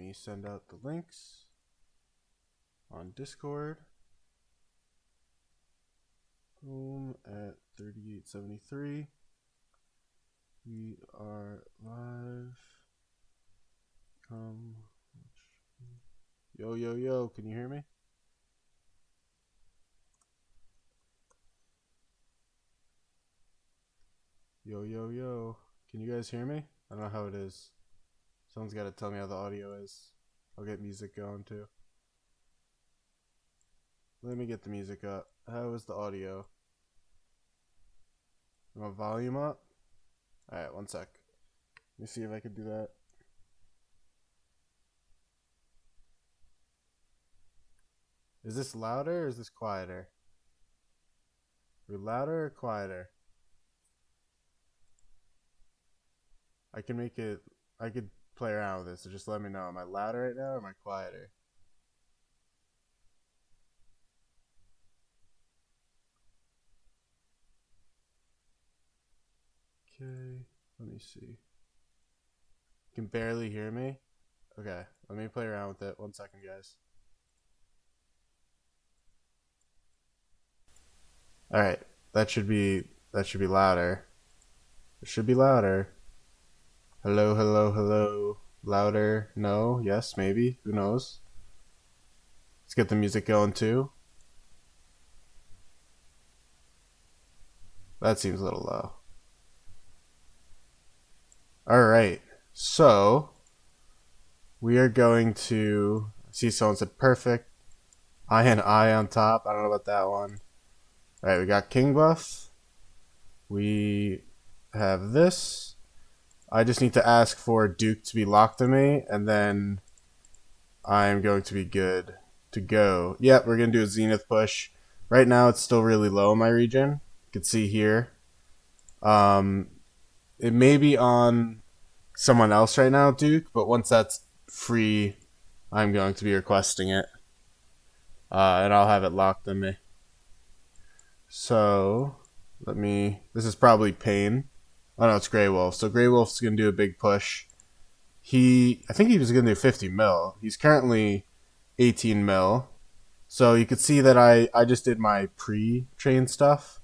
me send out the links on Discord. Boom, at 3873. We are live. Come. Yo, yo, yo, can you hear me? Yo, yo, yo. Can you guys hear me? I don't know how it is. Someone's got to tell me how the audio is. I'll get music going too. Let me get the music up. How is the audio? My volume up? Alright, one sec. Let me see if I can do that. Is this louder or is this quieter? We're louder or quieter? I can make it, I could play around with this, so just let me know. Am I louder right now or am I quieter? Okay, let me see. You can barely hear me? Okay, let me play around with it. 1 second, guys. Alright, that should be louder. It should be louder. Hello, hello, hello. Louder? No? Yes? Maybe? Who knows? Let's get the music going too. That seems a little low. Alright, so we are going to see someone said perfect. I and I on top. I don't know about that one. Alright, we got King Buff. We have this. I just need to ask for Duke to be locked to me, and then I'm going to be good to go. Yep, we're going to do a Zenith push. Right now, it's still really low in my region. You can see here. It may be on someone else right now, Duke, but once that's free, I'm going to be requesting it. And I'll have it locked on me. So, this is probably Pain. Oh no, it's Grey Wolf. So Grey Wolf's going to do a big push. I think he was going to do 50 mil. He's currently 18 mil. So you could see that I just did my pre-train stuff.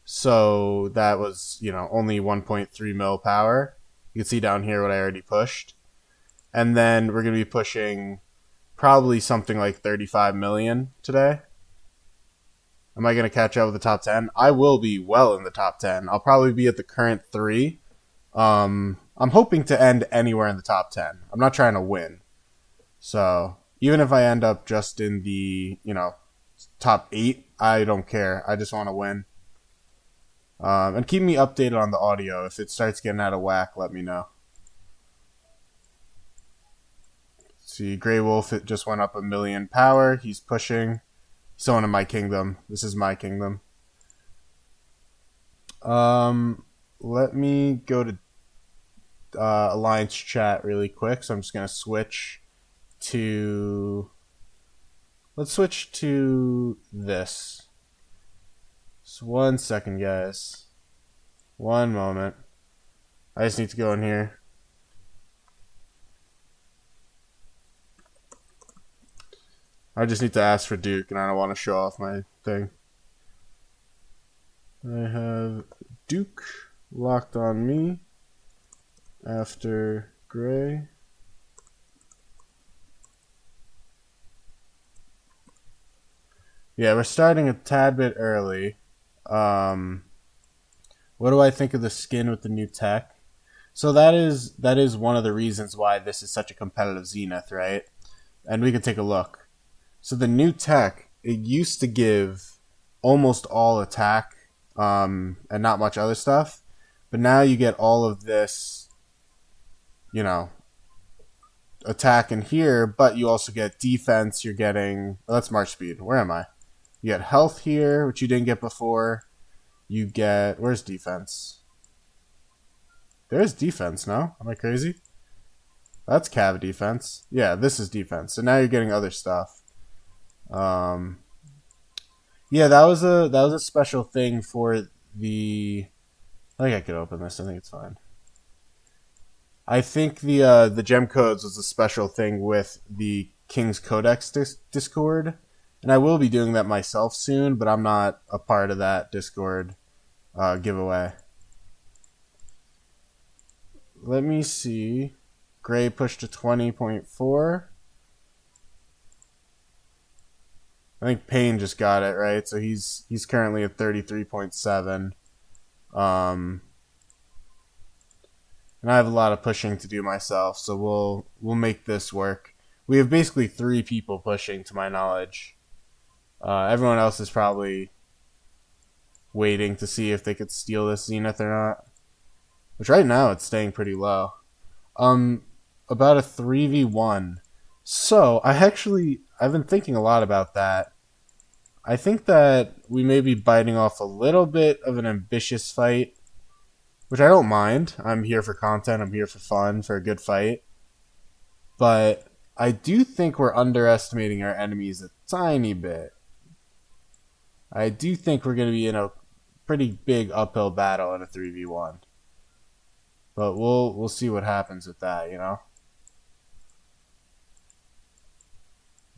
So that was, only 1.3 mil power. You can see down here what I already pushed. And then we're going to be pushing probably something like 35 million today. Am I going to catch up with the top 10? I will be well in the top 10. I'll probably be at the current 3. I'm hoping to end anywhere in the top 10. I'm not trying to win. So even if I end up just in the, top 8, I don't care. I just want to win. And keep me updated on the audio. If it starts getting out of whack, let me know. See, Grey Wolf, it just went up 1 million power. He's pushing. Someone in my kingdom. This is my kingdom. Let me go to Alliance chat really quick. So I'm just going to switch to... Let's switch to this. Just 1 second, guys. 1 moment. I just need to go in here. I just need to ask for Duke, and I don't want to show off my thing. I have Duke locked on me after Gray. Yeah, we're starting a tad bit early. What do I think of the skin with the new tech? So that is one of the reasons why this is such a competitive Zenith, right? And we can take a look. So the new tech, it used to give almost all attack and not much other stuff. But now you get all of this, attack in here, but you also get defense. You're getting... Oh, that's March speed. Where am I? You get health here, which you didn't get before. You get... Where's defense? There's defense, no? Am I crazy? That's cav defense. Yeah, this is defense. So now you're getting other stuff. Yeah, that was a special thing for the... I think I could open this. I think it's fine. I think the gem codes was a special thing with the King's Codex Discord, and I will be doing that myself soon, but I'm not a part of that Discord giveaway. Let me see. Gray pushed to 20.4. I think Payne just got it, right? So he's currently at 33.7. And I have a lot of pushing to do myself, so we'll make this work. We have basically 3 people pushing, to my knowledge. Everyone else is probably waiting to see if they could steal this Zenith or not. Which right now it's staying pretty low. About a 3v1. So I've been thinking a lot about that. I think that we may be biting off a little bit of an ambitious fight, which I don't mind. I'm here for content. I'm here for fun, for a good fight. But I do think we're underestimating our enemies a tiny bit. I do think we're going to be in a pretty big uphill battle in a 3v1. But we'll see what happens with that, you know?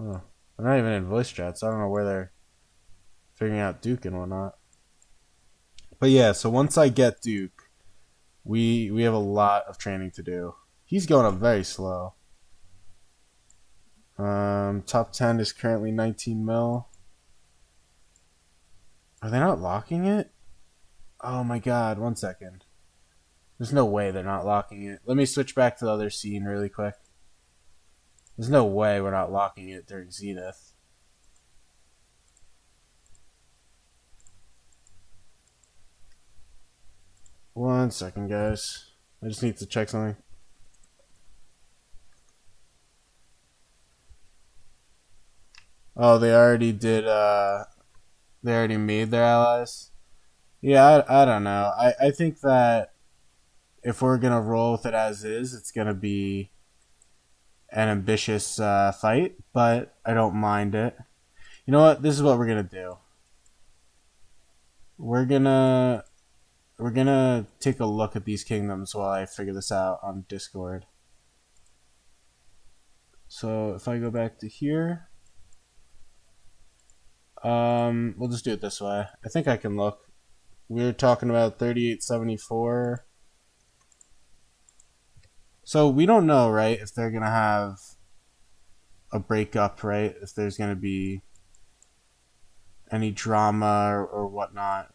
Oh, they're not even in voice chat, so I don't know where they're figuring out Duke and whatnot. But yeah, so once I get Duke, we have a lot of training to do. He's going up very slow. Top 10 is currently 19 mil. Are they not locking it? Oh my god, 1 second. There's no way they're not locking it. Let me switch back to the other scene really quick. There's no way we're not locking it during Zenith. One second, guys. I just need to check something. Oh, they already did, they already made their allies? Yeah, I don't know. I think that if we're going to roll with it as is, it's going to be an ambitious fight, but I don't mind it. You know what? This is what we're going to do. We're going to take a look at these kingdoms while I figure this out on Discord. So if I go back to here, we'll just do it this way. I think I can look. We're talking about 3874. So we don't know, right, if they're going to have a breakup, right? If there's going to be any drama or whatnot.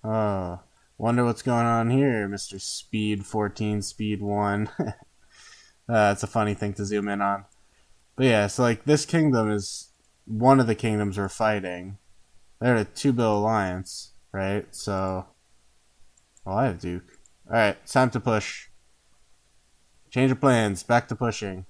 Oh, wonder what's going on here, Mr. Speed 14, Speed 1. It's a funny thing to zoom in on. But yeah, so like this kingdom is one of the kingdoms we're fighting. They're a 2-bill alliance, right? So, well, I have Duke. Alright, it's time to push. Change of plans, back to pushing.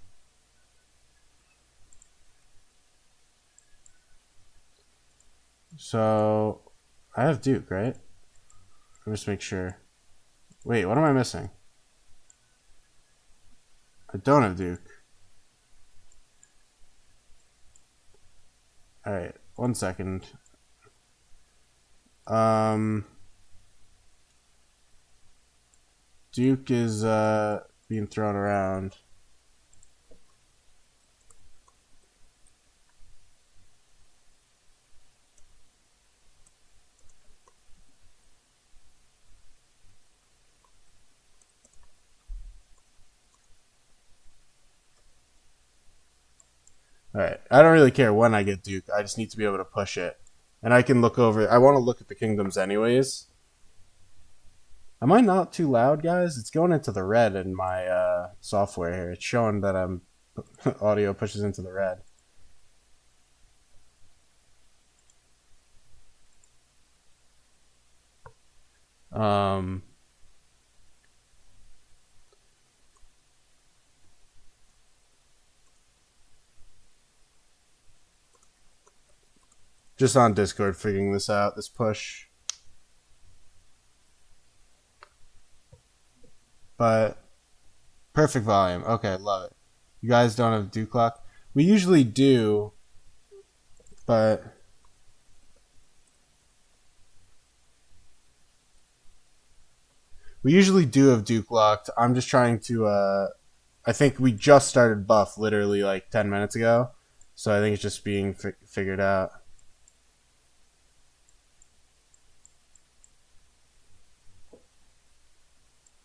So, I have Duke, right? Let me just make sure. Wait, what am I missing? I don't have Duke. Alright, 1 second. Duke is being thrown around. Alright, I don't really care when I get Duke. I just need to be able to push it. And I can look over. I want to look at the kingdoms anyways. Am I not too loud, guys? It's going into the red in my software here. It's showing that audio pushes into the red. Just on Discord figuring this out, this push. But perfect volume. Okay, love it. You guys don't have Duke Lock? We usually do, but We usually do have Duke locked. I'm just trying to. I think we just started buff literally like 10 minutes ago, so I think it's just being figured out.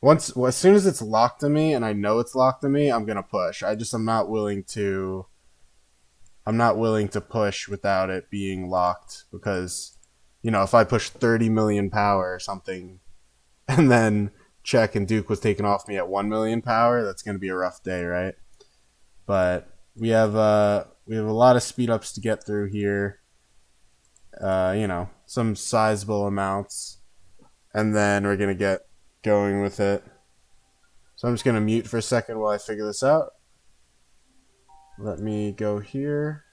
As soon as it's locked to me and I know it's locked to me, I'm gonna push. I'm not willing to. I'm not willing to push without it being locked because, if I push 30 million power or something, and then check and Duke was taken off me at 1 million power, that's gonna be a rough day, right? But we have a lot of speed ups to get through here. Some sizable amounts, and then we're gonna get going with it. So I'm just gonna mute for a second while I figure this out. Let me go here.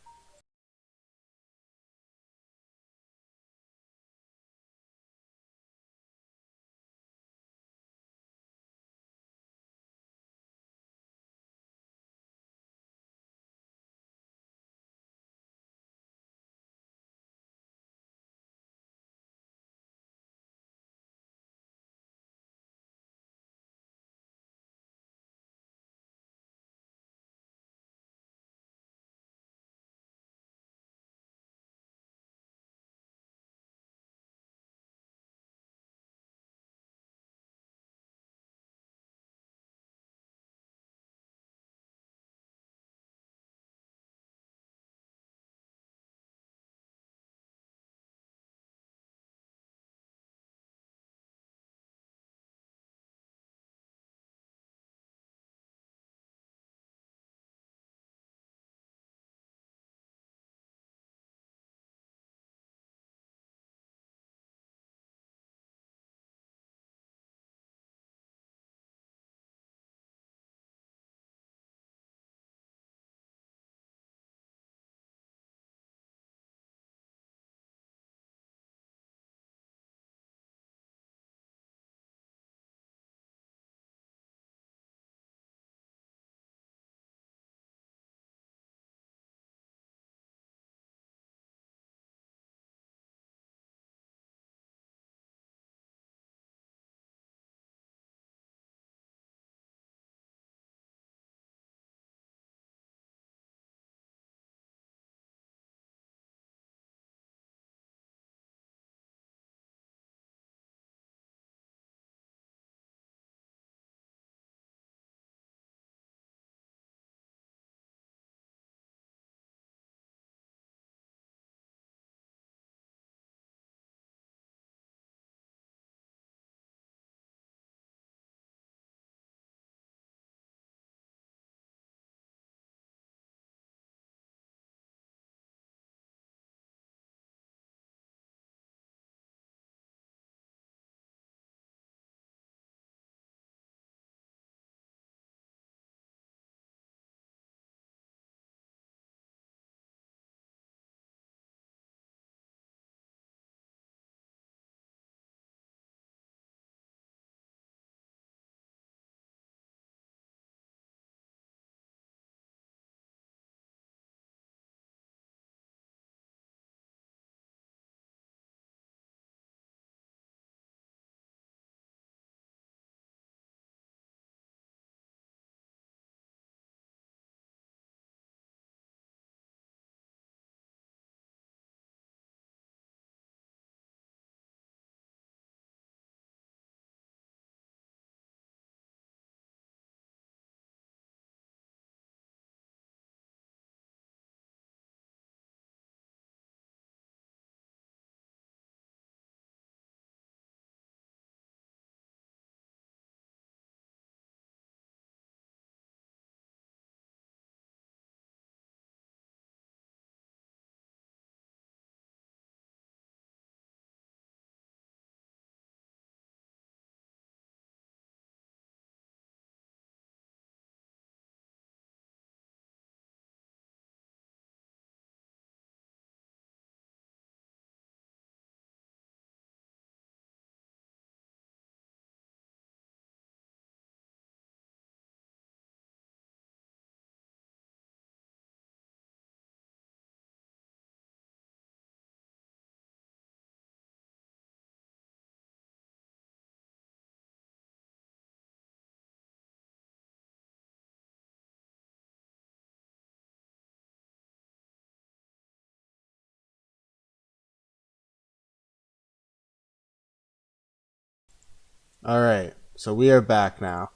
Alright, so we are back now.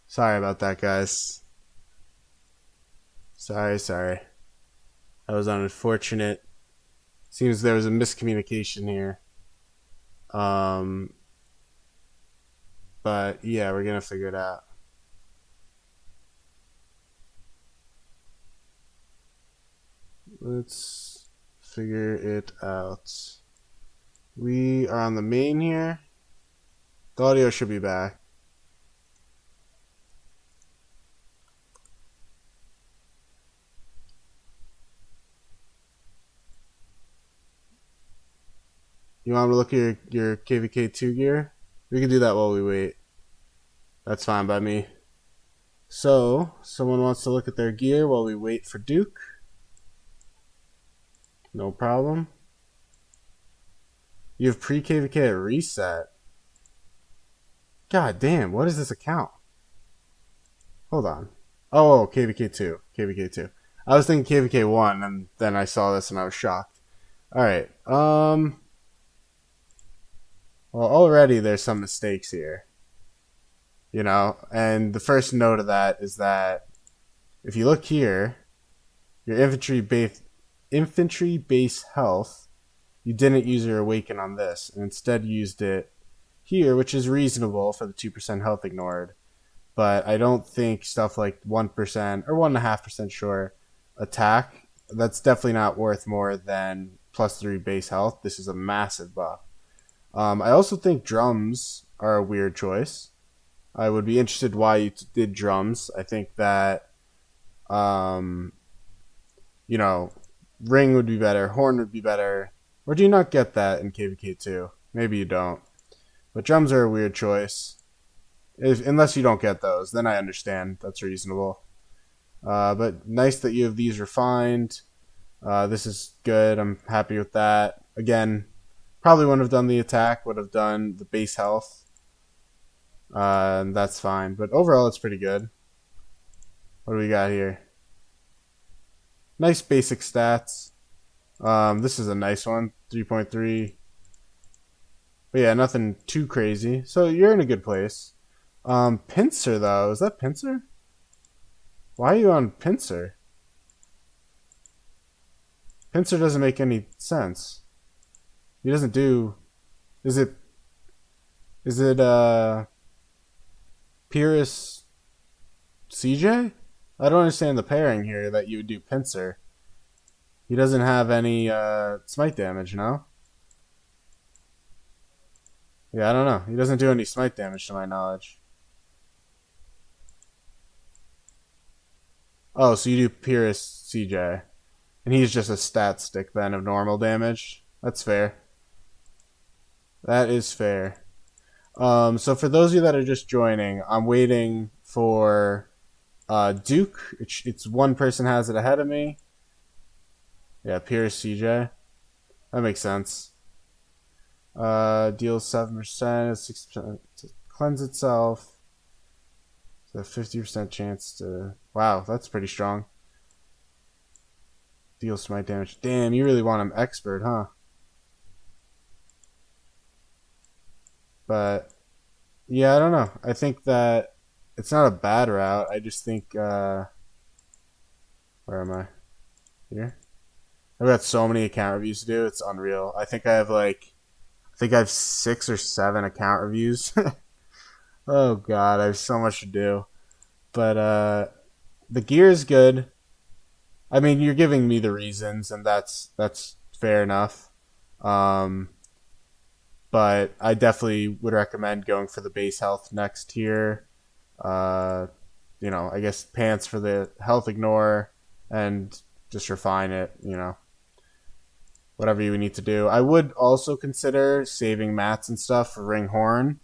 Sorry about that, guys. Sorry. That was unfortunate. Seems there was a miscommunication here. But yeah, we're gonna figure it out. Let's figure it out. We are on the main here. The audio should be back. You want to look at your KVK2 gear? We can do that while we wait. That's fine by me. So, someone wants to look at their gear while we wait for Duke. No problem. You have pre-KVK at reset. God damn, what is this account? Hold on. Oh, KVK2. KVK2. I was thinking KVK1, and then I saw this and I was shocked. Alright, well, already there's some mistakes here. You know, and the first note of that is that if you look here, your infantry base health, you didn't use your awaken on this, and instead used it here, which is reasonable for the 2% health ignored. But I don't think stuff like 1% or 1.5% sure attack, that's definitely not worth more than +3 base health. This is a massive buff. I also think drums are a weird choice. I would be interested why you did drums. I think that, you know, ring would be better, horn would be better. Or do you not get that in KVK2? Maybe you don't. But drums are a weird choice. Unless you don't get those, then I understand. That's reasonable. But nice that you have these refined. This is good. I'm happy with that. Again, probably wouldn't have done the attack. Would have done the base health. And that's fine. But overall, it's pretty good. What do we got here? Nice basic stats. This is a nice one. 3.3. But yeah, nothing too crazy. So you're in a good place. Pincer, though. Is that Pincer? Why are you on Pincer? Pincer doesn't make any sense. He doesn't do... Is it Pyrrhus CJ? I don't understand the pairing here that you would do Pincer. He doesn't have any smite damage, no? Yeah, I don't know. He doesn't do any smite damage to my knowledge. Oh, so you do Pyrrhus CJ. And he's just a stat stick then of normal damage. That's fair. That is fair. So for those of you that are just joining, I'm waiting for Duke. It's one person has it ahead of me. Yeah, Pyrrhus CJ. That makes sense. Deals 7%, 6% to cleanse itself. So 50% chance to... Wow, that's pretty strong. Deals smite damage. Damn, you really want him expert, huh? But, yeah, I don't know. I think that it's not a bad route. I just think... where am I? Here? I've got so many account reviews to do. It's unreal. I think I have 6 or 7 account reviews. Oh god, I have so much to do. But the gear is good. I mean, you're giving me the reasons, and that's fair enough. But I definitely would recommend going for the base health next here. You know, I guess pants for the health ignore, and just refine it. You know, whatever you need to do. I would also consider saving mats and stuff for ring horn.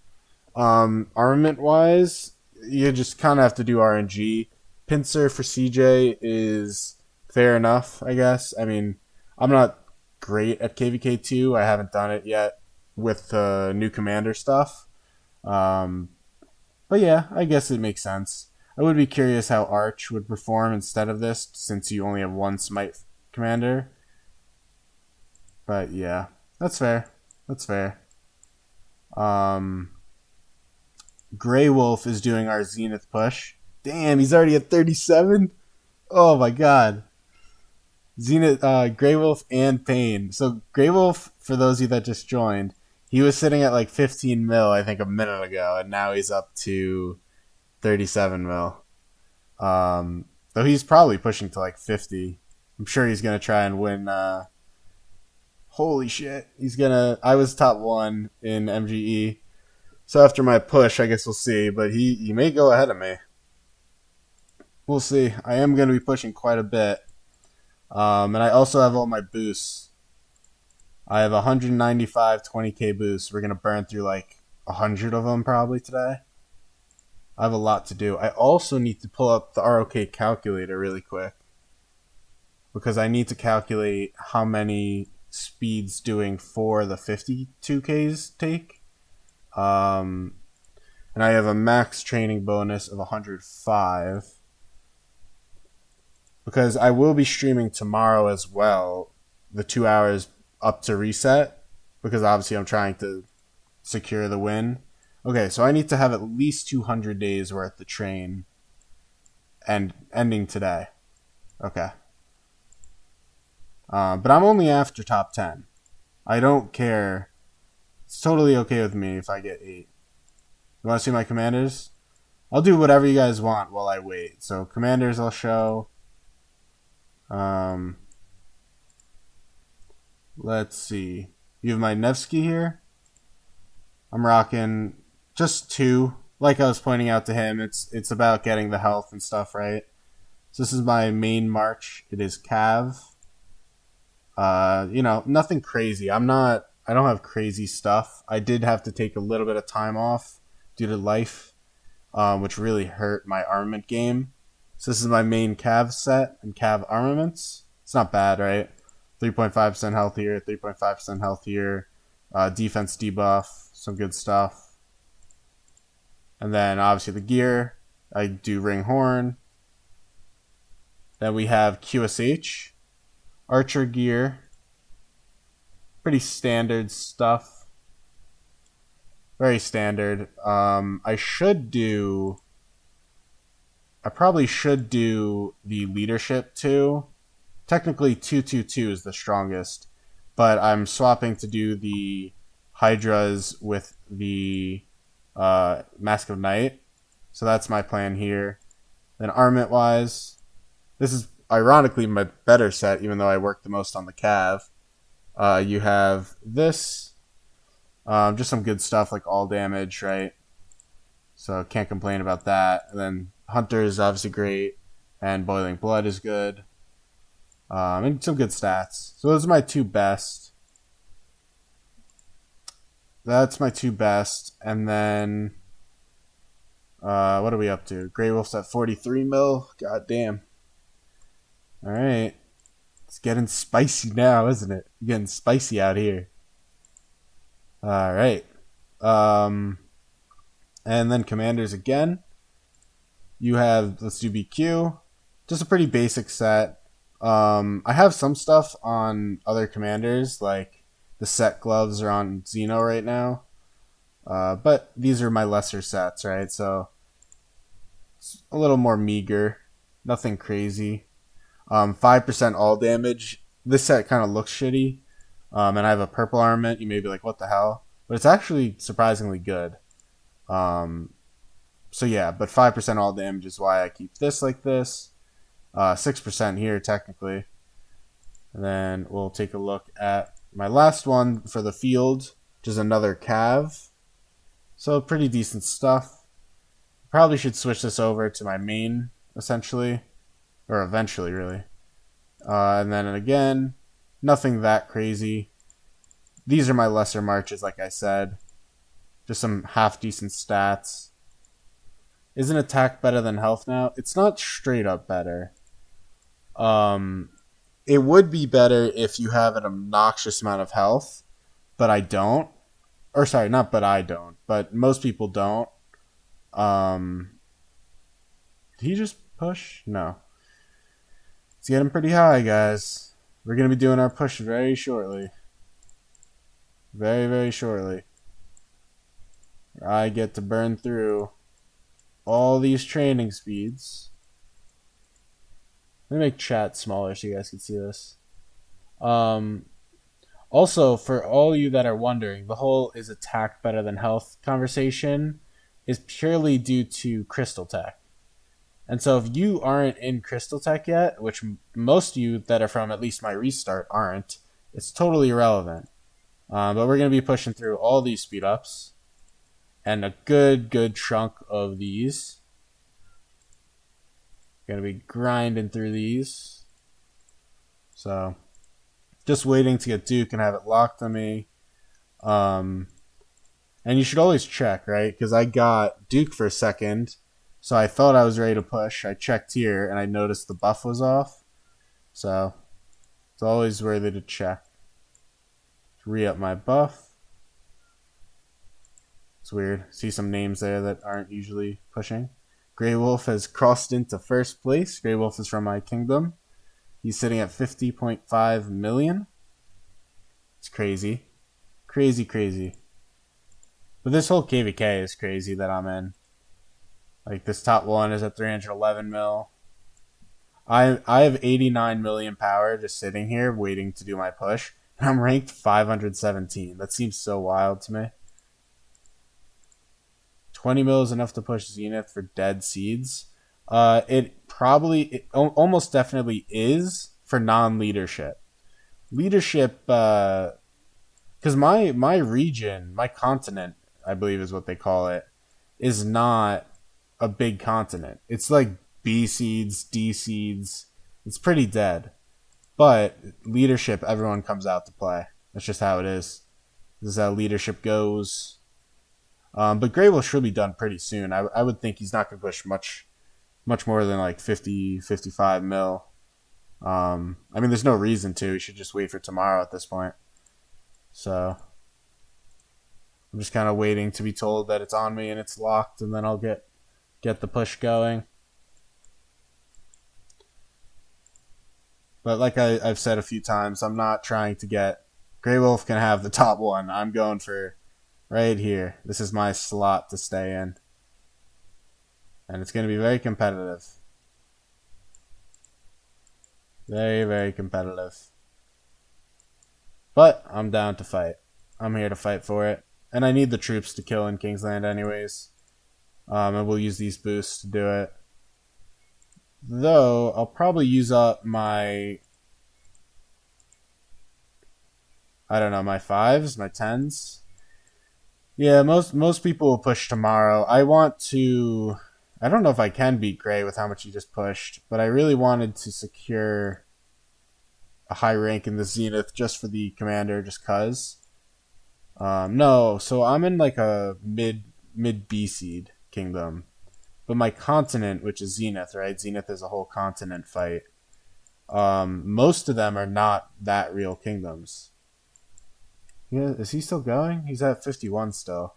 Armament wise, you just kind of have to do RNG. Pincer for CJ is fair enough, I guess. I mean, I'm not great at KVK2. I haven't done it yet with the new commander stuff. But yeah, I guess it makes sense. I would be curious how Arch would perform instead of this, since you only have one smite commander. But yeah, that's fair. That's fair. Grey Wolf is doing our Zenith push. Damn, he's already at 37? Oh my god. Zenith, Grey Wolf and Pain. So Grey Wolf, for those of you that just joined, he was sitting at like 15 mil, I think, a minute ago, and now he's up to 37 mil. Though he's probably pushing to like 50. I'm sure he's gonna try and win. Holy shit, he's gonna. I was top 1 in MGE, so after my push, I guess we'll see. But he may go ahead of me. We'll see. I am gonna be pushing quite a bit. And I also have all my boosts. I have 195 20k boosts. We're going to burn through like 100 of them probably today. I have a lot to do. I also need to pull up the ROK calculator really quick, because I need to calculate how many speeds doing for the 52Ks take. And I have a max training bonus of 105. Because I will be streaming tomorrow as well, the 2 hours up to reset, because obviously I'm trying to secure the win. Okay, so I need to have at least 200 days worth to train, and ending today. Okay. But I'm only after top 10. I don't care. It's totally okay with me if I get 8. You want to see my commanders? I'll do whatever you guys want while I wait. So commanders I'll show. Let's see. You have my Nevsky here. I'm rocking just 2. Like I was pointing out to him, it's about getting the health and stuff, right? So this is my main march. It is Cav. Nothing crazy. I don't have crazy stuff. I did have to take a little bit of time off due to life, which really hurt my armament game. So this is my main Cav set and Cav armaments. It's not bad, right? 3.5% health here, 3.5% health here. Defense debuff, some good stuff. And then obviously the gear. I do Ring Horn. Then we have QSH. Archer gear. Pretty standard stuff. Very standard. I probably should do the leadership too. Technically 222 is the strongest, but I'm swapping to do the Hydras with the Mask of Night. So that's my plan here. Then armament wise, this is ironically my better set, even though I work the most on the Cav. You have this, just some good stuff like all damage, right? So can't complain about that. And then Hunter is obviously great, and Boiling Blood is good, and some good stats. So those are my 2 best. That's my 2 best, and then what are we up to? Grey Wolf's at 43 mil. God damn. All right, it's getting spicy now, isn't it? Getting spicy out here. All right, and then commanders again. You have, let's do BQ. Just a pretty basic set. I have some stuff on other commanders, like the set gloves are on Xeno right now. But these are my lesser sets, right? So it's a little more meager. Nothing crazy. 5% all damage. This set kind of looks shitty. And I have a purple armament. You may be like, what the hell? But it's actually surprisingly good. So yeah, but 5% all damage is why I keep this like this. 6% here technically. And then we'll take a look at my last one for the field, which is another Cav. So pretty decent stuff. Probably should switch this over to my main, essentially. Or eventually, really. And then again, nothing that crazy. These are my lesser marches, like I said. Just some half-decent stats. Isn't attack better than health now? It's not straight up better. It would be better if you have an obnoxious amount of health, but I don't. Or sorry, not but I don't, but most people don't. Did he just push? No. It's getting pretty high, guys. We're going to be doing our push very shortly. Very, very shortly. I get to burn through all these training speeds. Let me make chat smaller so you guys can see this. Also, for all you that are wondering, the whole is attack better than health conversation is purely due to Crystal Tech. And so if you aren't in Crystal Tech yet, which most of you that are from at least my restart aren't, it's totally irrelevant. But we're going to be pushing through all these speed ups and a good chunk of these. Going to be grinding through these. So just waiting to get Duke and have it locked on me. And you should always check, right? Because I got Duke for a second. So I thought I was ready to push. I checked here and I noticed the buff was off. So it's always worthy to check. Re-up my buff. It's weird. See some names there that aren't usually pushing. Grey Wolf has crossed into first place. Grey Wolf is from my kingdom. He's sitting at 50.5 million. It's crazy. Crazy. But this whole KVK is crazy that I'm in. Like this top one is at 311 mil. I have 89 million power just sitting here waiting to do my push. And I'm ranked 517. That seems so wild to me. 20 mil is enough to push Zenith for dead seeds. It almost definitely is for non-leadership. Leadership, because my region, my continent, I believe is what they call it, is not a big continent. It's like B seeds, D seeds. It's pretty dead. But leadership, everyone comes out to play. That's just how it is. This is how leadership goes. But Grey Wolf should be done pretty soon. I would think he's not going to push much more than like 50, 55 mil. I mean, there's no reason to. He should just wait for tomorrow at this point. So I'm just kind of waiting to be told that it's on me and it's locked, and then I'll get the push going. But like I've said a few times, I'm not trying to get... Grey Wolf can have the top one. I'm going for right here. This is my slot to stay in. And it's going to be very competitive. Very competitive. But I'm down to fight. I'm here to fight for it. And I need the troops to kill in Kingsland anyways. And we'll use these boosts to do it. Though, I'll probably use up my... I don't know, my 5s, my 10s. Yeah, most people will push tomorrow. I want to... I don't know if I can beat Grey with how much he just pushed, but I really wanted to secure a high rank in the Zenith just for the commander, just cuz. No, so I'm in like a mid B seed kingdom. But my continent, which is Zenith, right? Zenith is a whole continent fight. Most of them are not that real kingdoms. Yeah, is he still going? He's at 51 still.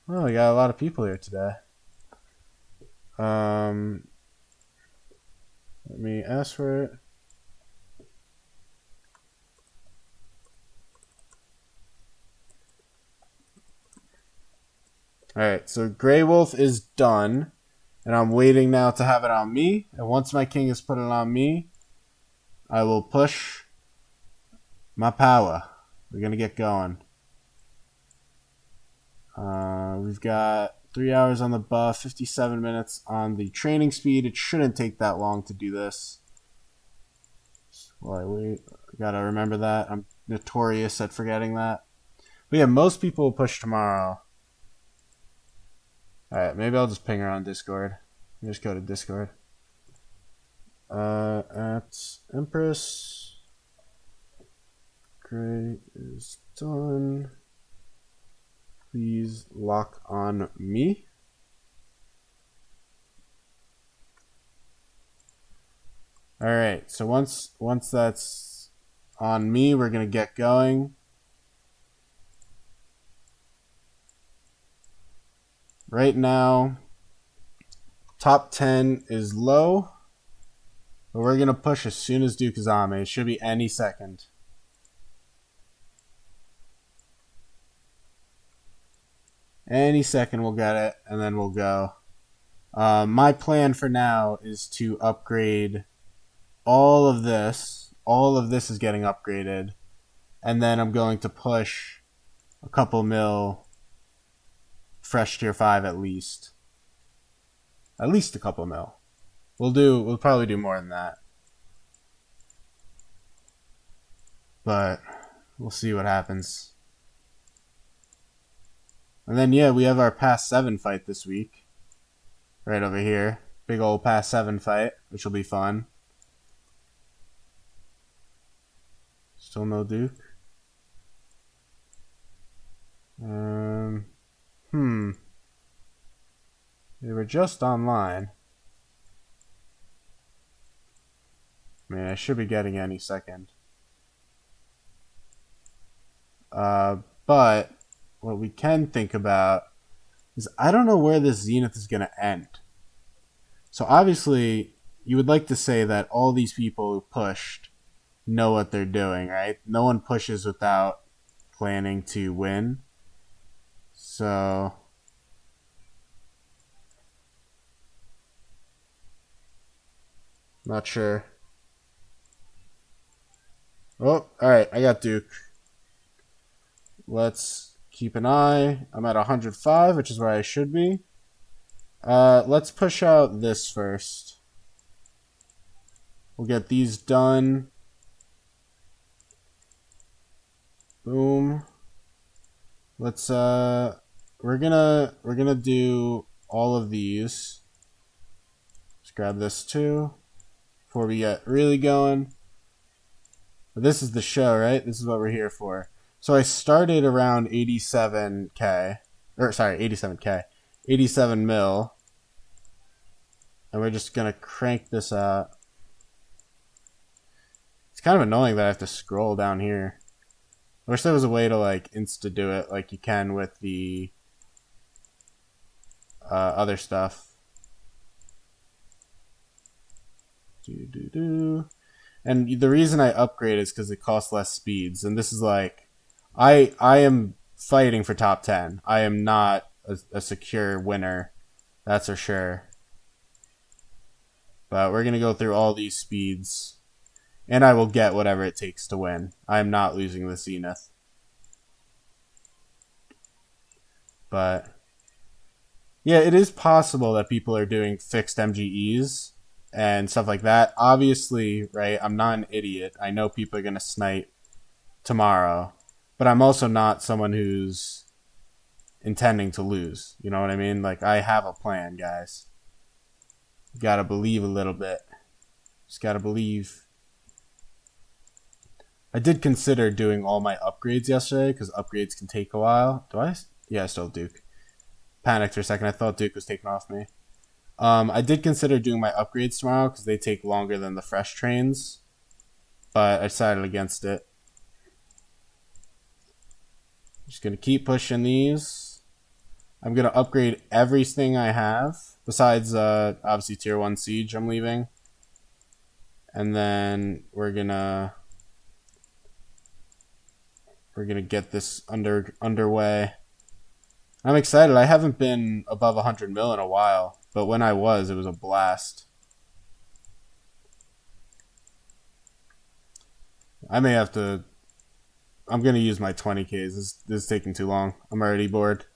Oh, we got a lot of people here today. Let me ask for it. Alright, so Grey Wolf is done. And I'm waiting now to have it on me. And once my king has put it on me, I will push my power. We're going to get going. We've got 3 hours on the buff, 57 minutes on the training speed. It shouldn't take that long to do this. While I wait, I gotta remember that. I'm notorious at forgetting that. But yeah, most people will push tomorrow. Alright, maybe I'll just ping her on Discord. Just go to Discord. At Empress. Grey is done. Please lock on me. Alright, so once that's on me, we're gonna get going. Right now, top 10 is low, but we're going to push as soon as Duke is on me. It should be any second. Any second we'll get it, and then we'll go. My plan for now is to upgrade all of this. All of this is getting upgraded. And then I'm going to push a couple mil fresh tier 5 at least. At least a couple mil. We'll probably do more than that. But we'll see what happens. And then yeah, we have our Pass 7 fight this week. Right over here. Big old Pass 7 fight, which will be fun. Still no Duke. They were just online. I mean, I should be getting any second. But what we can think about is I don't know where this Zenith is going to end. So obviously, you would like to say that all these people who pushed know what they're doing, right? No one pushes without planning to win. So not sure. Oh, alright, I got Duke. Let's keep an eye. I'm at 105, which is where I should be. Let's push out this first. We'll get these done. Boom. Let's we're gonna do all of these. Let's grab this too before we get really going. But this is the show, right? This is what we're here for. So I started around 87k, or sorry, 87k, 87 mil, and we're just gonna crank this out. It's kind of annoying that I have to scroll down here. I wish there was a way to like insta do it like you can with the other stuff. And the reason I upgrade is because it costs less speeds, and this is like I am fighting for top 10. I am not a secure winner, that's for sure. But we're gonna go through all these speeds. And I will get whatever it takes to win. I am not losing the Zenith. But yeah, it is possible that people are doing fixed MGEs and stuff like that. Obviously, right, I'm not an idiot. I know people are going to snipe tomorrow. But I'm also not someone who's intending to lose. You know what I mean? Like, I have a plan, guys. You gotta believe a little bit. Just gotta believe. I did consider doing all my upgrades yesterday because upgrades can take a while. Do I? Yeah, I still have Duke. Panicked for a second. I thought Duke was taken off me. I did consider doing my upgrades tomorrow because they take longer than the fresh trains. But I decided against it. Just going to keep pushing these. I'm going to upgrade everything I have. Besides, obviously, Tier 1 Siege I'm leaving. And then we're going to get this underway. I'm excited. I haven't been above 100 mil in a while, but when I was, it was a blast. I may have to. I'm gonna use my 20Ks. This is taking too long. I'm already bored.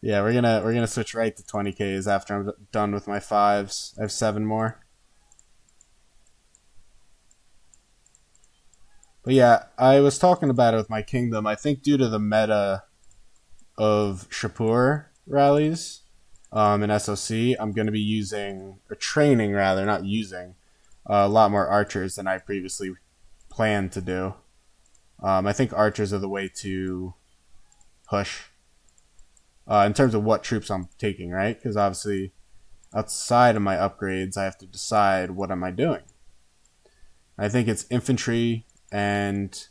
Yeah, we're gonna switch right to 20Ks after I'm done with my 5s. I have 7 more. But yeah, I was talking about it with my kingdom. I think due to the meta of Shapur rallies in SOC, I'm going to be using, or training rather, not using, a lot more archers than I previously planned to do. I think archers are the way to push in terms of what troops I'm taking, right? Because obviously outside of my upgrades, I have to decide what am I doing. I think it's infantry and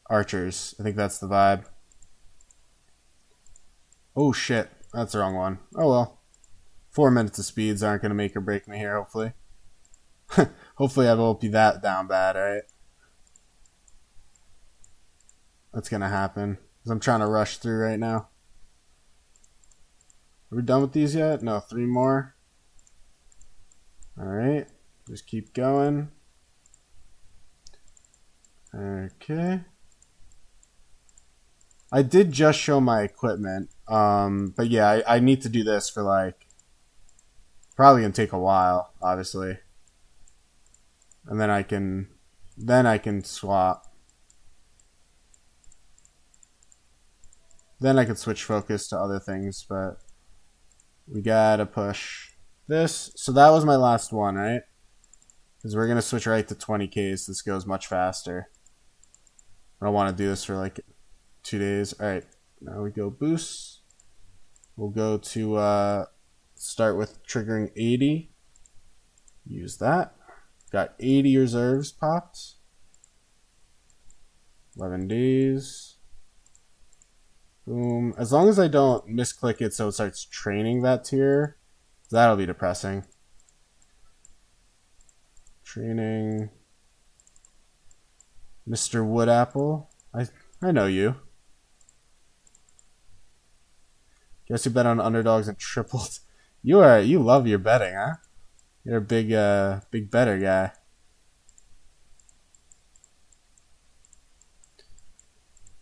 archers. I think that's the vibe. Oh shit, that's the wrong one. Oh well. 4 minutes of speeds aren't going to make or break me here, hopefully. Hopefully I won't be that down bad, alright? That's going to happen. because I'm trying to rush through right now. Are we done with these yet? No, 3 more. Alright, just keep going. Okay. I did just show my equipment, but yeah, I need to do this for like, probably gonna take a while, obviously. And then I can swap. Then I could switch focus to other things, but we gotta push this. So that was my last one, right? Because we're gonna switch right to 20Ks. This goes much faster. I don't want to do this for like 2 days. All right, now we go boost. We'll go to start with triggering 80. Use that. Got 80 reserves popped. 11 days. Boom. As long as I don't misclick it so it starts training that tier, that'll be depressing. Training. Mr. Woodapple. I know you. Guess you bet on underdogs and tripled. You love your betting, huh? You're a big better guy.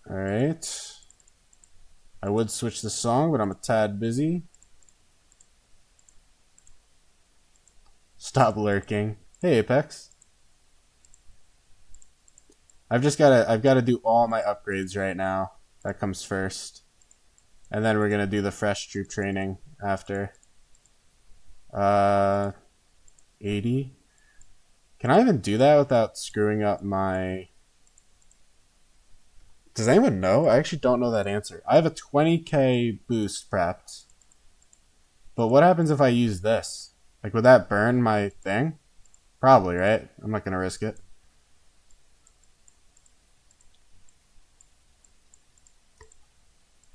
Alright. I would switch the song, but I'm a tad busy. Stop lurking. Hey, Apex. I've gotta do all my upgrades right now. That comes first. And then we're gonna do the fresh troop training after. 80. Can I even do that without screwing up my... Does anyone know? I actually don't know that answer. I have a 20k boost prepped. But what happens if I use this? Like, would that burn my thing? Probably, right? I'm not gonna risk it.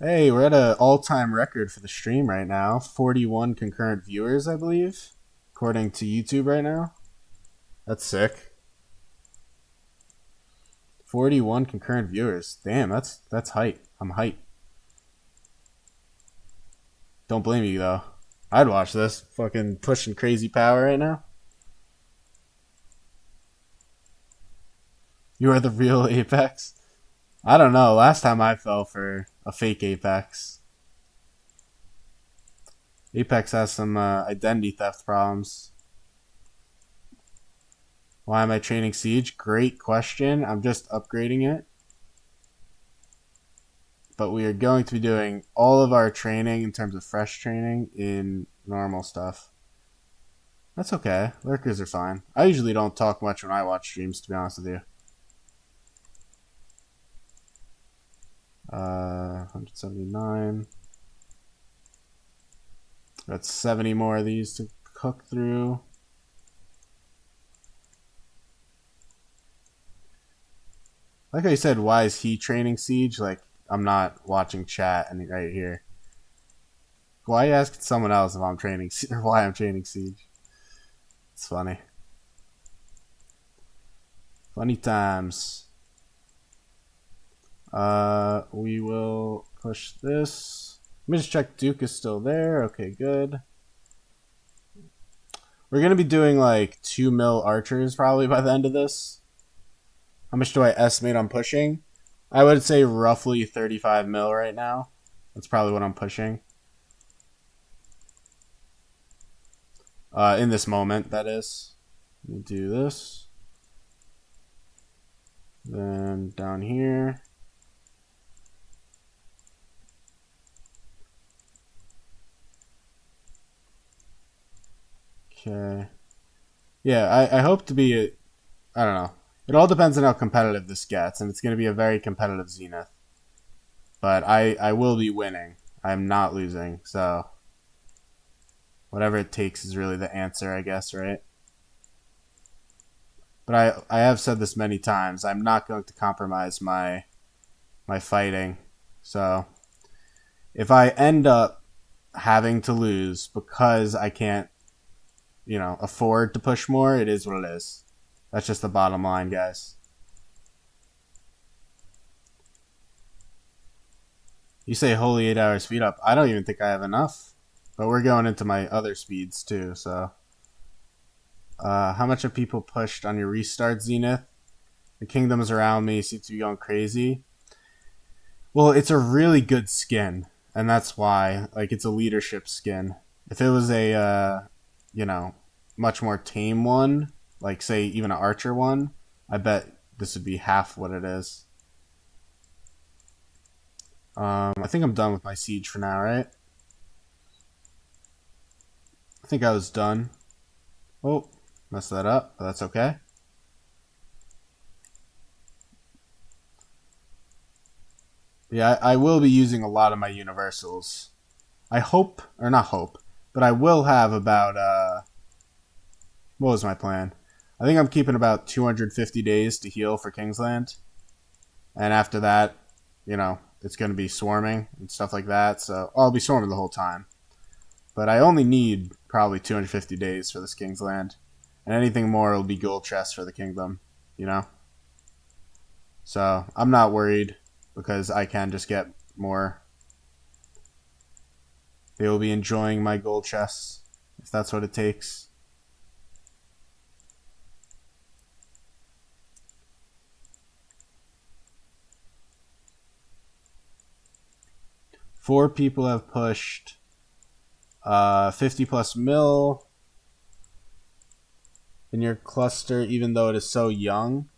Hey, we're at an all-time record for the stream right now. 41 concurrent viewers, I believe, according to YouTube right now. That's sick. 41 concurrent viewers. Damn, that's hype. I'm hype. Don't blame you though. I'd watch this. Fucking pushing crazy power right now. You are the real Apex. I don't know. Last time I fell for a fake Apex. Apex has some identity theft problems. Why am I training Siege? Great question. I'm just upgrading it. But we are going to be doing all of our training in terms of fresh training in normal stuff. That's okay. Lurkers are fine. I usually don't talk much when I watch streams, to be honest with you. 179. Got 70 more of these to cook through. Like I said, why is he training Siege? Like, I'm not watching chat and right here. Why are you asking someone else if I'm training or why I'm training Siege? It's funny. Funny times. We will push this. Let me just check Duke is still there. Okay, good. We're going to be doing like 2 mil archers probably by the end of this. How much do I estimate I'm pushing? I would say roughly 35 mil right now. That's probably what I'm pushing. In this moment, that is. Let me do this. Then down here. Okay. Yeah, I hope to be, I don't know. It all depends on how competitive this gets, and it's going to be a very competitive Zenith. But I will be winning. I'm not losing, so whatever it takes is really the answer, I guess, right? But I have said this many times. I'm not going to compromise my fighting. So if I end up having to lose because I can't, you know, afford to push more, it is what it is. That's just the bottom line, guys. You say holy 8 hour speed up. I don't even think I have enough. But we're going into my other speeds too, so. How much have people pushed on your restart, Zenith? The kingdoms around me seem to be going crazy. Well, it's a really good skin, and that's why. Like, it's a leadership skin. If it was a, much more tame one, like, say, even an archer one, I bet this would be half what it is. I think I'm done with my siege for now, right? I think I was done. Oh, messed that up, but that's okay. Yeah, I will be using a lot of my universals. I hope, or not hope, but I will have about, what was my plan? I think I'm keeping about 250 days to heal for Kingsland. And after that, it's going to be swarming and stuff like that. So I'll be swarming the whole time. But I only need probably 250 days for this Kingsland. And anything more will be gold chests for the kingdom, So I'm not worried because I can just get more. They will be enjoying my gold chests if that's what it takes. Four people have pushed 50 plus mil in your cluster, even though it is so young.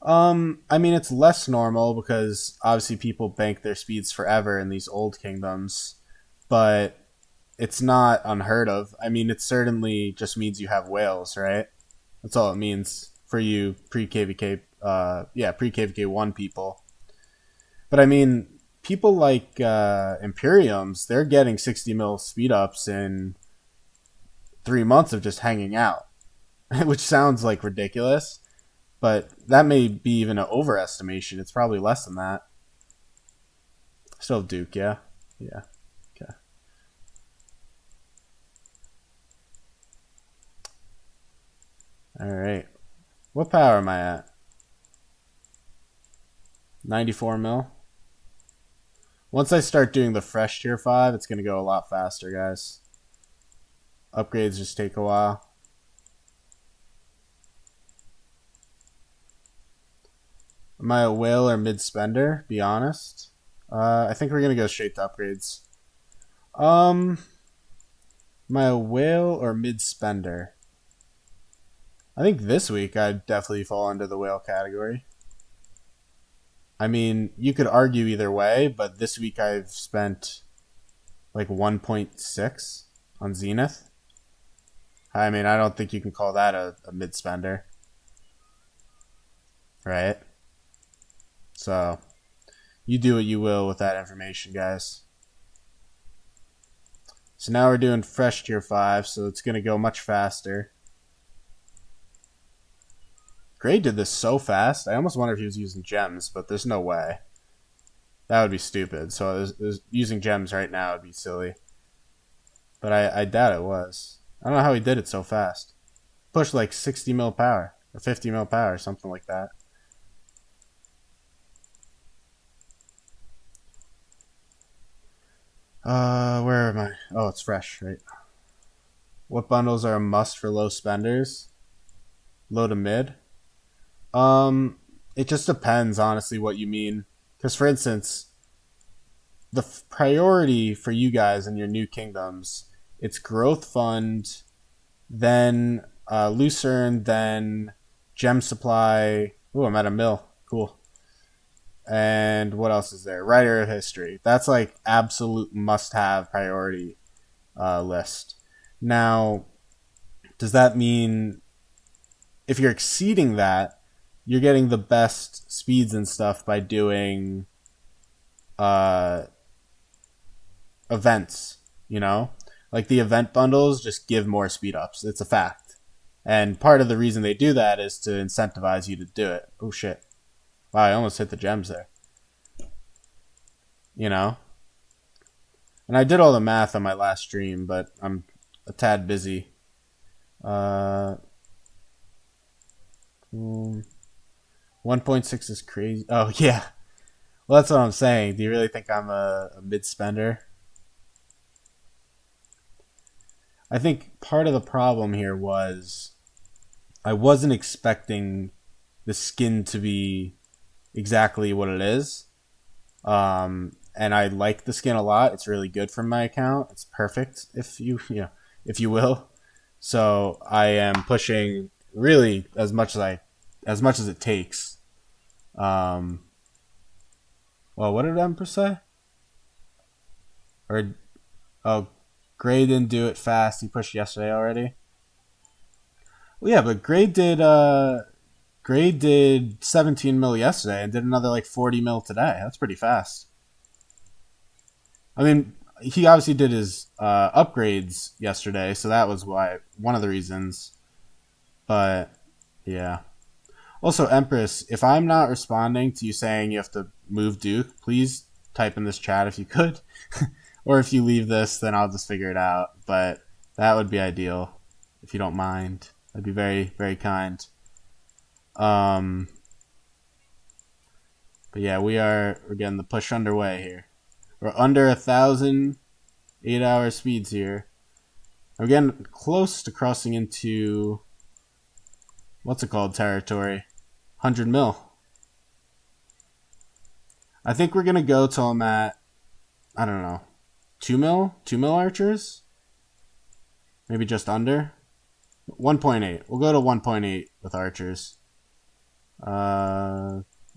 I mean, it's less normal because obviously people bank their speeds forever in these old kingdoms, but it's not unheard of. I mean, it certainly just means you have whales, right? That's all it means for you pre-KVK, pre-KVK 1 people. But I mean, people like Imperiums, they're getting 60 mil speed ups in 3 months of just hanging out, which sounds like ridiculous, but that may be even an overestimation. It's probably less than that. Still Duke, yeah? Yeah. Okay. Alright. What power am I at? 94 mil? Once I start doing the fresh tier 5, it's going to go a lot faster, guys. Upgrades just take a while. Am I a whale or mid-spender? Be honest. I think we're going to go straight to upgrades. Am I a whale or mid-spender? I think this week I'd definitely fall into the whale category. I mean, you could argue either way, but this week I've spent like 1.6 on Zenith. I mean, I don't think you can call that a mid-spender. Right? So, you do what you will with that information, guys. So now we're doing fresh tier 5, so it's going to go much faster. Gray did this so fast. I almost wonder if he was using gems, but there's no way. That would be stupid. So using gems right now would be silly. But I doubt it was. I don't know how he did it so fast. Pushed like 60 mil power. Or 50 mil power, something like that. Where am I? Oh, it's fresh, right? What bundles are a must for low spenders? Low to mid? It just depends, honestly, what you mean. Because, for instance, the priority for you guys in your new kingdoms, it's growth fund, then Lucerne, then gem supply. Ooh, I'm at a mill. Cool. And what else is there? Writer of history. That's like absolute must-have priority list. Now, does that mean if you're exceeding that, you're getting the best speeds and stuff by doing events, Like the event bundles just give more speed ups. It's a fact. And part of the reason they do that is to incentivize you to do it. Oh shit. Wow, I almost hit the gems there. And I did all the math on my last stream, but I'm a tad busy. 1.6 is crazy. Oh, yeah. Well, that's what I'm saying. Do you really think I'm a mid spender? I think part of the problem here was I wasn't expecting the skin to be exactly what it is. And I like the skin a lot. It's really good for my account. It's perfect, if if you will. So I am pushing really as much as it takes. Um, well, what did Empress say? Or oh, Gray didn't do it fast. He pushed yesterday already. Well, yeah, but Gray did 17 mil yesterday and did another like 40 mil today. That's pretty fast. I mean, he obviously did his upgrades yesterday, so that was one of the reasons. But yeah. Also, Empress, if I'm not responding to you saying you have to move Duke, please type in this chat if you could. Or if you leave this, then I'll just figure it out. But that would be ideal, if you don't mind. That'd be very, very kind. But yeah, we're getting the push underway here. We're under 1,000 8-hour speeds here. We're getting close to crossing into what's it called territory. 100 mil. I think we're gonna go till I'm at, I don't know, 2 mil? 2 mil archers? Maybe just under? 1.8. We'll go to 1.8 with archers.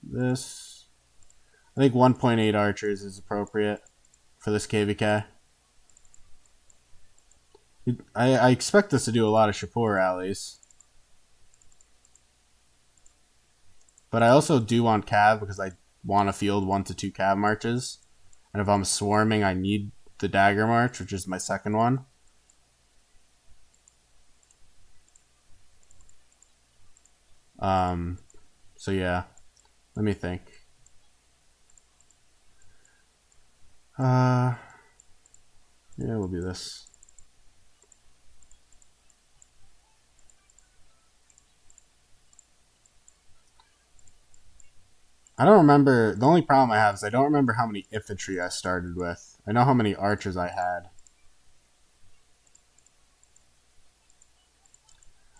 This. I think 1.8 archers is appropriate for this KVK. I expect us to do a lot of Shapur rallies. But I also do want cav because I want to field 1 to 2 cav marches. And if I'm swarming, I need the dagger march, which is my second one. So yeah, let me think. Yeah, we'll do this. I don't remember. The only problem I have is I don't remember how many infantry I started with. I know how many archers I had.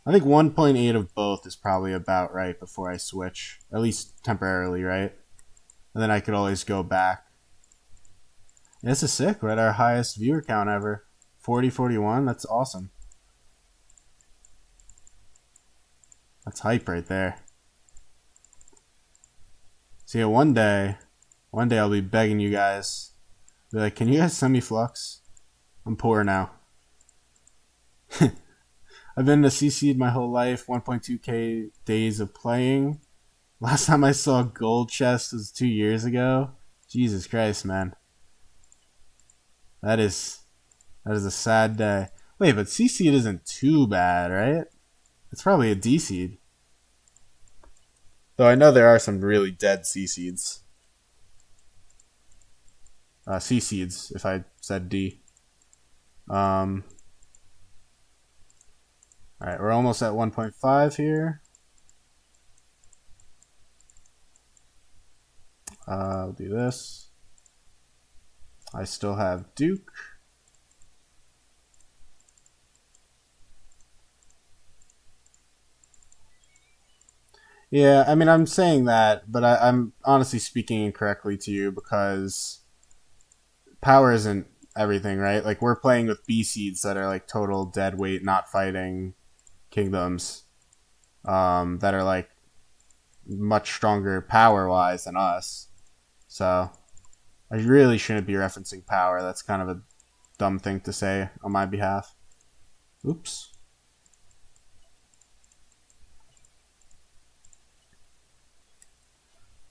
I think 1.8 of both is probably about right before I switch. At least temporarily, right? And then I could always go back. And this is sick. We're at our highest viewer count ever. 40-41. That's awesome. That's hype right there. So yeah, one day I'll be begging you guys. Be like, can you guys send me flux? I'm poor now. I've been to CC'd my whole life, 1.2k days of playing. Last time I saw a gold chest was 2 years ago. Jesus Christ, man. That is a sad day. Wait, but CC'd isn't too bad, right? It's probably a D seed. Though I know there are some really dead C seeds. C seeds, if I said D. Alright, we're almost at 1.5 here. I'll do this. I still have Duke. Yeah, I mean, I'm saying that, but I'm honestly speaking incorrectly to you because power isn't everything, right? Like, we're playing with B seeds that are like total dead weight, not fighting kingdoms that are like much stronger power wise than us. So I really shouldn't be referencing power. That's kind of a dumb thing to say on my behalf. Oops.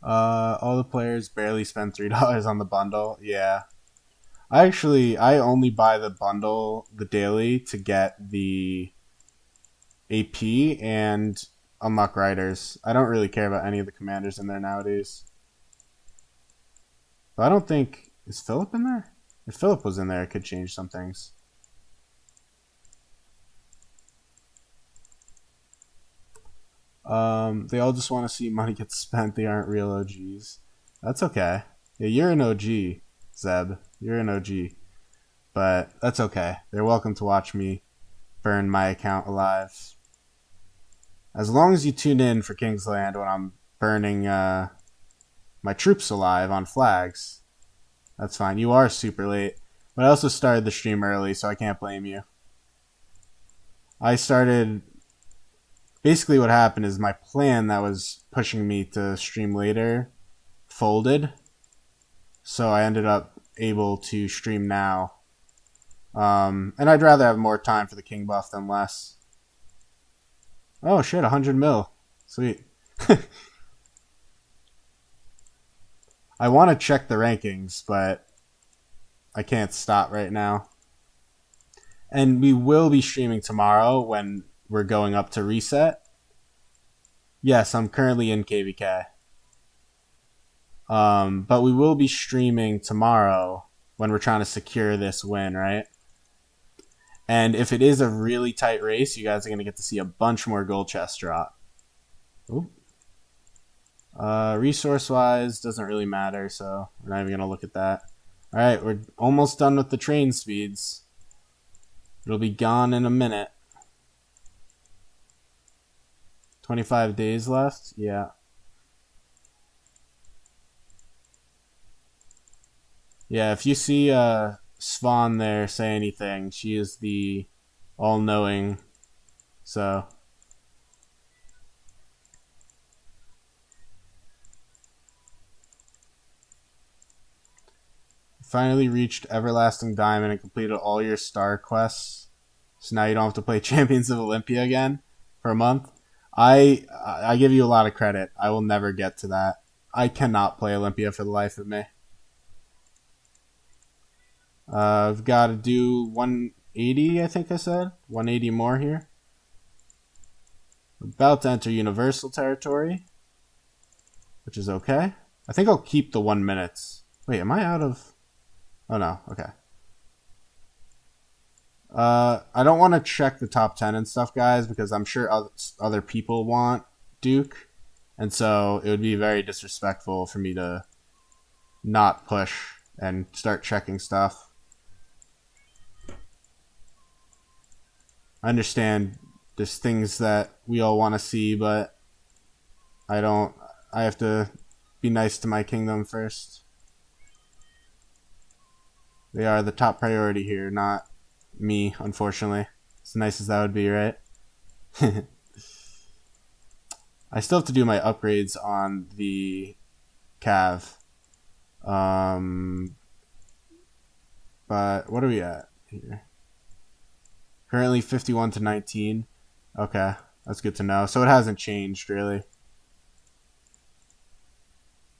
All the players barely spend $3 on the bundle. Yeah. I only buy the bundle, the daily, to get the AP and unlock riders. I don't really care about any of the commanders in there nowadays. But I don't think... Is Philip in there? If Philip was in there, it could change some things. They all just want to see money get spent. They aren't real OGs. That's okay. Yeah, you're an OG, Zeb. You're an OG. But that's okay. They're welcome to watch me burn my account alive. As long as you tune in for Kingsland when I'm burning my troops alive on flags, that's fine. You are super late. But I also started the stream early, so I can't blame you. I started... Basically what happened is my plan that was pushing me to stream later folded. So I ended up able to stream now. And I'd rather have more time for the king buff than less. Oh shit, 100 mil. Sweet. I want to check the rankings, but I can't stop right now. And we will be streaming tomorrow when we're going up to reset. Yes, I'm currently in KVK. But we will be streaming tomorrow when we're trying to secure this win, right? And if it is a really tight race, you guys are going to get to see a bunch more gold chests drop. Ooh. Resource-wise, doesn't really matter, so we're not even going to look at that. Alright, we're almost done with the train speeds. It'll be gone in a minute. 25 days left? Yeah. Yeah, if you see Svan there say anything, she is the all-knowing, so... Finally reached Everlasting Diamond and completed all your star quests. So now you don't have to play Champions of Olympia again for a month. I give you a lot of credit. I will never get to that. I cannot play Olympia for the life of me. I've got to do 180, I think I said. 180 more here. We're about to enter Universal territory, which is okay. I think I'll keep the 1 minutes. Wait, am I out of... Oh no, okay. I don't want to check the top 10 and stuff, guys, because I'm sure other people want Duke. And so it would be very disrespectful for me to not push and start checking stuff. I understand there's things that we all want to see, but I have to be nice to my kingdom first. They are the top priority here, not me, unfortunately. As nice as that would be, right? I still have to do my upgrades on the Cav. But what are we at here? Currently 51 to 19. Okay, that's good to know. So it hasn't changed, really.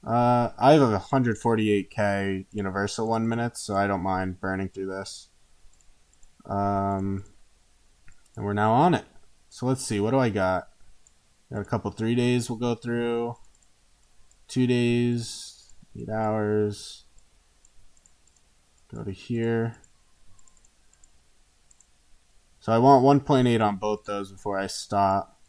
I have a 148k universal 1 minute, so I don't mind burning through this. And we're now on it. So let's see, what do I got? Got a couple 3 days we'll go through. 2 days, 8 hours. Go to here. So I want 1.8 on both those before I stop.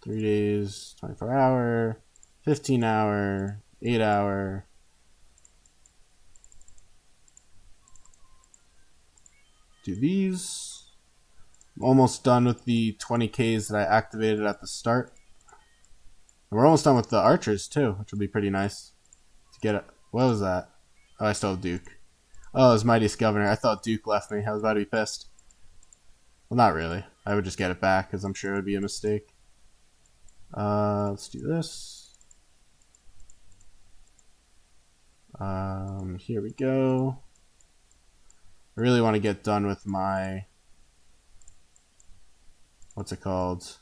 3 days, 24 hour, 15 hour, 8 hour. Do these. I'm almost done with the 20Ks that I activated at the start. And we're almost done with the archers too, which will be pretty nice. To get it. What was that? Oh, I still have Duke. Oh, it was Mightiest Governor. I thought Duke left me. I was about to be pissed. Well, not really. I would just get it back because I'm sure it would be a mistake. Let's do this. Here we go. I really want to get done with my... What's it called?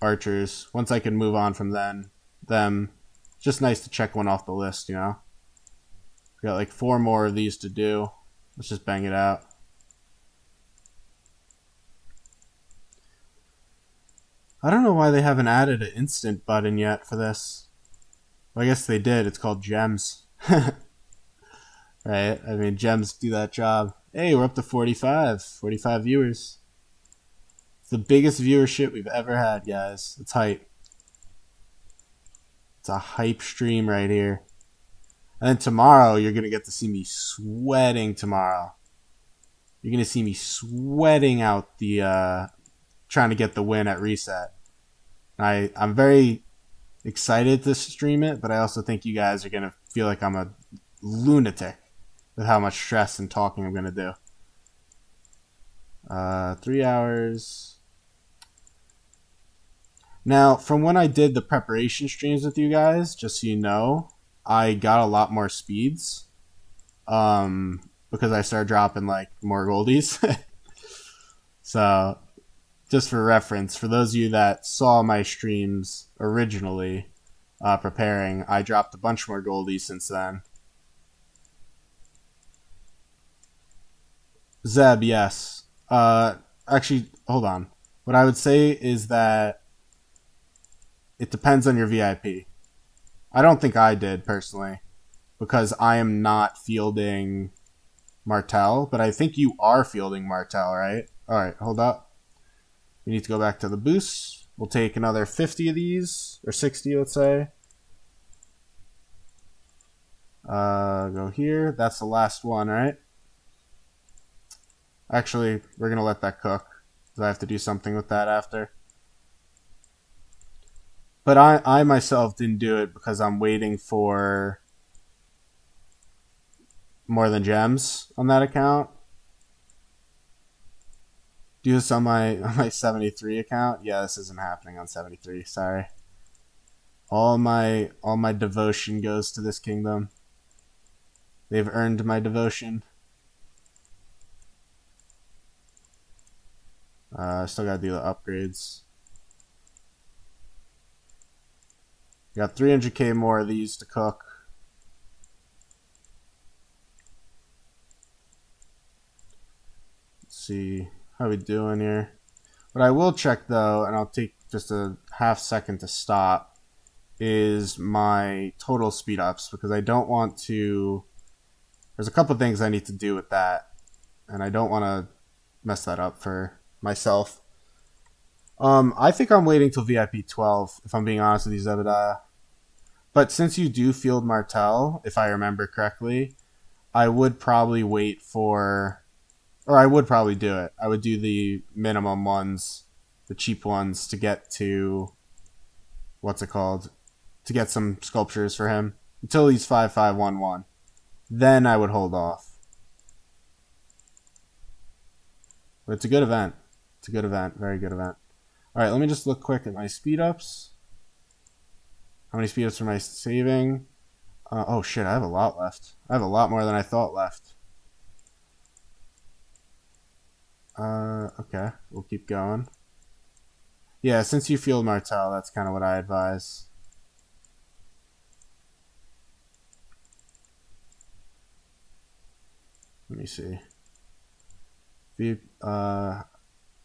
Archers. Once I can move on from them. It's just nice to check one off the list, you know? We got like 4 more of these to do. Let's just bang it out. I don't know why they haven't added an instant button yet for this. Well, I guess they did. It's called gems. Right? I mean, gems do that job. Hey, we're up to 45 viewers. It's the biggest viewership we've ever had, guys. It's hype. It's a hype stream right here. And then tomorrow, you're going to get to see me sweating tomorrow. You're going to see me sweating out the, trying to get the win at reset. I'm very excited to stream it, but I also think you guys are going to feel like I'm a lunatic with how much stress and talking I'm going to do. 3 hours. Now, from when I did the preparation streams with you guys, just so you know, I got a lot more speeds. Because I started dropping like more goldies. So, just for reference, for those of you that saw my streams originally preparing, I dropped a bunch more goldies since then. Zeb, yes. Actually, hold on. What I would say is that it depends on your VIP. I don't think I did, personally, because I am not fielding Martel, but I think you are fielding Martel, right? Alright, hold up. We need to go back to the boost. We'll take another 50 of these, or 60, let's say. Go here. That's the last one, right? Actually, we're going to let that cook, because I have to do something with that after. But I myself didn't do it because I'm waiting for more than gems on that account. Do this on my 73 account. Yeah, this isn't happening on 73. Sorry. All my devotion goes to this kingdom. They've earned my devotion. Still gotta do the upgrades. Got 300k more of these to cook. Let's see how we doing here. What I will check though, and I'll take just a half second to stop, is my total speed ups, because I don't want to. There's a couple things I need to do with that, and I don't want to mess that up for myself. I think I'm waiting till VIP 12, if I'm being honest with you, Zebediah. But since you do field Martel, if I remember correctly, I would probably wait for, or I would probably do it. I would do the minimum ones, the cheap ones, to get to, what's it called? To get some sculptures for him until he's 5511. Then I would hold off. But it's a good event. It's a good event. Very good event. Alright, let me just look quick at my speed ups. How many speed ups am I saving? Oh shit, I have a lot left. I have a lot more than I thought left. Okay, we'll keep going. Yeah, since you field Martel, that's kind of what I advise. Let me see.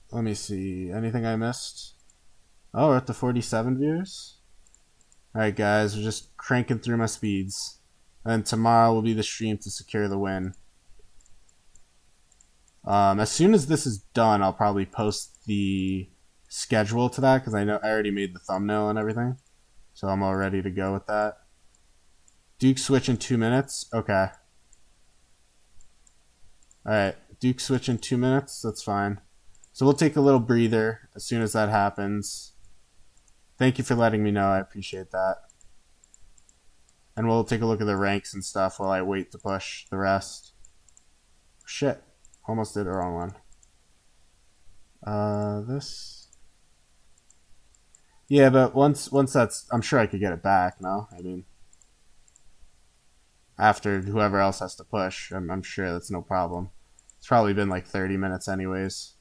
Let me see. Anything I missed? Oh, we're at the 47 viewers. Alright guys, we're just cranking through my speeds. And tomorrow will be the stream to secure the win. As soon as this is done, I'll probably post the schedule to that, because I know I already made the thumbnail and everything. So I'm all ready to go with that. Duke switch in 2 minutes? Okay. Alright, Duke switch in 2 minutes? That's fine. So we'll take a little breather as soon as that happens. Thank you for letting me know. I appreciate that. And we'll take a look at the ranks and stuff while I wait to push the rest. Shit. Almost did the wrong one. This. Yeah, but once that's, I'm sure I could get it back, no? I mean, after whoever else has to push, I'm sure that's no problem. It's probably been like 30 minutes anyways.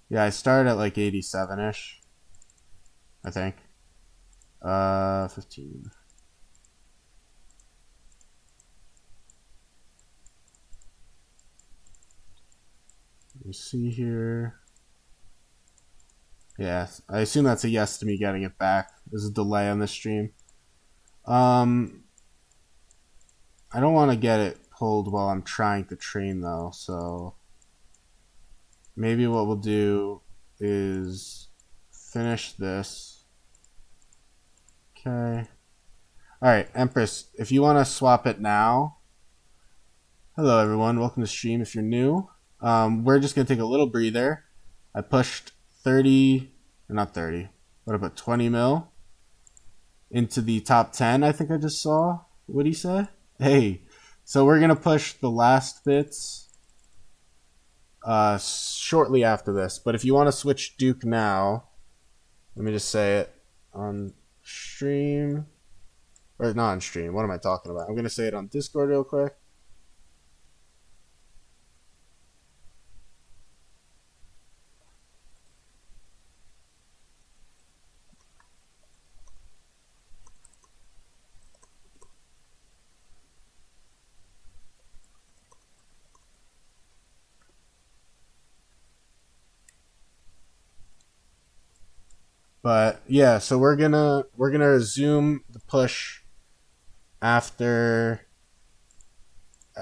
Yeah, I started at like 87-ish, I think. 15. Let me see here. Yeah, I assume that's a yes to me getting it back. There's a delay on this stream. I don't want to get it pulled while I'm trying to train though, so maybe what we'll do is finish this. Okay. Alright, Empress, if you want to swap it now. Hello, everyone. Welcome to stream if you're new. We're just going to take a little breather. I pushed 30, or not 30, what about 20 mil into the top 10, I think I just saw. What'd he say? Hey, so we're going to push the last bits shortly after this. But if you want to switch Duke now, let me just say it on stream. Or not on stream. What am I talking about? I'm going to say it on Discord real quick. But yeah, so we're gonna resume the push after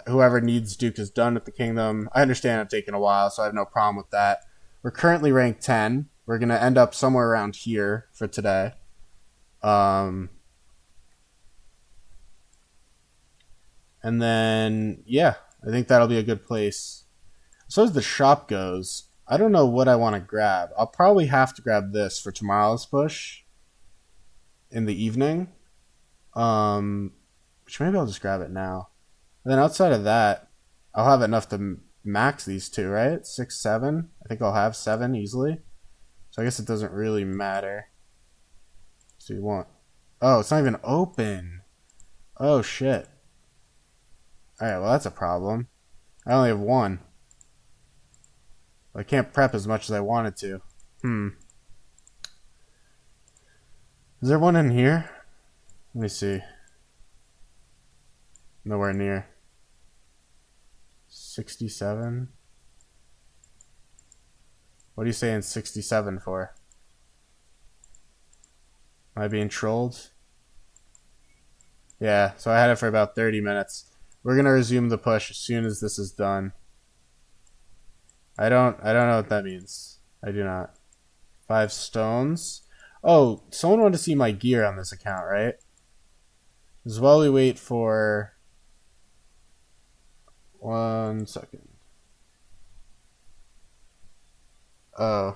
whoever needs Duke is done with the kingdom. I understand it's taking a while, so I have no problem with that. We're currently ranked 10. We're gonna end up somewhere around here for today. And then yeah, I think that'll be a good place. So as the shop goes, I don't know what I want to grab. I'll probably have to grab this for tomorrow's push in the evening. Which maybe I'll just grab it now. And then outside of that, I'll have enough to max these two, right? 6, 7. I think I'll have 7 easily. So I guess it doesn't really matter. So you want... Oh, it's not even open. Oh, shit. Alright, well that's a problem. I only have 1. I can't prep as much as I wanted to. Is there one in here? Let me see. Nowhere near. 67? What are you saying 67 for? Am I being trolled? Yeah, so I had it for about 30 minutes. We're gonna resume the push as soon as this is done. I don't know what that means. I do not. 5 stones. Oh, someone wanted to see my gear on this account, right? As well, we wait for 1 second. Oh.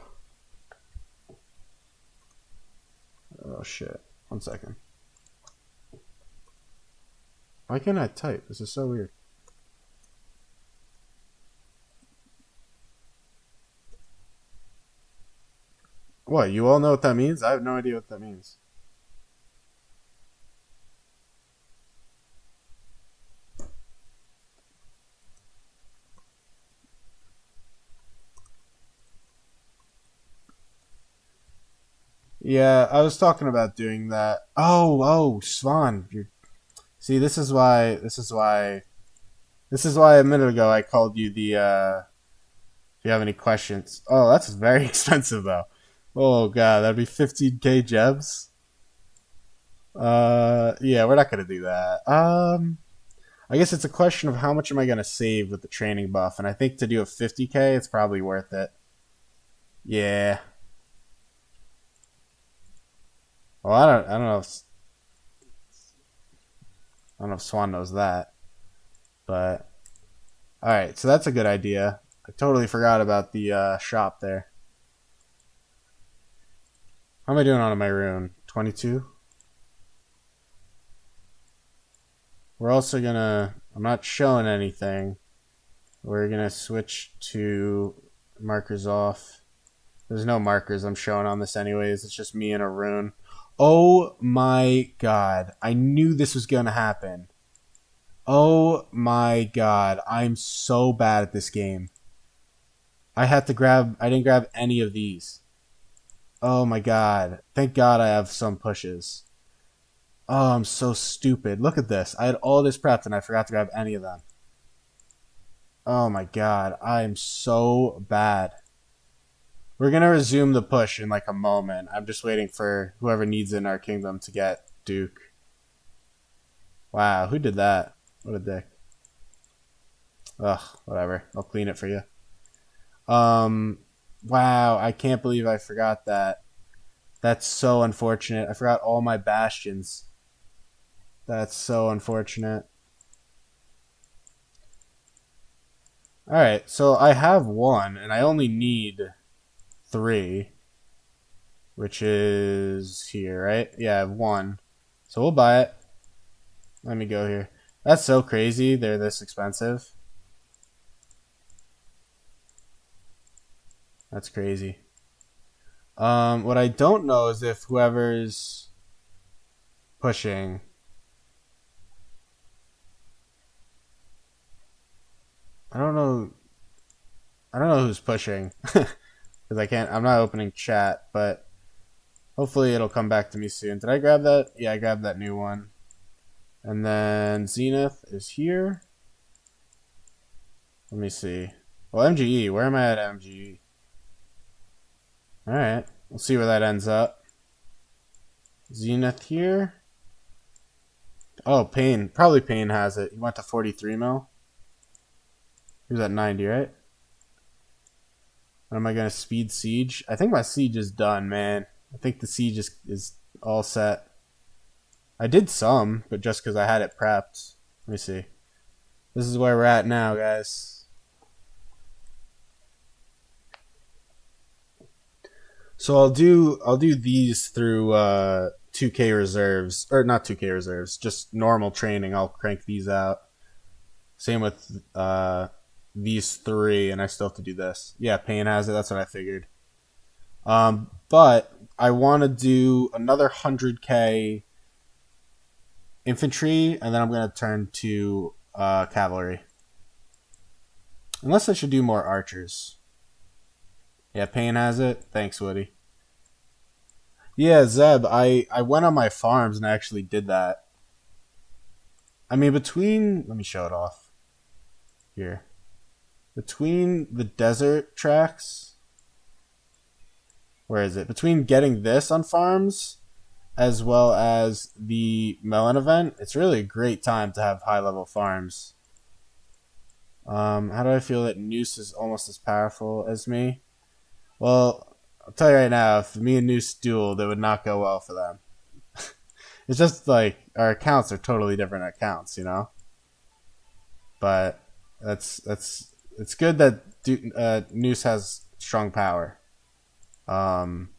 Oh shit. 1 second. Why can't I type? This is so weird. What, you all know what that means? I have no idea what that means. Yeah, I was talking about doing that. Oh, Swan. See, this is why a minute ago I called you the, if you have any questions. Oh, that's very expensive though. Oh god, that'd be 15k gems. Yeah, we're not gonna do that. I guess it's a question of how much am I gonna save with the training buff, and I think to do a 50k, it's probably worth it. Yeah. Well, I don't know if Swan knows that, but all right. So that's a good idea. I totally forgot about the shop there. How am I doing on my rune? 22? We're also gonna... I'm not showing anything. We're gonna switch to markers off. There's no markers I'm showing on this anyways. It's just me and a rune. Oh my god. I knew this was gonna happen. Oh my god. I'm so bad at this game. I didn't grab any of these. Oh my god. Thank god I have some pushes. Oh, I'm so stupid. Look at this. I had all this prepped and I forgot to grab any of them. Oh my god. I'm so bad. We're going to resume the push in like a moment. I'm just waiting for whoever needs it in our kingdom to get Duke. Wow, who did that? What a dick. Ugh, whatever. I'll clean it for you. Wow, I can't believe I forgot that. That's so unfortunate. I forgot all my bastions. That's so unfortunate. Alright, so I have one, and I only need 3. Which is here, right? Yeah, I have 1. So we'll buy it. Let me go here. That's so crazy. They're this expensive. That's crazy. What I don't know is if whoever's pushing. I don't know. I don't know who's pushing because I can't. I'm not opening chat, but hopefully it'll come back to me soon. Did I grab that? Yeah, I grabbed that new one. And then Zenith is here. Let me see. Well, MGE. Where am I at MGE? Alright. We'll see where that ends up. Zenith here. Oh, Payne. Probably Payne has it. He went to 43 mil. He was at 90, right? What am I going to speed siege? I think my siege is done, man. I think the siege is all set. I did some, but just because I had it prepped. Let me see. This is where we're at now, guys. So I'll do these through 2K reserves, or not 2K reserves, just normal training. I'll crank these out. Same with these 3, and I still have to do this. Yeah, Payne has it. That's what I figured. But I want to do another 100K infantry, and then I'm going to turn to cavalry. Unless I should do more archers. Yeah, Payne has it. Thanks, Woody. Yeah, Zeb, I went on my farms and I actually did that. I mean, between... Let me show it off. Here. Between the desert tracks... Where is it? Between getting this on farms, as well as the melon event, it's really a great time to have high-level farms. How do I feel that Noose is almost as powerful as me? Well, I'll tell you right now, if me and Noose dueled, it would not go well for them. It's just like, our accounts are totally different accounts, you know? But it's good that Noose has strong power. And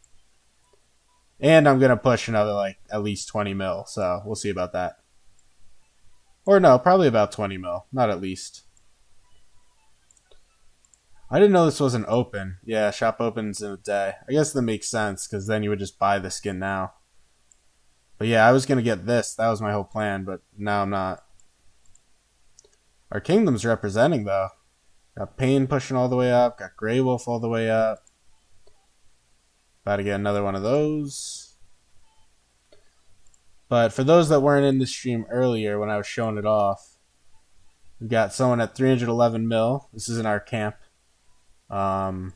I'm going to push another, like, at least 20 mil, so we'll see about that. Or no, probably about 20 mil, not at least. I didn't know this wasn't open. Yeah, shop opens in a day. I guess that makes sense, because then you would just buy the skin now. But yeah, I was going to get this. That was my whole plan, but now I'm not. Our kingdom's representing, though. Got Payne pushing all the way up. Got Grey Wolf all the way up. About to get another one of those. But for those that weren't in the stream earlier when I was showing it off, we got someone at 311 mil. This is in our camp. Not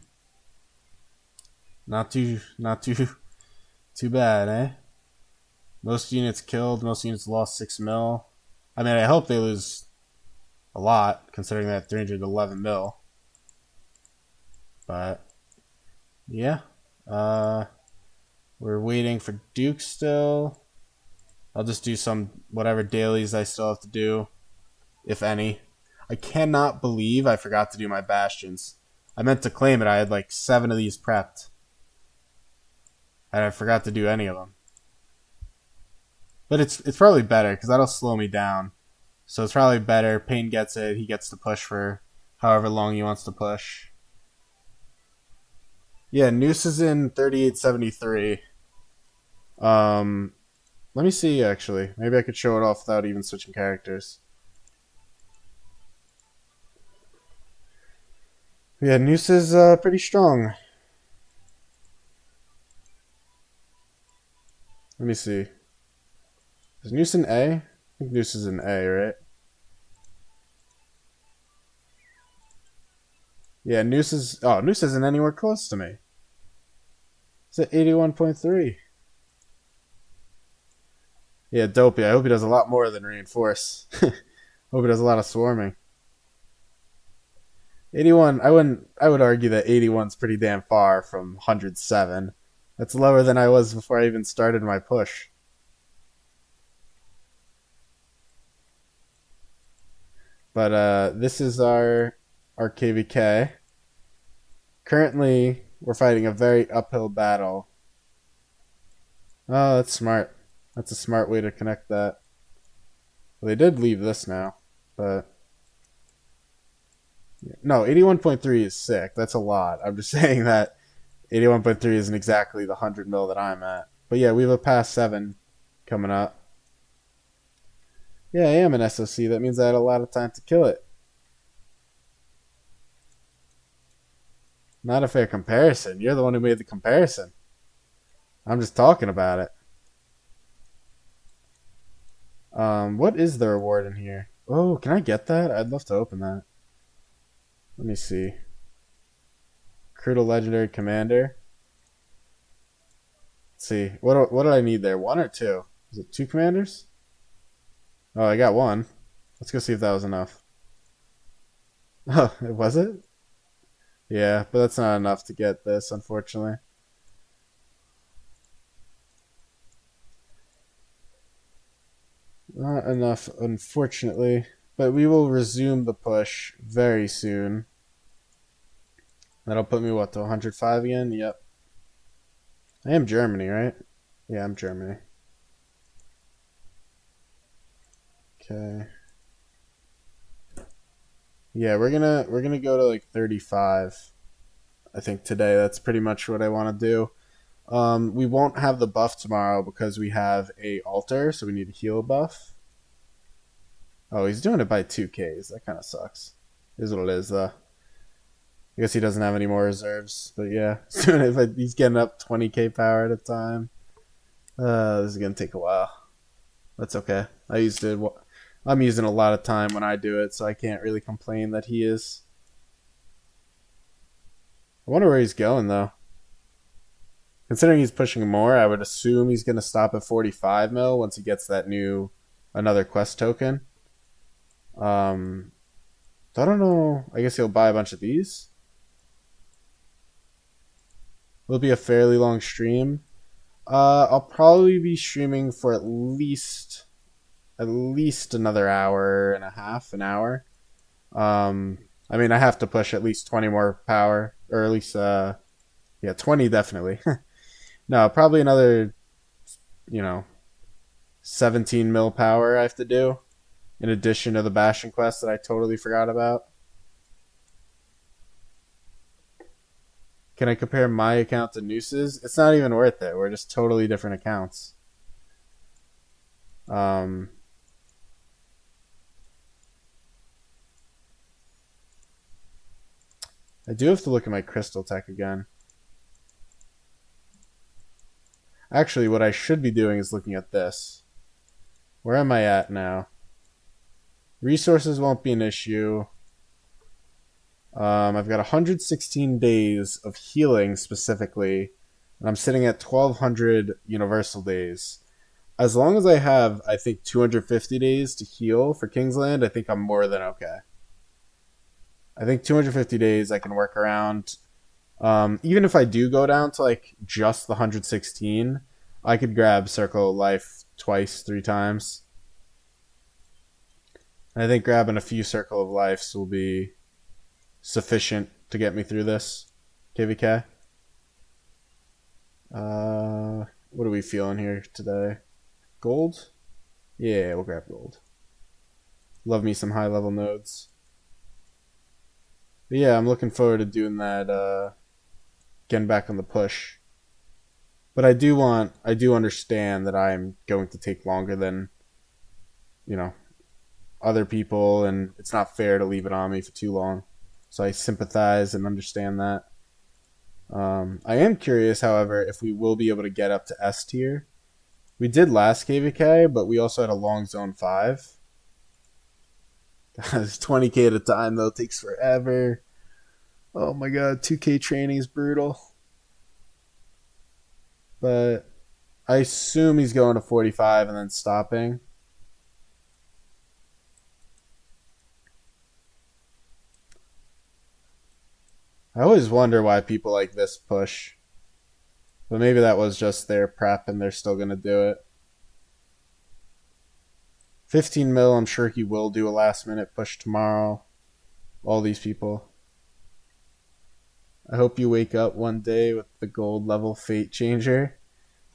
too bad, eh? Most units killed, most units lost 6 mil. I mean, I hope they lose a lot, considering that 311 mil. But, yeah. We're waiting for Duke still. I'll just do some whatever dailies I still have to do, if any. I cannot believe I forgot to do my bastions. I meant to claim it. I had like 7 of these prepped. And I forgot to do any of them. But it's probably better, because that'll slow me down. So it's probably better. Payne gets it. He gets to push for however long he wants to push. Yeah, Noose is in 3873. Let me see, actually. Maybe I could show it off without even switching characters. Yeah, Noose is pretty strong. Let me see. Is Noose in A? I think Noose is in A, right? Yeah, Noose is... Oh, Noose isn't anywhere close to me. It's at 81.3. Yeah, Dopey. I hope he does a lot more than reinforce. Hope he does a lot of swarming. 81. I would argue that 81's pretty damn far from 107. That's lower than I was before I even started my push. But this is our KVK. Currently, we're fighting a very uphill battle. Oh, that's smart. That's a smart way to connect that. Well, they did leave this now, but no, 81.3 is sick. That's a lot. I'm just saying that 81.3 isn't exactly the 100 mil that I'm at. But yeah, we have a past 7 coming up. Yeah, I am an SOC. That means I had a lot of time to kill it. Not a fair comparison. You're the one who made the comparison. I'm just talking about it. What is the reward in here? Oh, can I get that? I'd love to open that. Let me see. Crucial Legendary Commander. Let's see. What did I need there? 1 or 2? Is it 2 commanders? Oh, I got 1. Let's go see if that was enough. Oh, was it? Yeah, but that's not enough to get this, unfortunately. Not enough, unfortunately. But we will resume the push very soon. That'll put me, what, to 105 again? Yep. I am Germany, right? Yeah, I'm Germany. Okay. Yeah, we're gonna go to like 35. I think today. That's pretty much what I want to do. We won't have the buff tomorrow because we have a altar, so we need a heal buff. Oh, he's doing it by 2Ks. That kind of sucks. Is what it is, though. I guess he doesn't have any more reserves, but yeah, he's doing it. But he's getting up 20k power at a time. This is gonna take a while. That's okay. I'm using a lot of time when I do it, so I can't really complain that he is. I wonder where he's going, though. Considering he's pushing more, I would assume he's going to stop at 45 mil once he gets that another quest token. I don't know. I guess he'll buy a bunch of these. It'll be a fairly long stream. I'll probably be streaming for at least another hour and a half, an hour. I mean, I have to push at least 20 more power, or at least, 20 definitely. No, probably another, 17 mil power I have to do, in addition to the Bastion quest that I totally forgot about. Can I compare my account to Noose's? It's not even worth it. We're just totally different accounts. I do have to look at my crystal tech again. Actually, what I should be doing is looking at this. Where am I at now? Resources won't be an issue. I've got 116 days of healing specifically, and I'm sitting at 1200 universal days. As long as I have, I think, 250 days to heal for Kingsland, I think I'm more than okay. I think 250 days I can work around. Even if I do go down to like just the 116, I could grab Circle of Life twice, 3 times. And I think grabbing a few Circle of Lives will be sufficient to get me through this KVK. What are we feeling here today? Gold? Yeah, we'll grab gold. Love me some high level nodes. But yeah, I'm looking forward to doing that, getting back on the push. But I do understand that I'm going to take longer than, other people, and it's not fair to leave it on me for too long. So I sympathize and understand that. I am curious, however, if we will be able to get up to S tier. We did last KVK, but we also had a long zone 5. It's 20k at a time, though. It takes forever. Oh my god, 2k training is brutal. But I assume he's going to 45 and then stopping. I always wonder why people like this push. But maybe that was just their prep and they're still going to do it. 15 mil, I'm sure he will do a last minute push tomorrow. All these people. I hope you wake up one day with the gold level fate changer.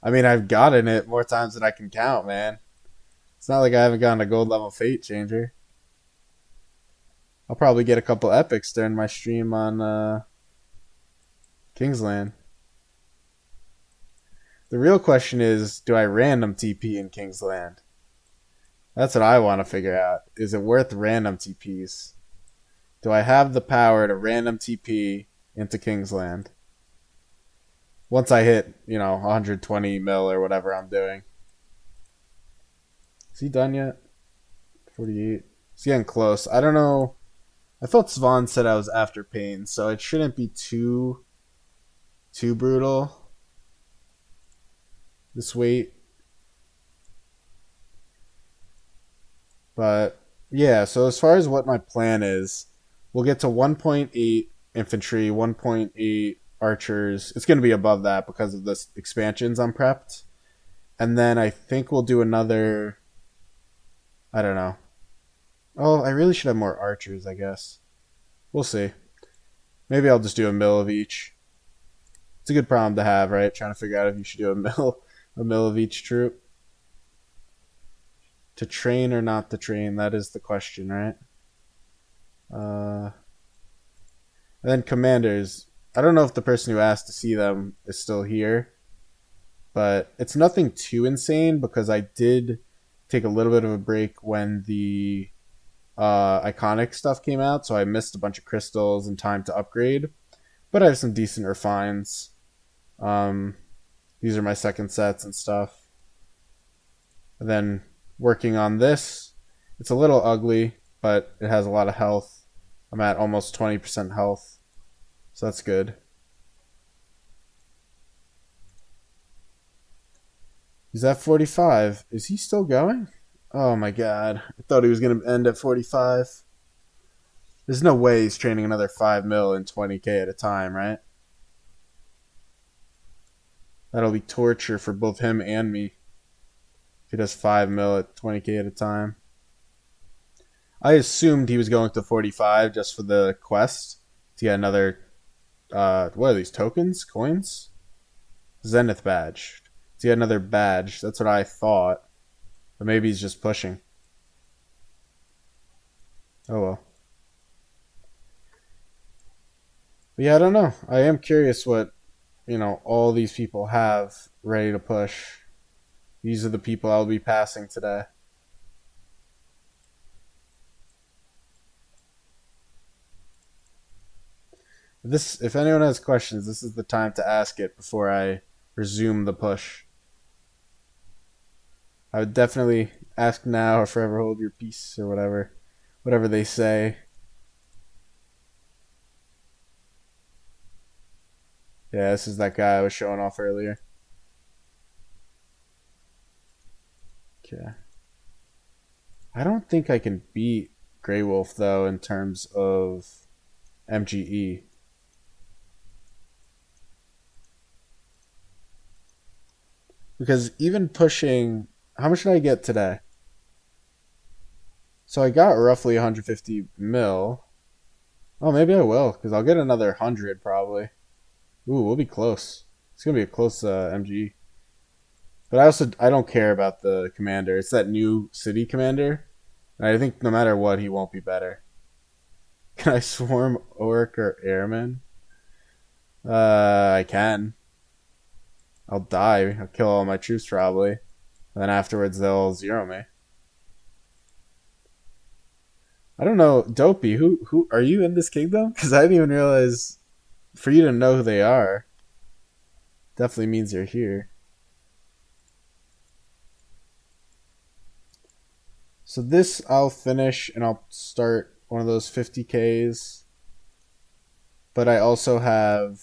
I mean, I've gotten it more times than I can count, man. It's not like I haven't gotten a gold level fate changer. I'll probably get a couple epics during my stream on Kingsland. The real question is, do I random TP in Kingsland? That's what I want to figure out. Is it worth random TPs? Do I have the power to random TP into Kingsland? Once I hit, 120 mil or whatever I'm doing. Is he done yet? 48. He's getting close. I don't know. I thought Svan said I was after pain, so it shouldn't be too brutal. This weight. But yeah, so as far as what my plan is, we'll get to 1.8 infantry, 1.8 archers. It's going to be above that because of the expansions I'm prepped. And then I think we'll do another, I don't know. Oh, I really should have more archers, I guess. We'll see. Maybe I'll just do a mill of each. It's a good problem to have, right? Trying to figure out if you should do a mill of each troop. To train or not to train, that is the question, right? And then commanders. I don't know if the person who asked to see them is still here, but it's nothing too insane because I did take a little bit of a break when the iconic stuff came out, so I missed a bunch of crystals and time to upgrade. But I have some decent refines. These are my second sets and stuff. And then working on this, it's a little ugly, but it has a lot of health. I'm at almost 20% health, so that's good. He's at 45. Is he still going? Oh my god. I thought he was going to end at 45. There's no way he's training another 5 mil and 20k at a time, right? That'll be torture for both him and me. If he does 5 mil at 20k at a time. I assumed he was going to 45 just for the quest to get another, what are these, tokens? Coins? Zenith badge. To get another badge. That's what I thought. But maybe he's just pushing. Oh well. But yeah, I don't know. I am curious what, all these people have ready to push. These are the people I'll be passing today. If anyone has questions, this is the time to ask it before I resume the push. I would definitely ask now or forever hold your peace or whatever they say. Yeah, this is that guy I was showing off earlier. Okay. I don't think I can beat Grey Wolf though in terms of MGE. Because even pushing, how much did I get today? So I got roughly 150 mil. Oh, maybe I will, because I'll get another 100 probably. Ooh, we'll be close. It's going to be a close MGE. But I don't care about the commander. It's that new city commander. And I think no matter what, he won't be better. Can I swarm orc or airman? I can. I'll die. I'll kill all my troops probably. And then afterwards they'll zero me. I don't know, Dopey, who are you in this kingdom? Because I didn't even realize for you to know who they are definitely means you're here. So this I'll finish and I'll start one of those 50Ks. But I also have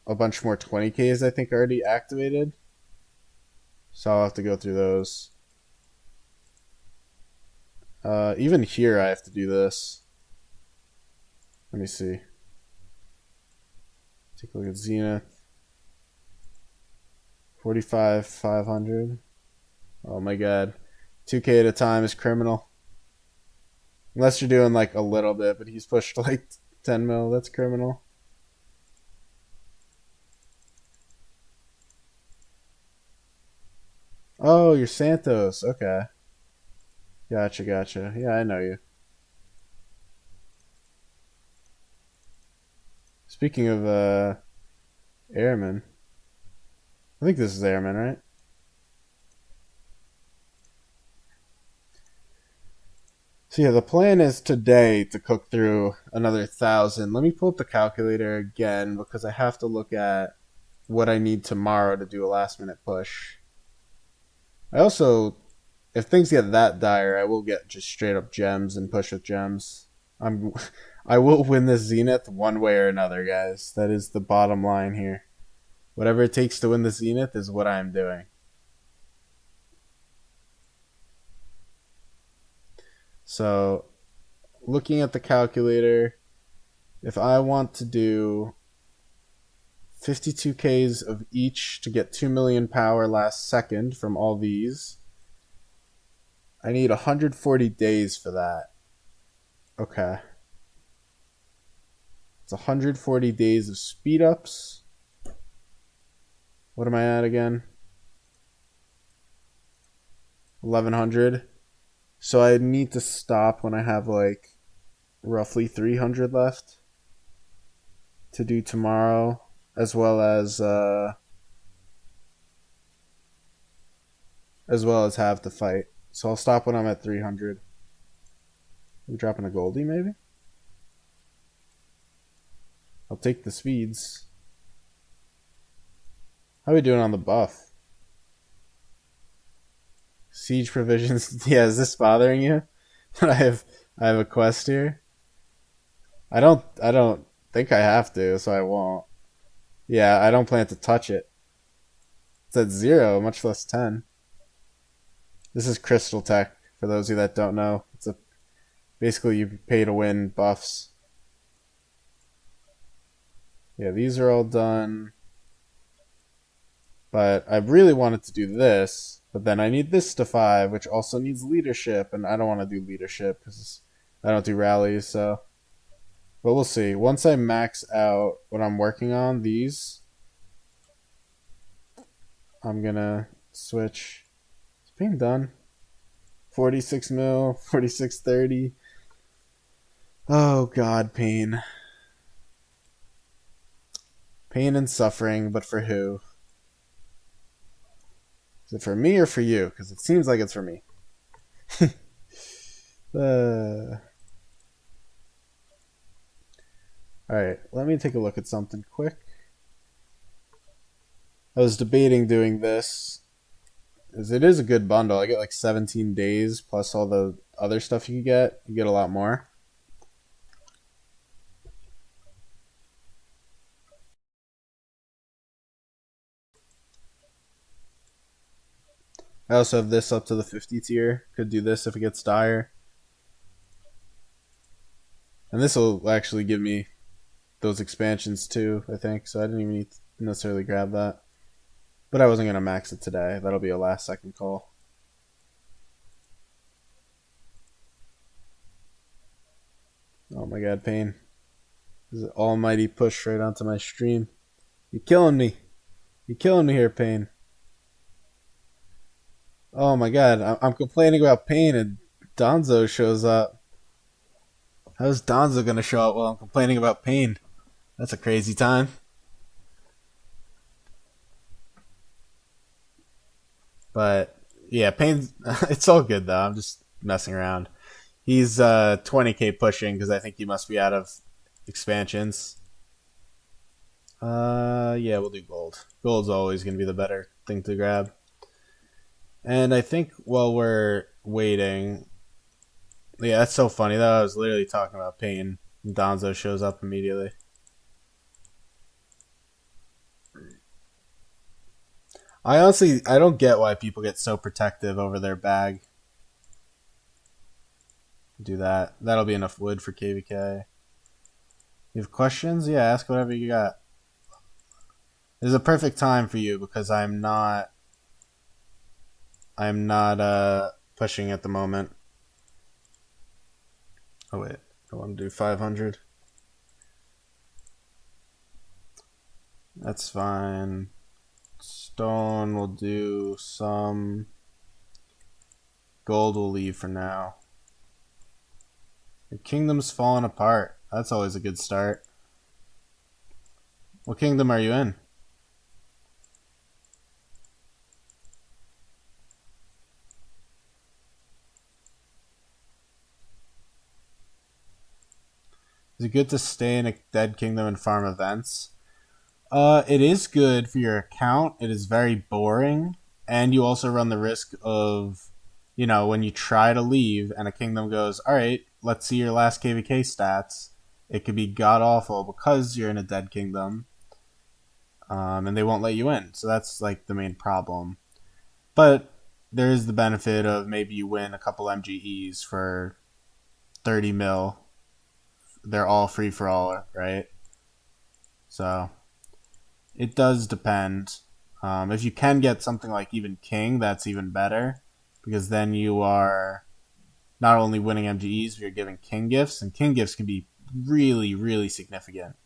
a bunch more 20Ks I think already activated. So I'll have to go through those. Even here I have to do this. Let me see. Take a look at Zenith. 45, 500. Oh my god. 2K at a time is criminal. Unless you're doing like a little bit, but he's pushed like 10 mil. That's criminal. Oh, you're Santos. Okay. Gotcha, gotcha. Yeah, I know you. Speaking of airmen, I think this is airmen, right? So yeah, the plan is today to cook through another 1,000. Let me pull up the calculator again because I have to look at what I need tomorrow to do a last minute push. I also, if things get that dire, I will get just straight up gems and push with gems. I'm, I will win this Zenith one way or another, guys. That is the bottom line here. Whatever it takes to win the Zenith is what I'm doing. So, looking at the calculator, if I want to do 52Ks of each to get 2 million power last second from all these, I need 140 days for that. Okay. It's 140 days of speed ups. What am I at again? 1100. So I need to stop when I have like roughly 300 left to do tomorrow, as well as have the fight. So I'll stop when I'm at 300. We're dropping a Goldie maybe? I'll take the speeds. How are we doing on the buff? Siege provisions. Yeah, is this bothering you? I have a quest here. I don't think I have to, so I won't. Yeah, I don't plan to touch it. It's at 0, much less 10. This is Crystal Tech, for those of you that don't know. It's a basically you pay to win buffs. Yeah, these are all done. But I really wanted to do this, but then I need this to 5, which also needs leadership, and I don't want to do leadership because I don't do rallies, so. But we'll see. Once I max out what I'm working on, these, I'm gonna switch. It's being done. 46 mil, 4630. Oh god, pain. Pain and suffering, but for who? Is it for me or for you? Because it seems like it's for me. Alright, let me take a look at something quick. I was debating doing this, as it is a good bundle. I get like 17 days plus all the other stuff you get. You get a lot more. I also have this up to the 50 tier. Could do this if it gets dire. And this will actually give me those expansions too, I think. So I didn't even need to necessarily grab that. But I wasn't going to max it today. That'll be a last second call. Oh my god, pain. This is an almighty push right onto my stream. You're killing me. You're killing me here, pain. Oh my god, I'm complaining about pain and Donzo shows up. How's Donzo gonna show up while I'm complaining about pain? That's a crazy time. But yeah, pain. It's all good though. I'm just messing around. He's 20k pushing because I think he must be out of expansions. Yeah, we'll do gold. Gold's always gonna be the better thing to grab. And I think while we're waiting, yeah, that's so funny though. I was literally talking about pain, and Donzo shows up immediately. I don't get why people get so protective over their bag. Do that. That'll be enough wood for KVK. You have questions? Yeah, ask whatever you got. This is a perfect time for you because I'm not pushing at the moment. Oh wait, I want to do 500. That's fine. Stone will do some. Gold will leave for now. Your kingdom's falling apart. That's always a good start. What kingdom are you in? Is it good to stay in a dead kingdom and farm events? It is good for your account. It is very boring, and you also run the risk of, when you try to leave and a kingdom goes, all right, let's see your last KVK stats. It could be god awful because you're in a dead kingdom, and they won't let you in. So that's like the main problem. But there is the benefit of maybe you win a couple MGEs for 30 mil. They're all free for all, right? So it does depend. If you can get something like even King, that's even better, because then you are not only winning MGEs, but you're giving King gifts, and King gifts can be really, really significant.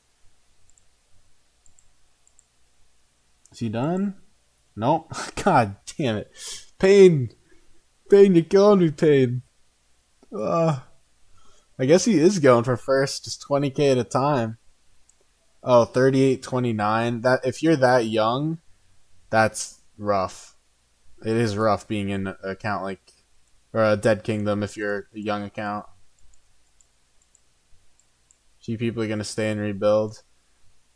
Is he done? Nope. God damn it. Pain. Pain, you're killing me, Pain. I guess he is going for first, just 20k at a time. Oh, 38.29. That if you're that young, that's rough. It is rough being in an account like, or a dead kingdom if you're a young account. Few people are gonna stay and rebuild.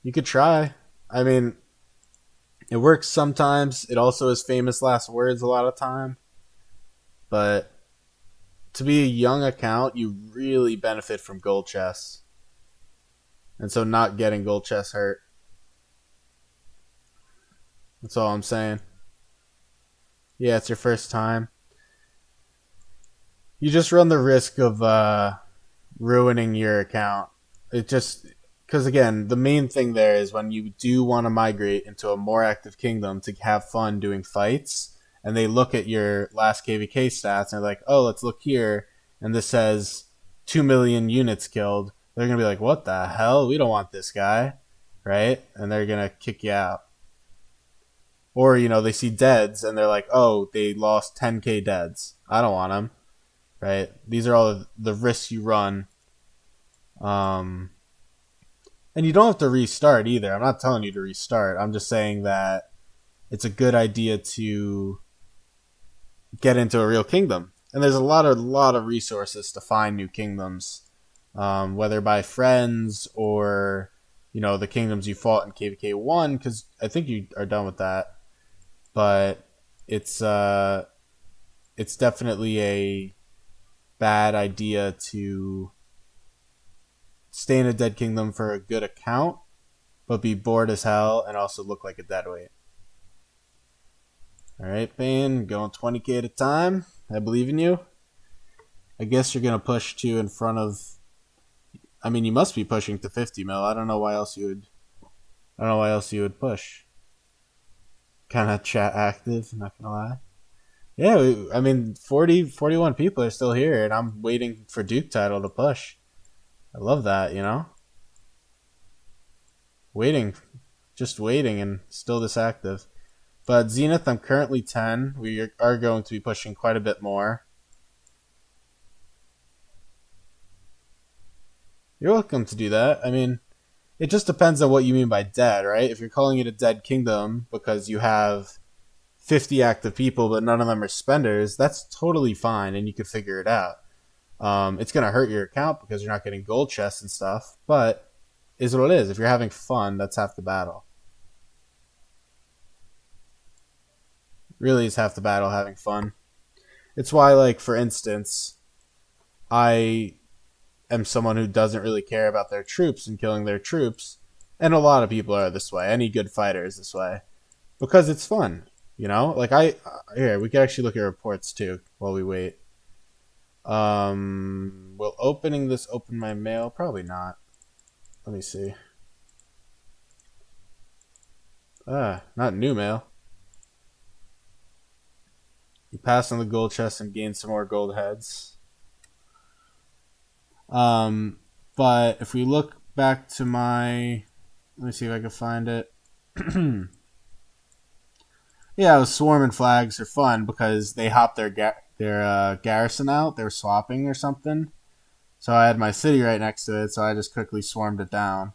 You could try. I mean, it works sometimes. It also is famous last words a lot of time. But to be a young account, you really benefit from gold chests. And so not getting gold chests hurt. That's all I'm saying. Yeah, it's your first time. You just run the risk of ruining your account. It just, because again, the main thing there is when you do want to migrate into a more active kingdom to have fun doing fights, and they look at your last KVK stats and they're like, oh, let's look here, and this says 2 million units killed. They're going to be like, what the hell? We don't want this guy, right? And they're going to kick you out. Or, they see deads and they're like, oh, they lost 10k deads. I don't want them, right? These are all the risks you run. And you don't have to restart either. I'm not telling you to restart. I'm just saying that it's a good idea to get into a real kingdom. And there's a lot of resources to find new kingdoms, whether by friends or the kingdoms you fought in KVK 1, because I think you are done with that. But it's definitely a bad idea to stay in a dead kingdom for a good account, but be bored as hell and also look like a deadweight. Alright, Bane, going 20k at a time. I believe in you. I guess you're going to push to in front of... I mean, you must be pushing to 50 mil. I don't know why else you would push. Kind of chat active, not going to lie. Yeah, I mean, 41 people are still here, and I'm waiting for Duke title to push. I love that, just waiting and still this active. But Zenith, I'm currently 10. We are going to be pushing quite a bit more. You're welcome to do that. I mean, it just depends on what you mean by dead, right? If you're calling it a dead kingdom because you have 50 active people but none of them are spenders, that's totally fine and you could figure it out. It's going to hurt your account because you're not getting gold chests and stuff, but is what it is. If you're having fun, that's half the battle. Really is half the battle, having fun. It's why, like, for instance, I am someone who doesn't really care about their troops and killing their troops, and a lot of people are this way. Any good fighter is this way because it's fun, Like here, we can actually look at reports too while we wait. Will opening this open my mail? Probably not. Let me see. Not new mail. You pass on the gold chest and gain some more gold heads. But if we look back to my... Let me see if I can find it. Yeah, those swarming flags are fun because they hop their garrison out. They were swapping or something. So I had my city right next to it, so I just quickly swarmed it down.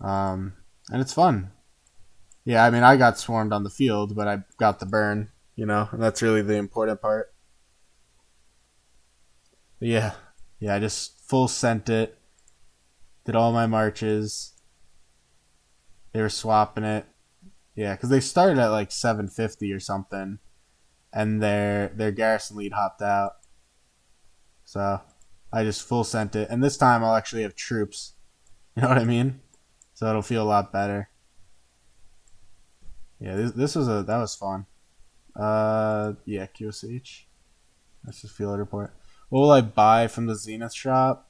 And it's fun. Yeah, I mean, I got swarmed on the field, but I got the burn, and that's really the important part. But yeah, I just full sent it, did all my marches. They were swapping it. Yeah, because they started at like 750 or something, and their garrison lead hopped out. So I just full sent it, and this time I'll actually have troops. You know what I mean? So it'll feel a lot better. Yeah, that was fun. Yeah, QSH. Let's just field report. What will I buy from the Zenith shop?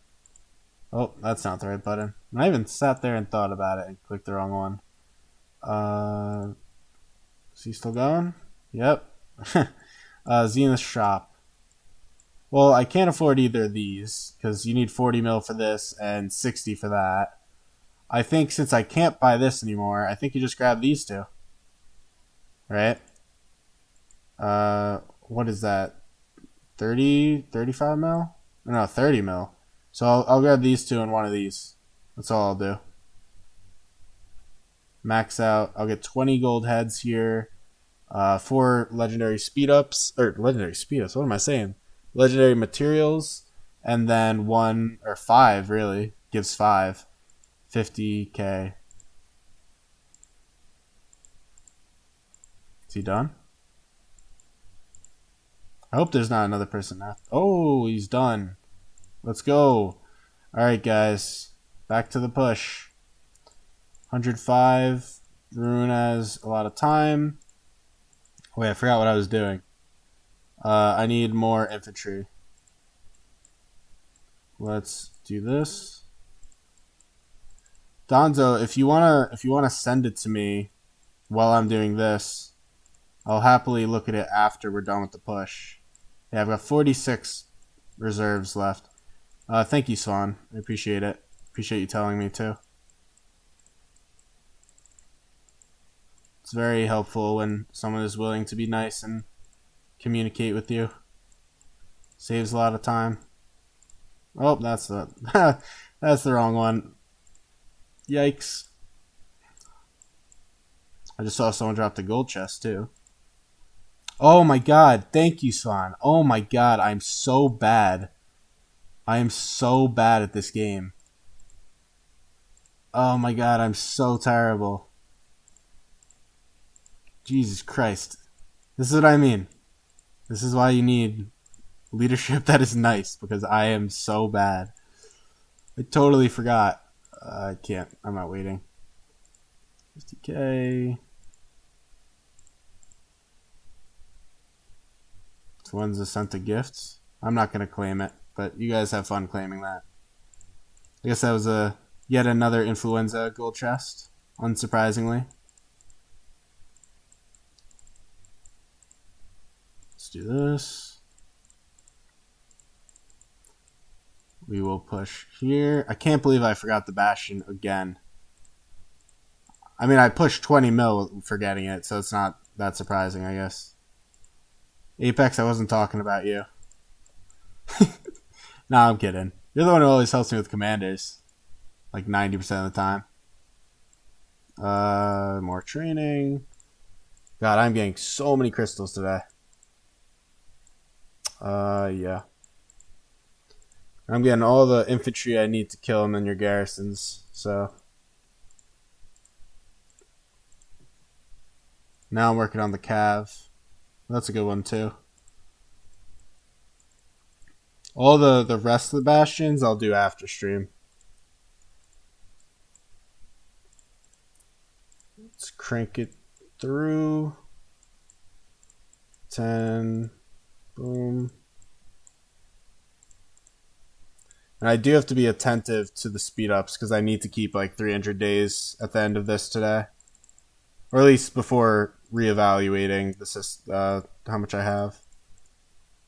Oh, that's not the right button. I even sat there and thought about it and clicked the wrong one. Is he still going? Yep. Zenith shop. Well, I can't afford either of these because you need 40 mil for this and 60 for that. I think since I can't buy this anymore, I think you just grab these two. Right? What is that? 35 mil? No, 30 mil. So I'll grab these two and one of these. That's all I'll do. Max out. I'll get 20 gold heads here. 4 legendary speed ups. Or legendary speed ups. What am I saying? Legendary materials. And then 1 or 5 really. Gives 5. 50k. Is he done? I hope there's not another person now. Oh, he's done. Let's go. Alright, guys. Back to the push. 105. Rune has a lot of time. Wait, I forgot what I was doing. I need more infantry. Let's do this. Donzo, if you wanna send it to me while I'm doing this, I'll happily look at it after we're done with the push. Yeah, I've got 46 reserves left. Thank you, Swan. I appreciate it. Appreciate you telling me too. It's very helpful when someone is willing to be nice and communicate with you. Saves a lot of time. Oh, that's the that's the wrong one. Yikes. I just saw someone drop the gold chest too. Oh my god, thank you, Swan. Oh my god, I'm so bad. I am so bad at this game. Oh my god, I'm so terrible. Jesus Christ. This is what I mean. This is why you need leadership that is nice, because I am so bad. I totally forgot. I can't. I'm not waiting. 50k. This one's a sent of gifts. I'm not going to claim it, but you guys have fun claiming that. I guess that was yet another influenza gold chest, unsurprisingly. Let's do this. We will push here. I can't believe I forgot the Bastion again. I mean, I pushed 20 mil forgetting it, so it's not that surprising, I guess. Apex, I wasn't talking about you. Nah, I'm kidding. You're the one who always helps me with commanders. Like 90% of the time. More training. God, I'm getting so many crystals today. Yeah. I'm getting all the infantry I need to kill them in your garrisons, so. Now I'm working on the Cav. That's a good one too. All the rest of the bastions I'll do after stream. Let's crank it through. 10. Boom. And I do have to be attentive to the speed ups because I need to keep like 300 days at the end of this today. Or at least before reevaluating how much I have.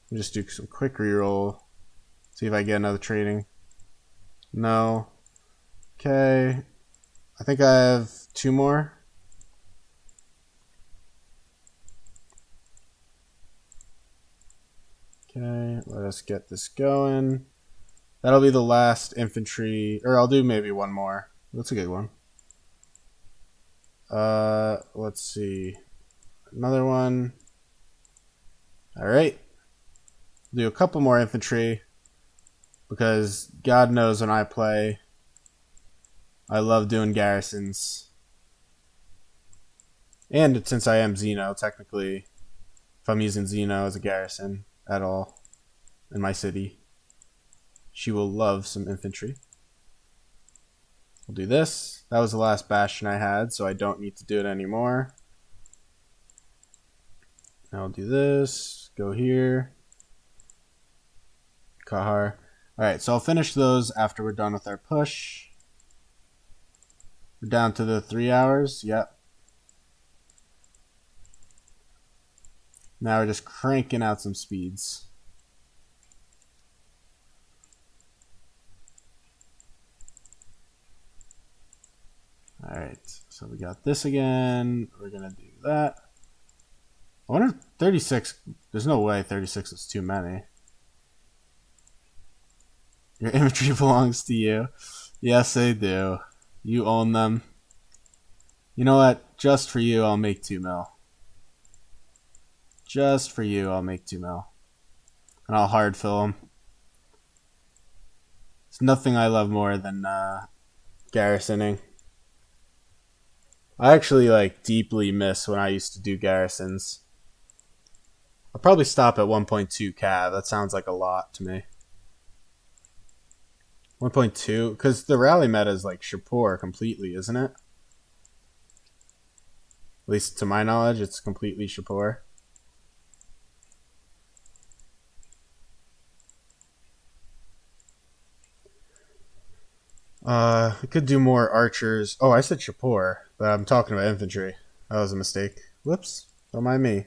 Let me just do some quick reroll. See if I get another trading. No. Okay. I think I have 2 more. Okay, let us get this going. That'll be the last infantry, or I'll do maybe 1 more. That's a good one. Let's see. Another one. Alright. Do a couple more infantry, because God knows when I play, I love doing garrisons. And since I am Xeno, technically, if I'm using Xeno as a garrison at all in my city, she will love some infantry. We'll do this. That was the last bastion I had, so I don't need to do it anymore. Now I'll do this. Go here. Kahar. Alright, so I'll finish those after we're done with our push. We're down to the 3 hours. Yep. Now we're just cranking out some speeds. Alright, so we got this again. We're going to do that. I wonder if 36, there's no way 36 is too many. Your infantry belongs to you. Yes, they do. You own them. You know what? Just for you, I'll make 2 mil. Just for you, I'll make 2 mil. And I'll hard fill them. There's nothing I love more than garrisoning. I actually deeply miss when I used to do garrisons. I'll probably stop at 1.2 cav. That sounds like a lot to me. 1.2, because the rally meta is like Shapur completely, isn't it? At least to my knowledge, it's completely Shapur. I could do more archers. Oh, I said Shapur, but I'm talking about infantry. That was a mistake. Whoops. Don't mind me.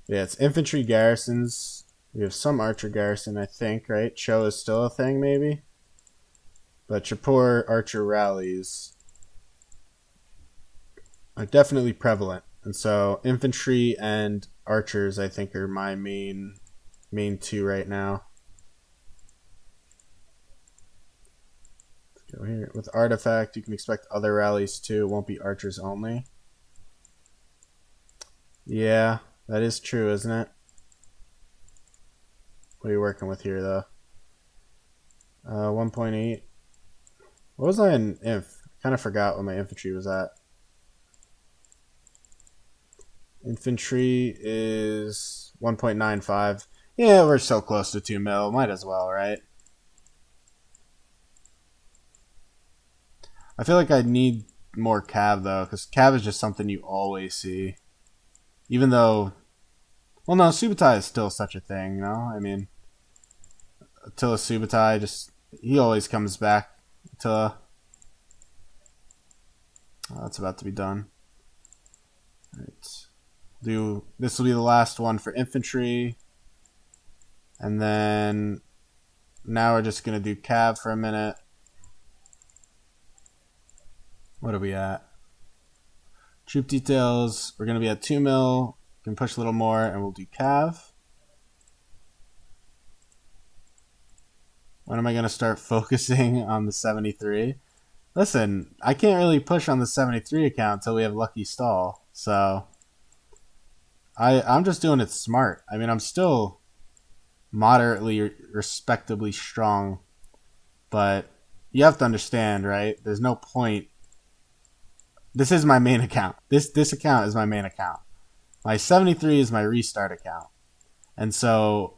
Yeah, it's infantry garrisons. We have some archer garrison, I think, right? Cho is still a thing, maybe? But Shapur archer rallies are definitely prevalent. And so infantry and archers, I think, are my main 2 right now. Let's go here. With artifact, you can expect other rallies too. It won't be archers only. Yeah, that is true, isn't it? What are you working with here, though? 1.8. What was I in inf? I kind of forgot what my infantry was at. Infantry is 1.95. Yeah, we're so close to 2 mil. Might as well, right? I feel like I need more cav, though, because cav is just something you always see. Even though... Well, no, Subutai is still such a thing, you know? I mean, Attila Subutai, just... He always comes back. Attila. Oh, that's about to be done. Alright. This will be the last one for infantry, and then now we're just gonna do cav for a minute. What are we at? Troop details, we're gonna be at 2 mil. Can push a little more, and we'll do cav. When am I gonna start focusing on the 73? Listen, I can't really push on the 73 account until we have Lucky Stall, so I'm just doing it smart. I mean, I'm still moderately, respectably strong, but you have to understand, right? There's no point. This is my main account. This account is my main account. My 73 is my restart account. And so,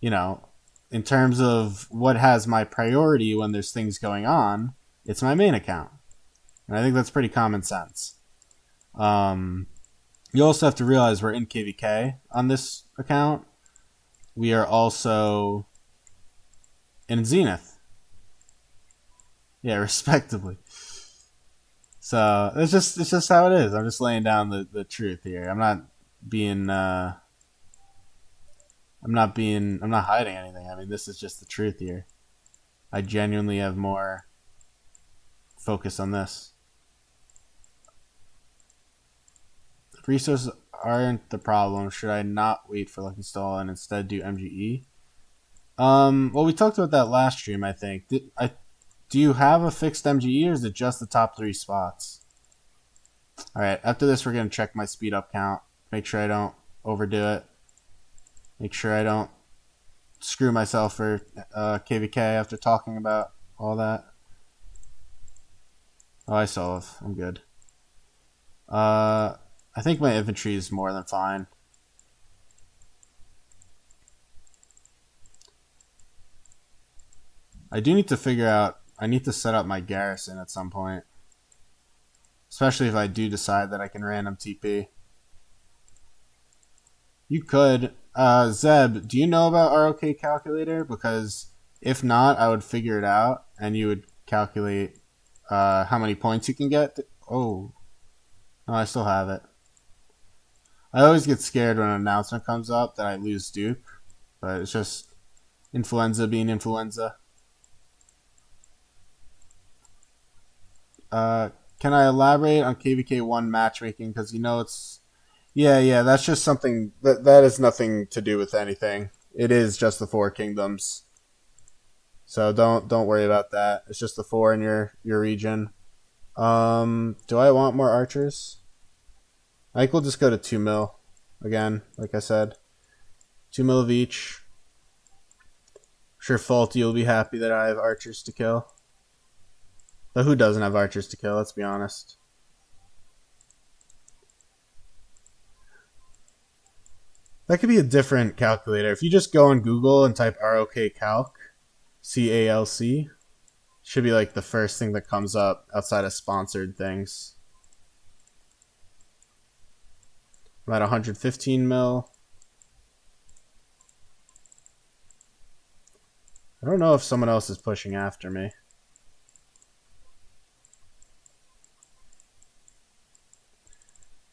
you know, in terms of what has my priority when there's things going on, it's my main account. And I think that's pretty common sense. You also have to realize we're in KVK on this account. We are also in Zenith. Yeah, respectably. So it's just how it is. I'm just laying down the truth here. Being I'm not hiding anything. I mean, this is just the truth here. I genuinely have more focus on this. If resources aren't the problem, should I not wait for Lucky Stall and instead do MGE? Well, we talked about that last stream, I think. Do you have a fixed MGE, or is it just the top 3 spots? Alright, after this we're going to check my speed up count. Make sure I don't overdo it. Make sure I don't screw myself for KVK after talking about all that. Oh, I solve. I'm good. I think my infantry is more than fine. I do need to figure out... I need to set up my garrison at some point. Especially if I do decide that I can random TP. You could. Zeb, do you know about ROK calculator? Because if not, I would figure it out and you would calculate how many points you can get. Oh. No, I still have it. I always get scared when an announcement comes up that I lose Duke. But it's just influenza being influenza. Can I elaborate on KVK1 matchmaking? Because you know it's... Yeah, that's just something... That has nothing to do with anything. It is just the 4 kingdoms. So don't worry about that. It's just the 4 in your region. Do I want more archers? I think we'll just go to 2 mil. Again, like I said. 2 mil of each. I'm sure Faulty will be happy that I have archers to kill. But who doesn't have archers to kill? Let's be honest. That could be a different calculator. If you just go on Google and type ROK Calc, CALC, should be like the first thing that comes up outside of sponsored things. I'm at 115 mil. I don't know if someone else is pushing after me.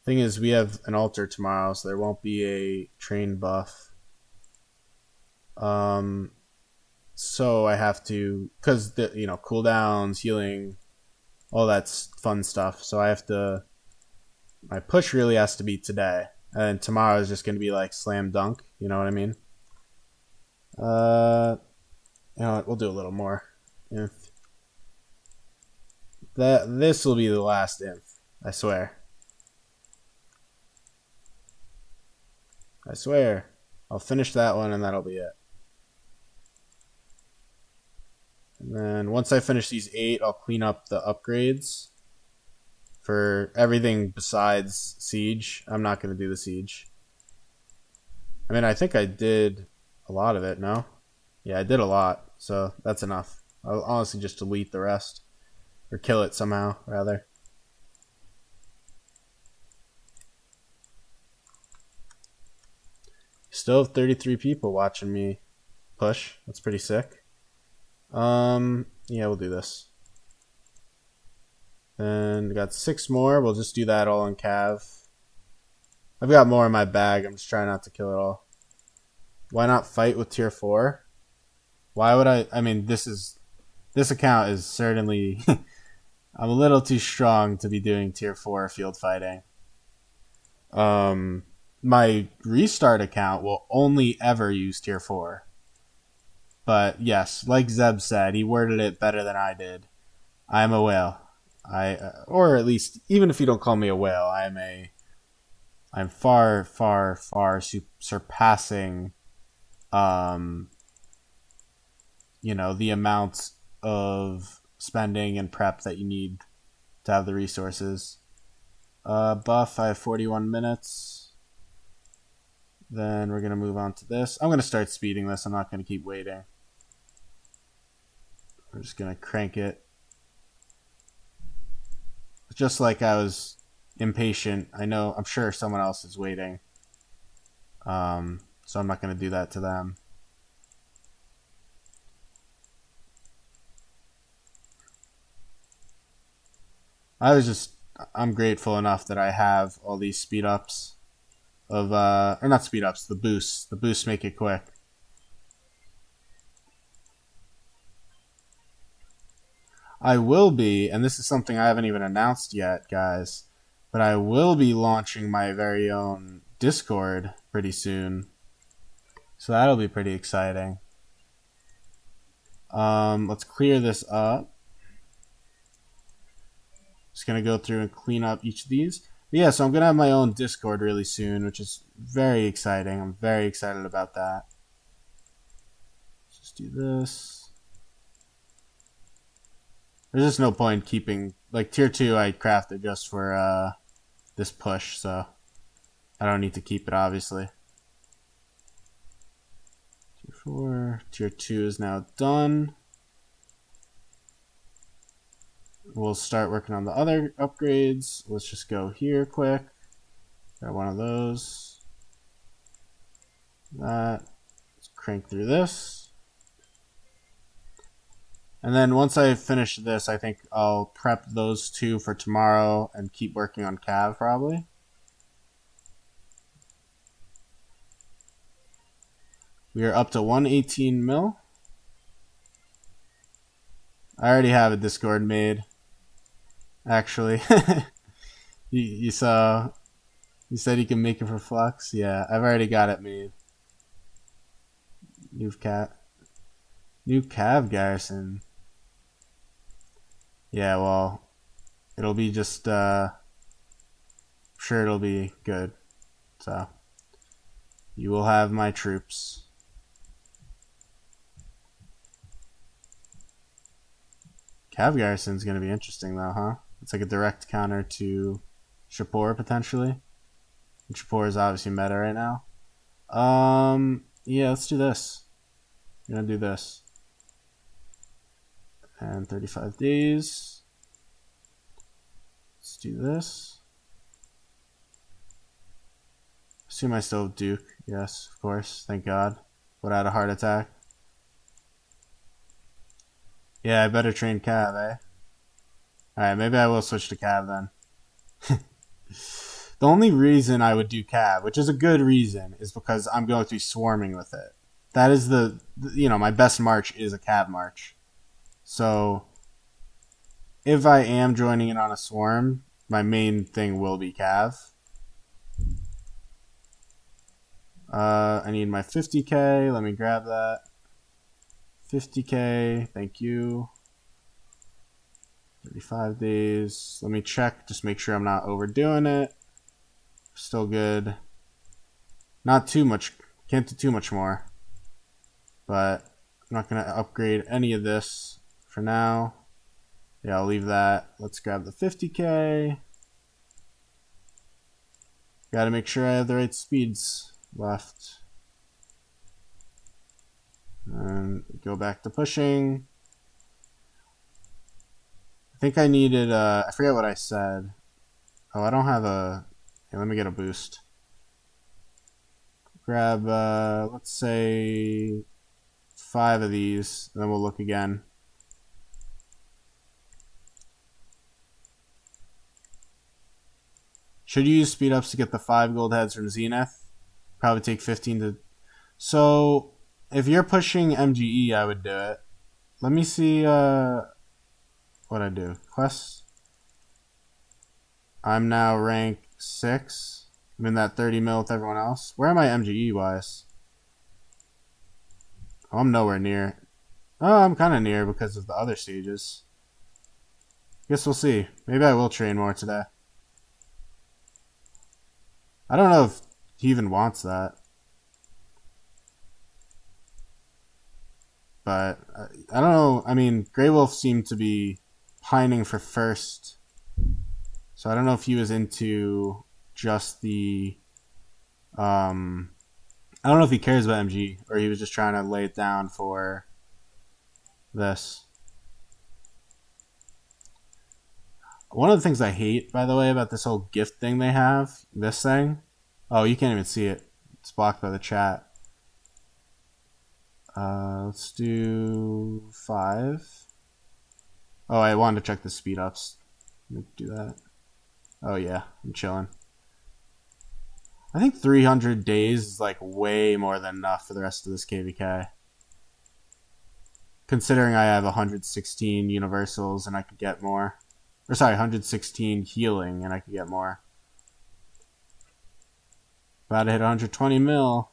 Thing is, we have an altar tomorrow, so there won't be a train buff. So I have to, because the cooldowns, healing, all that's fun stuff. So I have to. My push really has to be today, and tomorrow is just going to be like slam dunk. You know what I mean? You know what? We'll do a little more. Inf. This will be the last inf. I swear. I swear. I'll finish that one and that'll be it. And then once I finish these 8, I'll clean up the upgrades for everything besides siege. I'm not going to do the siege. I mean, I think I did a lot of it, no? Yeah, I did a lot, so that's enough. I'll honestly just delete the rest. Or kill it somehow, rather. Still have 33 people watching me push. That's pretty sick. Yeah, we'll do this. And we got 6 more. We'll just do that all in Cav. I've got more in my bag. I'm just trying not to kill it all. Why not fight with tier 4? Why would I mean, this account is certainly... I'm a little too strong to be doing tier 4 field fighting. My restart account will only ever use tier 4. But yes, like Zeb said, he worded it better than I did. I am a whale. Or at least, even if you don't call me a whale, I'm far, far, far surpassing, the amount of spending and prep that you need to have the resources. Buff, I have 41 minutes. Then we're going to move on to this. I'm going to start speeding this. I'm not going to keep waiting. We're just going to crank it. Just like I was impatient. I'm sure someone else is waiting. So I'm not going to do that to them. I'm grateful enough that I have all these speed ups of, or not speed ups, the boosts. The boosts make it quick. I will be, and this is something I haven't even announced yet, guys, but I will be launching my very own Discord pretty soon. So that'll be pretty exciting. Let's clear this up. Just gonna go through and clean up each of these. But yeah, so I'm gonna have my own Discord really soon, which is very exciting. I'm very excited about that. Let's just do this. There's just no point keeping, like, tier 2 I crafted just for this push, so I don't need to keep it, obviously. Tier 4, tier 2 is now done. We'll start working on the other upgrades. Let's just go here quick. Got one of those. That. Let's crank through this. And then once I finish this, I think I'll prep those two for tomorrow and keep working on Cav probably. We are up to 118 mil. I already have a Discord made. Actually, you saw, you said you can make it for Flux. Yeah, I've already got it made. New Cav Garrison. Yeah, well, it'll be just, sure it'll be good. So, you will have my troops. Cav Garrison's going to be interesting though, huh? It's like a direct counter to Shapur potentially. And Shapur is obviously meta right now. Yeah, let's do this. I'm going to do this. And 35 days. Let's do this. Assume I still have Duke. Yes, of course. Thank God. Would have had a heart attack. Yeah, I better train Cav, eh? Alright, maybe I will switch to Cav then. The only reason I would do Cav, which is a good reason, is because I'm going to be swarming with it. That is my best march is a Cav march. So, if I am joining in on a swarm, my main thing will be Cav. I need my 50k. Let me grab that. 50k. Thank you. 35 days. Let me check. Just make sure I'm not overdoing it. Still good. Not too much. Can't do too much more. But I'm not going to upgrade any of this for now. Yeah, I'll leave that. Let's grab the 50k. Got to make sure I have the right speeds left. And go back to pushing. I think I needed, I forget what I said. Oh, I don't have a, okay, let me get a boost. Grab, let's say 5 of these, and then we'll look again. Should you use speed ups to get the 5 gold heads from Zenith? Probably take 15 to... So, if you're pushing MGE, I would do it. Let me see what I do. Quests. I'm now rank 6. I'm in that 30 mil with everyone else. Where am I MGE wise? Oh, I'm nowhere near. Oh, I'm kind of near because of the other stages. Guess we'll see. Maybe I will train more today. I don't know if he even wants that. But I don't know. I mean, Grey Wolf seemed to be pining for first. So I don't know if he was into just the... I don't know if he cares about MG or he was just trying to lay it down for this. One of the things I hate, by the way, about this whole gift thing they have, this thing. Oh, you can't even see it. It's blocked by the chat. Let's do 5. Oh, I wanted to check the speed ups. Let me do that. Oh yeah, I'm chilling. I think 300 days is like way more than enough for the rest of this KVK. Considering I have 116 universals and I could get more. Or sorry, 116 healing and I could get more. About to hit 120 mil.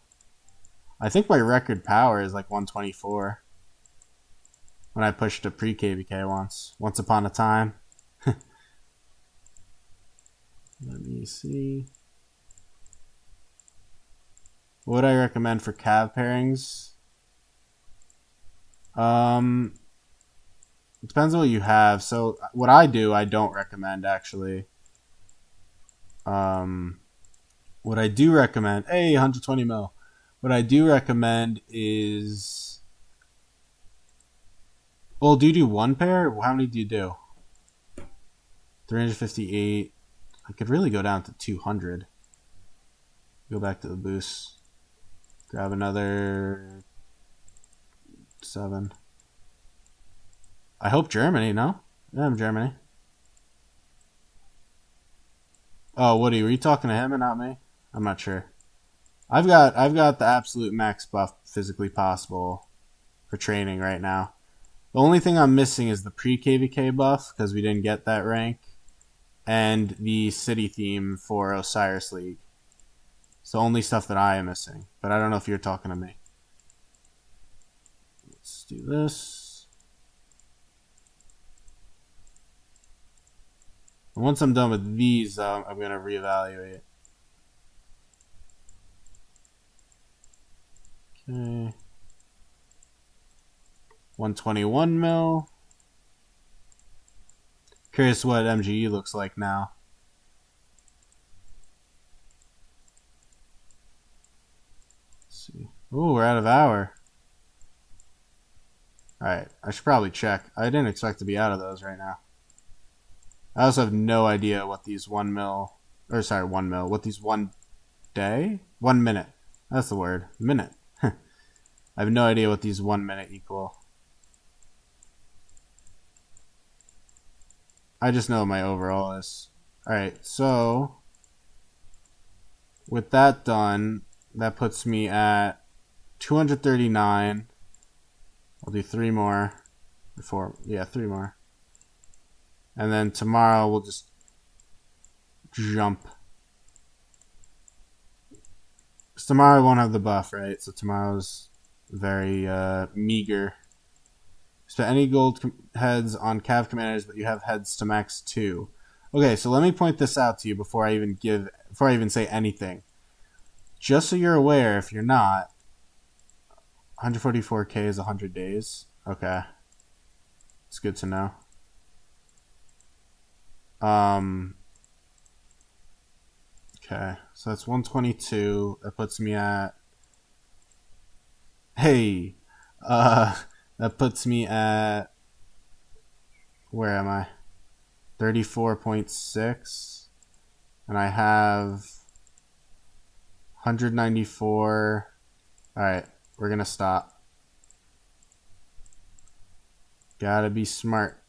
I think my record power is like 124. When I pushed a pre-KVK once upon a time. Let me see. What would I recommend for cav pairings? It depends on what you have. So what I do, I don't recommend actually. What I do recommend, 120 mil. What I do recommend is, well, do you do one pair? How many do you do? 358. I could really go down to 200. Go back to the boost. Grab another 7. I hope Germany, no? Yeah, I'm Germany. Oh, Woody, were you talking to him and not me? I'm not sure. I've got the absolute max buff physically possible for training right now. The only thing I'm missing is the pre-KVK buff because we didn't get that rank, and the city theme for Osiris League. It's the only stuff that I am missing, but I don't know if you're talking to me. Let's do this. And once I'm done with these, I'm going to reevaluate. Okay. 121 mil. Curious what MGE looks like now. Let's see. Ooh, we're out of hour. Alright, I should probably check. I didn't expect to be out of those right now. I also have no idea what these 1 mil, or sorry, 1 mil, what these 1 day? 1 minute. That's the word. Minute. I have no idea what these 1 minute equal. I just know what my overall is. Alright, so with that done, that puts me at 239. I'll do 3 more. 4, yeah, 3 more. And then tomorrow we'll just jump. Because tomorrow I won't have the buff, right? So tomorrow's very meager. Spend any gold heads on Cav commanders, but you have heads to max 2. Okay, so let me point this out to you before I even say anything. Just so you're aware, if you're not, 144k is 100 days. Okay, it's good to know. Okay, so that's 122. That puts me at, that puts me at, where am I? 34.6. And I have 194. Alright, we're gonna stop. Gotta be smart.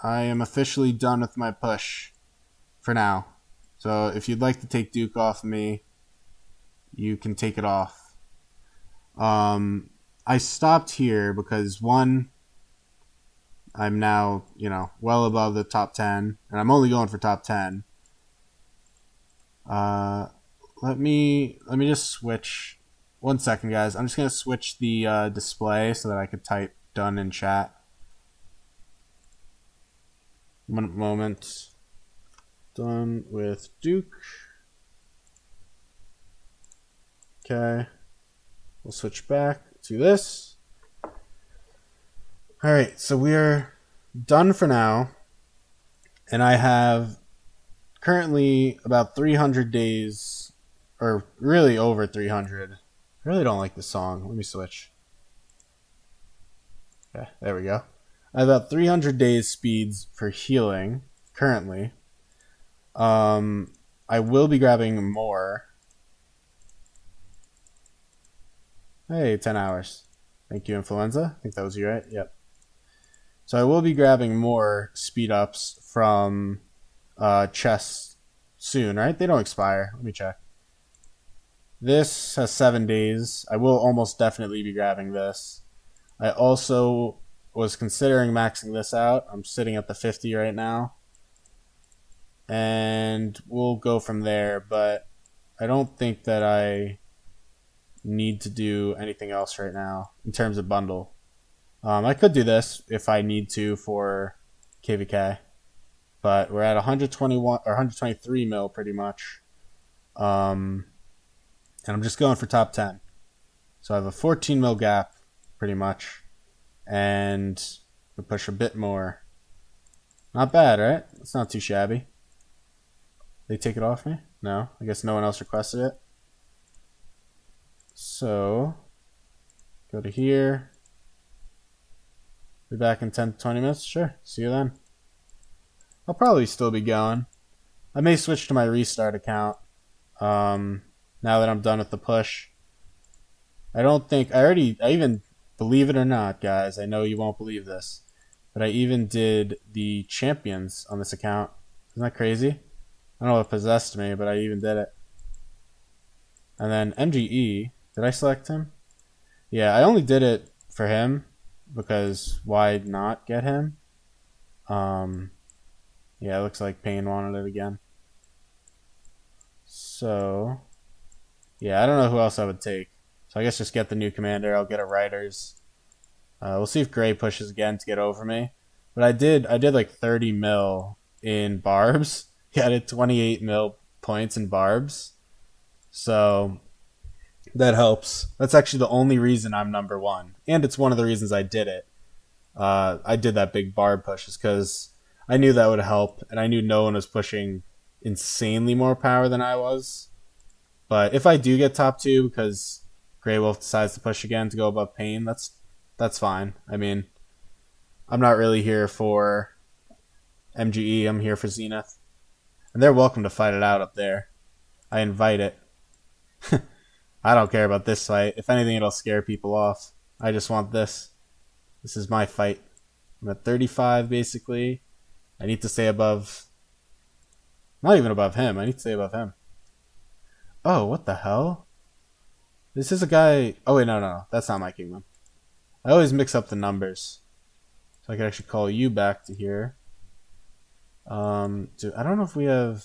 I am officially done with my push for now. So if you'd like to take Duke off me, you can take it off. I stopped here because, one, I'm now, well above the top 10, and I'm only going for top 10. Let me just switch. 1 second, guys. I'm just gonna switch the display so that I could type done in chat. 1 moment. Done with Duke. Okay. We'll switch back to this. Alright, so we are done for now. And I have currently about 300 days, or really over 300. I really don't like this song. Let me switch. Okay, there we go. I have about 300 days speeds for healing currently. I will be grabbing more. Hey, 10 hours. Thank you, Influenza. I think that was you, right? Yep. So I will be grabbing more speed ups from chests soon, right? They don't expire. Let me check. This has 7 days. I will almost definitely be grabbing this. I also was considering maxing this out. I'm sitting at the 50 right now. And we'll go from there, but I don't think that I need to do anything else right now in terms of bundle. I could do this if I need to for KVK, but we're at 121 or 123 mil pretty much. And I'm just going for top 10. So I have a 14 mil gap pretty much, and we push a bit more. Not bad, right? It's not too shabby. They take it off me? No, I guess no one else requested it. So go to here. Be back in 10 to 20 minutes. Sure, see you then. I'll probably still be going. I may switch to my restart account now that I'm done with the push. I don't think I even, believe it or not, guys, I know you won't believe this, but I even did the champions on this account. Isn't that crazy? I don't know what possessed me, but I even did it. And then MGE, did I select him? Yeah, I only did it for him because why not get him? Yeah, it looks like Payne wanted it again. So, yeah, I don't know who else I would take. So I guess just get the new commander. I'll get a Riders. We'll see if Gray pushes again to get over me. But I did like 30 mil in barbs. He had 28 mil points in barbs. So that helps. That's actually the only reason I'm number one. And it's one of the reasons I did it. I did that big barb push is because I knew that would help. And I knew no one was pushing insanely more power than I was. But if I do get top 2 because Grey Wolf decides to push again to go above Payne, that's fine. I mean, I'm not really here for MGE. I'm here for Zenith. And they're welcome to fight it out up there. I invite it. I don't care about this fight. If anything, it'll scare people off. I just want this. This is my fight. I'm at 35, basically. I need to stay above... Not even above him. I need to stay above him. Oh, what the hell? This is a guy... Oh, wait, no. That's not my kingdom. I always mix up the numbers. So I can actually call you back to here. Dude, I don't know if we have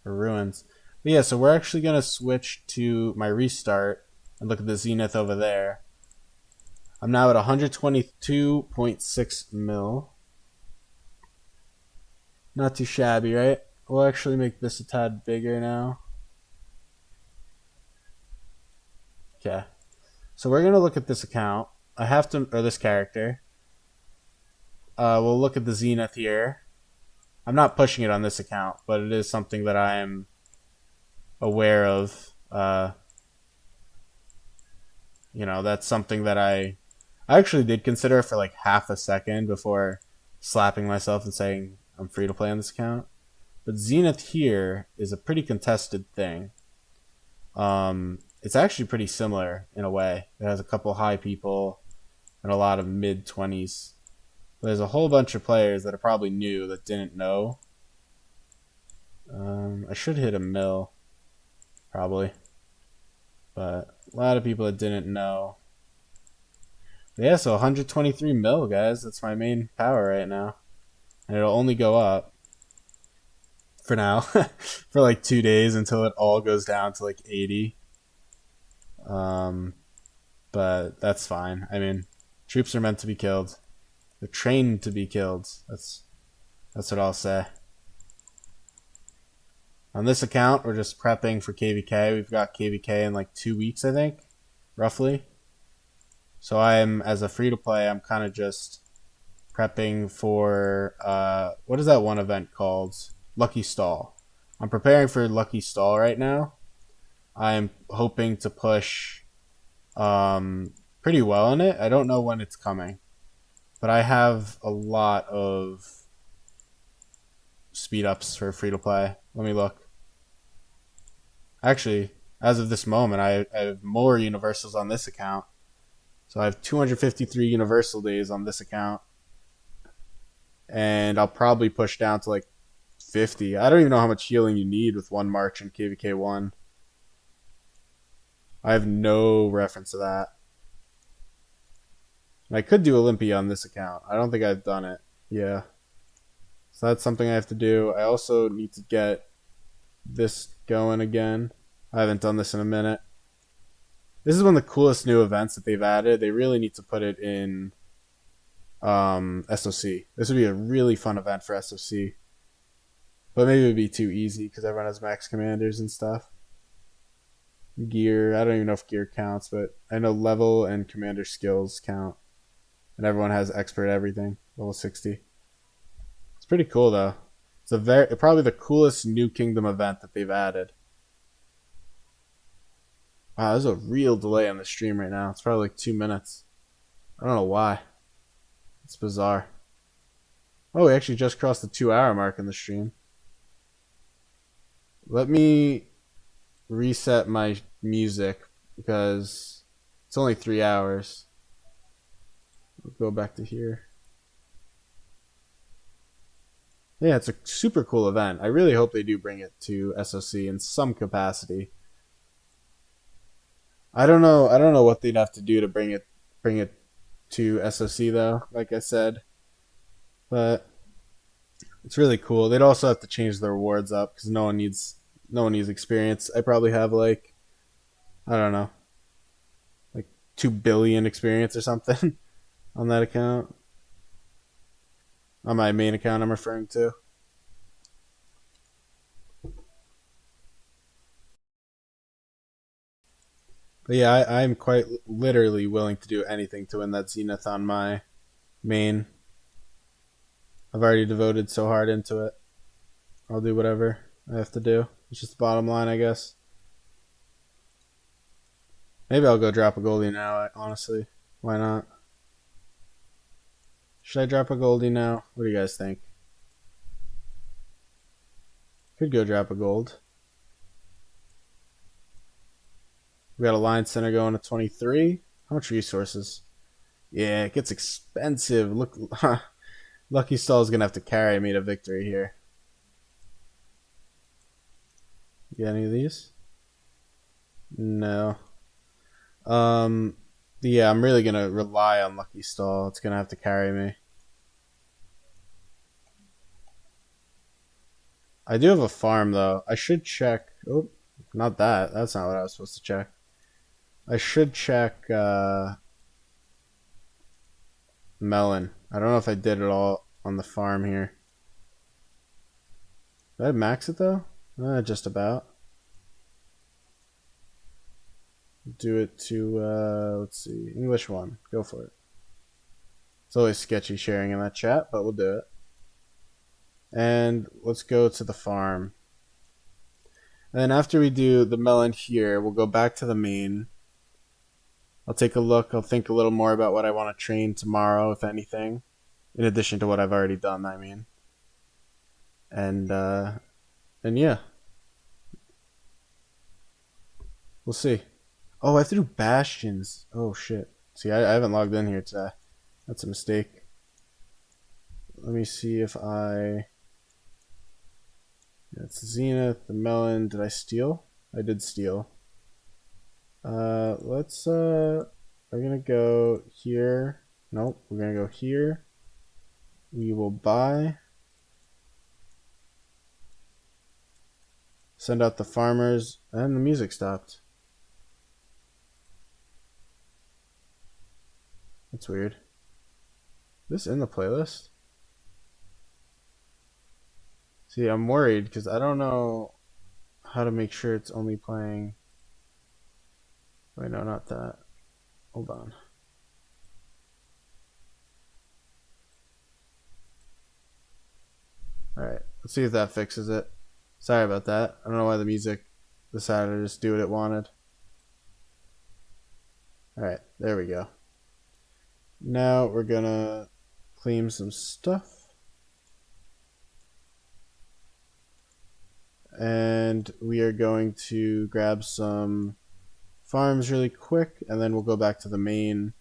ruins. But yeah, so we're actually going to switch to my restart and look at the Zenith over there. I'm now at 122.6 mil. Not too shabby, right? We'll actually make this a tad bigger now. Okay. So we're going to look at this account. I have to, or this character. We'll look at the Zenith here. I'm not pushing it on this account, but it is something that I am aware of. You know, that's something that I actually did consider for like half a second before slapping myself and saying I'm free to play on this account. But Zenith here is a pretty contested thing. It's actually pretty similar in a way. It has a couple high people and a lot of mid-20s. There's a whole bunch of players that are probably new that didn't know. I should hit a mil, probably. But a lot of people that didn't know. But yeah, so 123 mil, guys. That's my main power right now. And it'll only go up for now. For like 2 days until it all goes down to like 80. But that's fine. I mean, troops are meant to be killed. They're trained to be killed. That's what I'll say. On this account, we're just prepping for KVK. We've got KVK in like 2 weeks, I think, roughly. So as a free-to-play, I'm kind of just prepping for, what is that one event called? Lucky Stall. I'm preparing for Lucky Stall right now. I'm hoping to push pretty well in it. I don't know when it's coming. But I have a lot of speed ups for free to play. Let me look. Actually, as of this moment, I have more universals on this account. So I have 253 universal days on this account. And I'll probably push down to like 50. I don't even know how much healing you need with one march in KVK1. I have no reference to that. And I could do Olympia on this account. I don't think I've done it. Yeah. So that's something I have to do. I also need to get this going again. I haven't done this in a minute. This is one of the coolest new events that they've added. They really need to put it in SOC. This would be a really fun event for SOC. But maybe it would be too easy because everyone has max commanders and stuff. Gear. I don't even know if gear counts, but I know level and commander skills count. And everyone has expert everything. Level 60. It's pretty cool though. It's probably the coolest New Kingdom event that they've added. Wow, there's a real delay on the stream right now. It's probably like 2 minutes. I don't know why. It's bizarre. Oh, we actually just crossed the 2-hour mark in the stream. Let me reset my music because it's only 3 hours. We'll go back to here. Yeah, it's a super cool event. I really hope they do bring it to SOC in some capacity. I don't know what they'd have to do to bring it to SOC though, like I said. But it's really cool. They'd also have to change the rewards up because no one needs experience. I probably have like, I don't know, like 2 billion experience or something on that account. On my main account I'm referring to. But yeah, I'm quite literally willing to do anything to win that Zenith on my main. I've already devoted so hard into it. I'll do whatever I have to do. It's just the bottom line, I guess. Maybe I'll go drop a Goldie now, honestly. Why not? Should I drop a Goldie now? What do you guys think? Could go drop a gold. We got a line center going to 23. How much resources? Yeah, it gets expensive. Look, Lucky Stall is gonna have to carry me to victory here. You got any of these? No. Yeah, I'm really gonna rely on Lucky Stall. It's gonna have to carry me. I do have a farm though. I should check. Oh, not that. That's not what I was supposed to check. I should check melon. I don't know if I did it all on the farm here. Did I max it though? Just about. Do it to, let's see, English 1. Go for it. It's always sketchy sharing in that chat, but we'll do it. And let's go to the farm. And then after we do the melon here, we'll go back to the main. I'll take a look. I'll think a little more about what I want to train tomorrow, if anything. In addition to what I've already done, I mean. And yeah. We'll see. Oh, I have to do bastions. Oh, shit. See, I haven't logged in here today. That's a mistake. Let me see if I... That's Zenith, the melon. Did I steal? I did steal. Let's, we're gonna go here. Nope, we're gonna go here. We will buy. Send out the farmers. And the music stopped. That's weird. Is this in the playlist? See, I'm worried because I don't know how to make sure it's only playing. Wait, no, not that. Hold on. Alright, let's see if that fixes it. Sorry about that. I don't know why the music decided to just do what it wanted. Alright, there we go. Now we're gonna claim some stuff. And we are going to grab some farms really quick, and then we'll go back to the main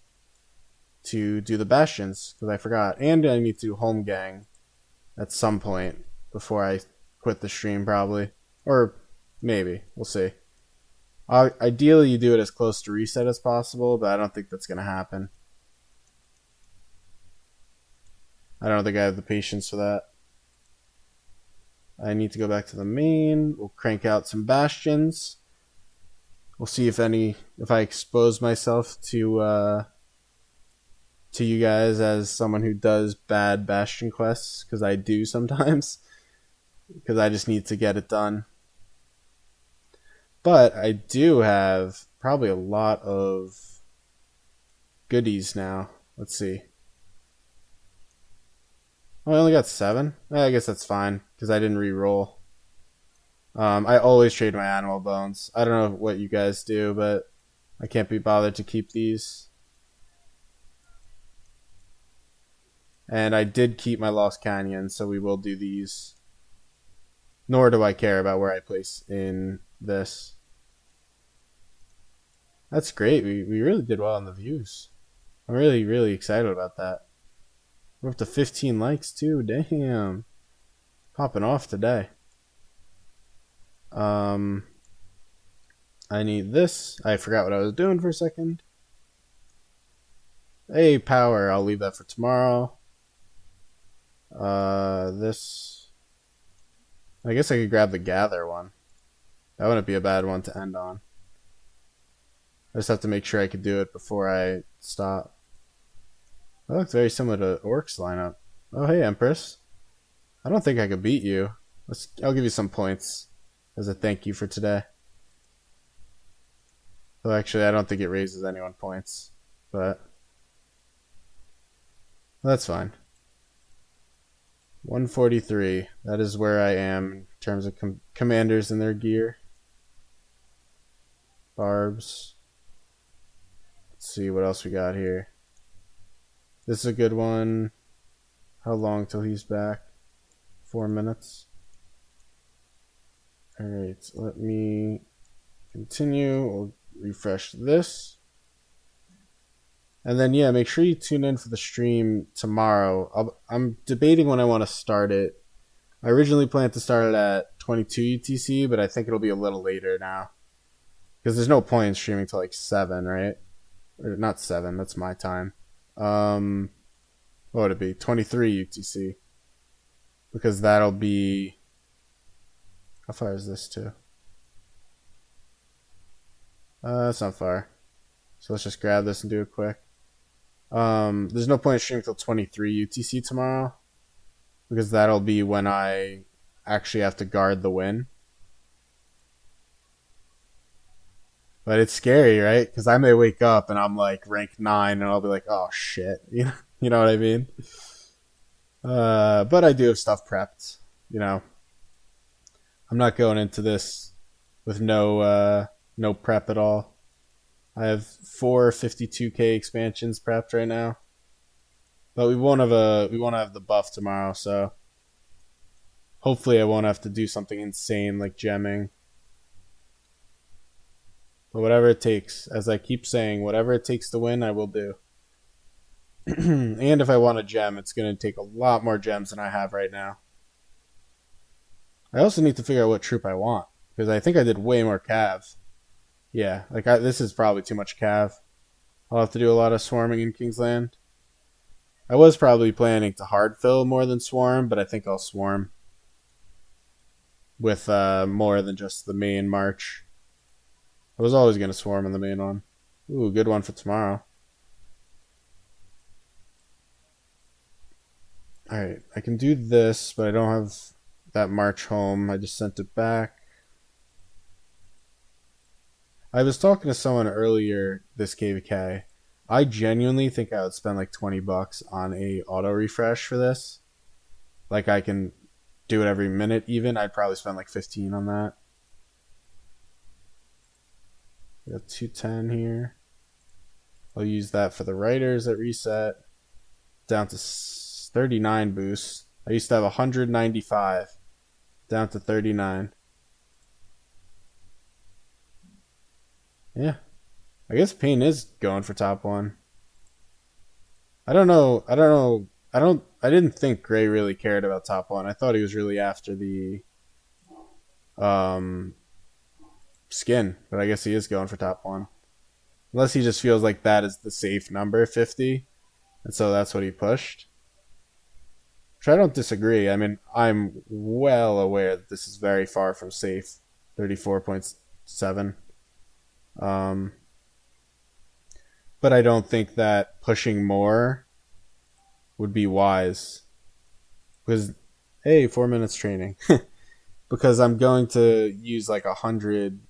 to do the bastions, because I forgot. And I need to do home gang at some point before I quit the stream probably. Or maybe. We'll see. Ideally, you do it as close to reset as possible, but I don't think that's going to happen. I don't think I have the patience for that. I need to go back to the main. We'll crank out some bastions. We'll see if I expose myself to you guys as someone who does bad bastion quests, because I do sometimes. Because I just need to get it done. But I do have probably a lot of goodies now. Let's see. Oh, I only got 7? I guess that's fine, because I didn't re-roll. I always trade my animal bones. I don't know what you guys do, but I can't be bothered to keep these. And I did keep my Lost Canyon, so we will do these. Nor do I care about where I place in this. That's great. We really did well on the views. I'm really, really excited about that. We're up to 15 likes too. Damn. Popping off today. I need this. I forgot what I was doing for a second. Hey, power. I'll leave that for tomorrow. This. I guess I could grab the gather one. That wouldn't be a bad one to end on. I just have to make sure I could do it before I stop. That looks very similar to Orc's lineup. Oh, hey, Empress. I don't think I could beat you. I'll give you some points as a thank you for today. Well, actually, I don't think it raises anyone points, but that's fine. 143. That is where I am in terms of commanders and their gear. Barbs. Let's see what else we got here. This is a good one. How long till he's back? 4 minutes. Alright, let me continue. We'll refresh this. And then, yeah, make sure you tune in for the stream tomorrow. I'm debating when I want to start it. I originally planned to start it at 22 UTC, but I think it'll be a little later now. Because there's no point in streaming till like 7, right? Or not 7, that's my time. What would it be? 23 UTC. Because that'll be... How far is this to? That's not far. So let's just grab this and do it quick. There's no point in streaming till 23 UTC tomorrow. Because that'll be when I actually have to guard the win. But it's scary, right? Because I may wake up and I'm like rank 9 and I'll be like, oh shit. You know what I mean? But I do have stuff prepped. You know, I'm not going into this with no prep at all. I have 4 52k expansions prepped right now. But we won't have the buff tomorrow, so hopefully I won't have to do something insane like gemming. But whatever it takes, as I keep saying, whatever it takes to win, I will do. And if I want a gem, it's going to take a lot more gems than I have right now. I also need to figure out what troop I want, because I think I did way more cav. Yeah, like this is probably too much cav. I'll have to do a lot of swarming in Kingsland. I was probably planning to hard fill more than swarm, but I think I'll swarm with more than just the main march. I was always going to swarm in the main one. Ooh, good one for tomorrow. Alright, I can do this, but I don't have that march home. I just sent it back. I was talking to someone earlier this KVK. I genuinely think I would spend like 20 bucks on a auto refresh for this. Like I can do it every minute even. I'd probably spend like 15 on that. We got 210 here. I'll use that for the writers at reset. Down to 39 boosts. I used to have 195. Down to 39. Yeah. I guess Pain is going for top 1. I don't know. I didn't think Gray really cared about top 1. I thought he was really after the skin, but I guess he is going for top 1. Unless he just feels like that is the safe number, 50, and so that's what he pushed. Which I don't disagree. I mean, I'm well aware that this is very far from safe, 34.7. But I don't think that pushing more would be wise. Because, hey, 4 minutes training. Because I'm going to use like 100.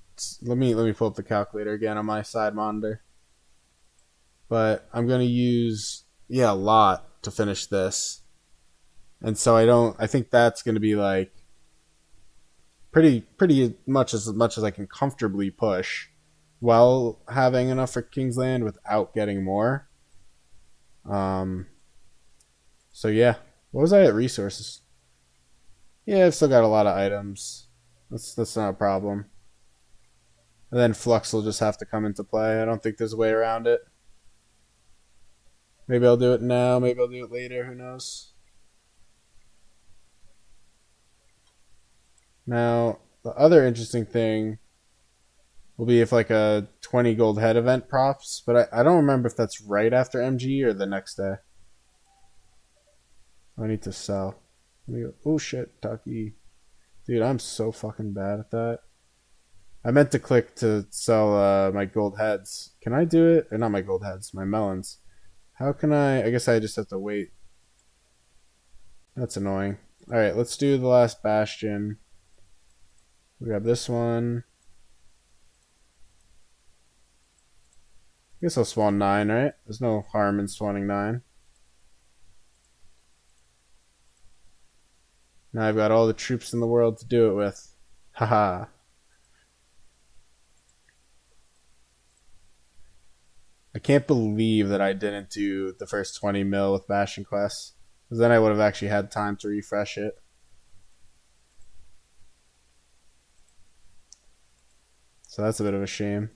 Let me pull up the calculator again on my side monitor. But I'm going to use, a lot to finish this. And so I think that's going to be like pretty much as I can comfortably push while having enough for Kingsland without getting more. So yeah, what was I at resources? Yeah, I've still got a lot of items. That's not a problem. And then Flux will just have to come into play. I don't think there's a way around it. Maybe I'll do it now, maybe I'll do it later, who knows? Now, the other interesting thing will be if like a 20 gold head event props, but I don't remember if that's right after MG or the next day. I need to sell. Oh shit, Taki. Dude, I'm so fucking bad at that. I meant to click to sell my gold heads. Can I do it? Or not my gold heads, my melons. How can I guess I just have to wait. That's annoying. Alright, let's do the last bastion. We grab this one. I guess I'll spawn 9, right? There's no harm in spawning 9. Now I've got all the troops in the world to do it with. Haha. I can't believe that I didn't do the first 20 mil with Bastion quests. Because then I would have actually had time to refresh it. So that's a bit of a shame.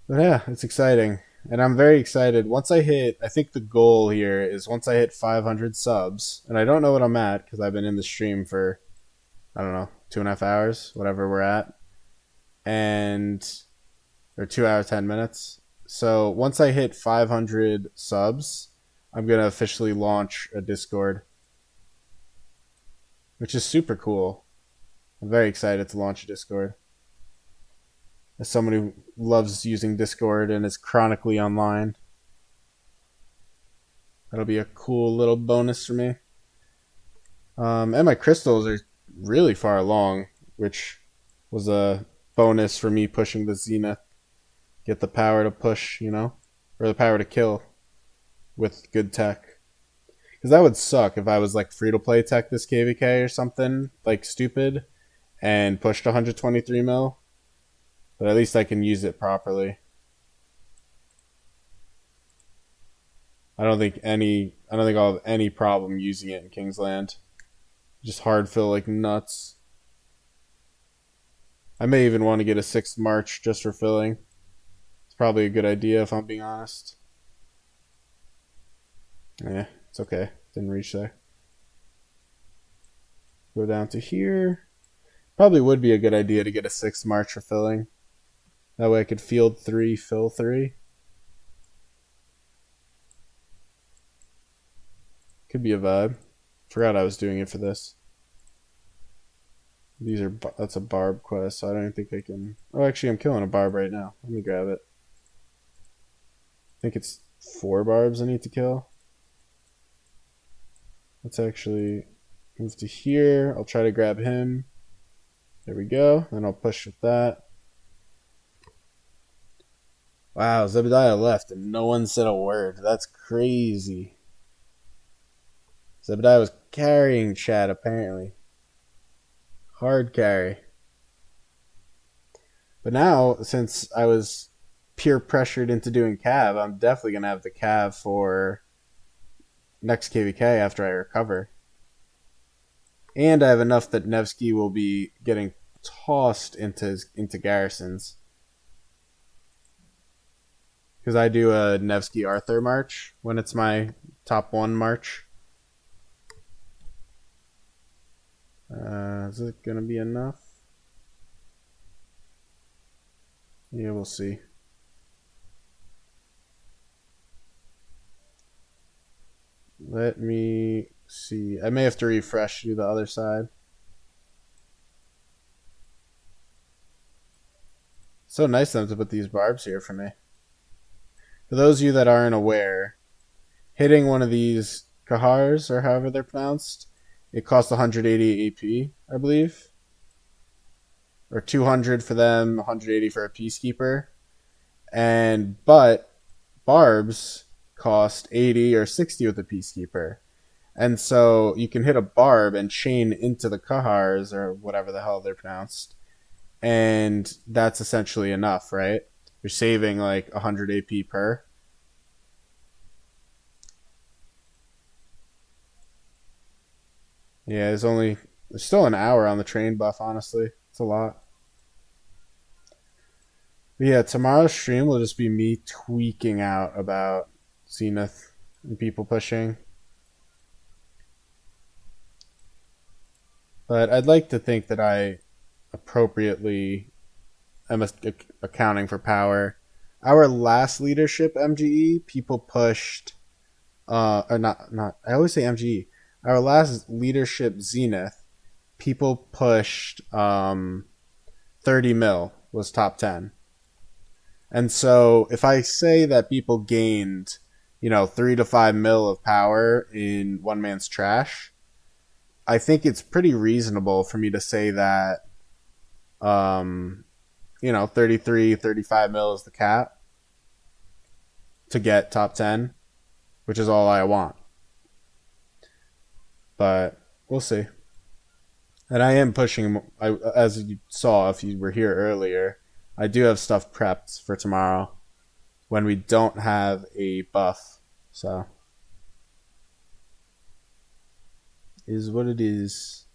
But yeah, it's exciting. And I'm very excited. Once I think the goal here is once I hit 500 subs, and I don't know what I'm at because I've been in the stream for, I don't know, 2.5 hours, whatever we're at. Or 2 hours, 10 minutes. So once I hit 500 subs, I'm going to officially launch a Discord, which is super cool. I'm very excited to launch a Discord. As someone who loves using Discord and is chronically online, that'll be a cool little bonus for me. And my crystals are really far along, which was a bonus for me pushing the Zenith. Get the power to push, or the power to kill with good tech. Because that would suck if I was like free to play tech this KVK or something like stupid and pushed 123 mil. But at least I can use it properly. I don't think I'll have any problem using it in Kingsland. Just hard fill like nuts. I may even want to get a 6th March just for filling. It's probably a good idea if I'm being honest. Yeah, it's okay. Didn't reach there. Go down to here. Probably would be a good idea to get a 6th March for filling. That way I could field 3, fill 3. Could be a vibe. Forgot I was doing it for this. That's a barb quest, so I don't even think I can. Oh, actually, I'm killing a barb right now. Let me grab it. I think it's 4 barbs I need to kill. Let's actually move to here. I'll try to grab him. There we go. Then I'll push with that. Wow, Zebediah left and no one said a word. That's crazy. Zebediah was carrying chat apparently. Hard carry. But now, since I was peer pressured into doing Cav, I'm definitely going to have the Cav for next KVK after I recover. And I have enough that Nevsky will be getting tossed into garrisons. Because I do a Nevsky Arthur march when it's my top 1 march. Is it going to be enough? Yeah, we'll see. Let me see. I may have to refresh to the other side. So nice of them to put these barbs here for me. For those of you that aren't aware, hitting one of these Kahars, or however they're pronounced, it costs 180 AP, I believe. Or 200 for them, 180 for a Peacekeeper. But barbs cost 80 or 60 with a Peacekeeper. And so you can hit a barb and chain into the Kahars, or whatever the hell they're pronounced. And that's essentially enough, right? You're saving like 100 AP per. Yeah, there's still an hour on the train buff, honestly. It's a lot. But yeah, tomorrow's stream will just be me tweaking out about Zenith and people pushing. But I'd like to think that I appropriately am accounting for power. Our last leadership MGE, people pushed, or not. I always say MGE. Our last leadership Zenith, people pushed 30 mil was top 10. And so if I say that people gained, 3 to 5 mil of power in one man's trash, I think it's pretty reasonable for me to say that, 33, 35 mil is the cap to get top 10, which is all I want. But we'll see. And I am pushing, as you saw if you were here earlier, I do have stuff prepped for tomorrow when we don't have a buff. So, is what it is.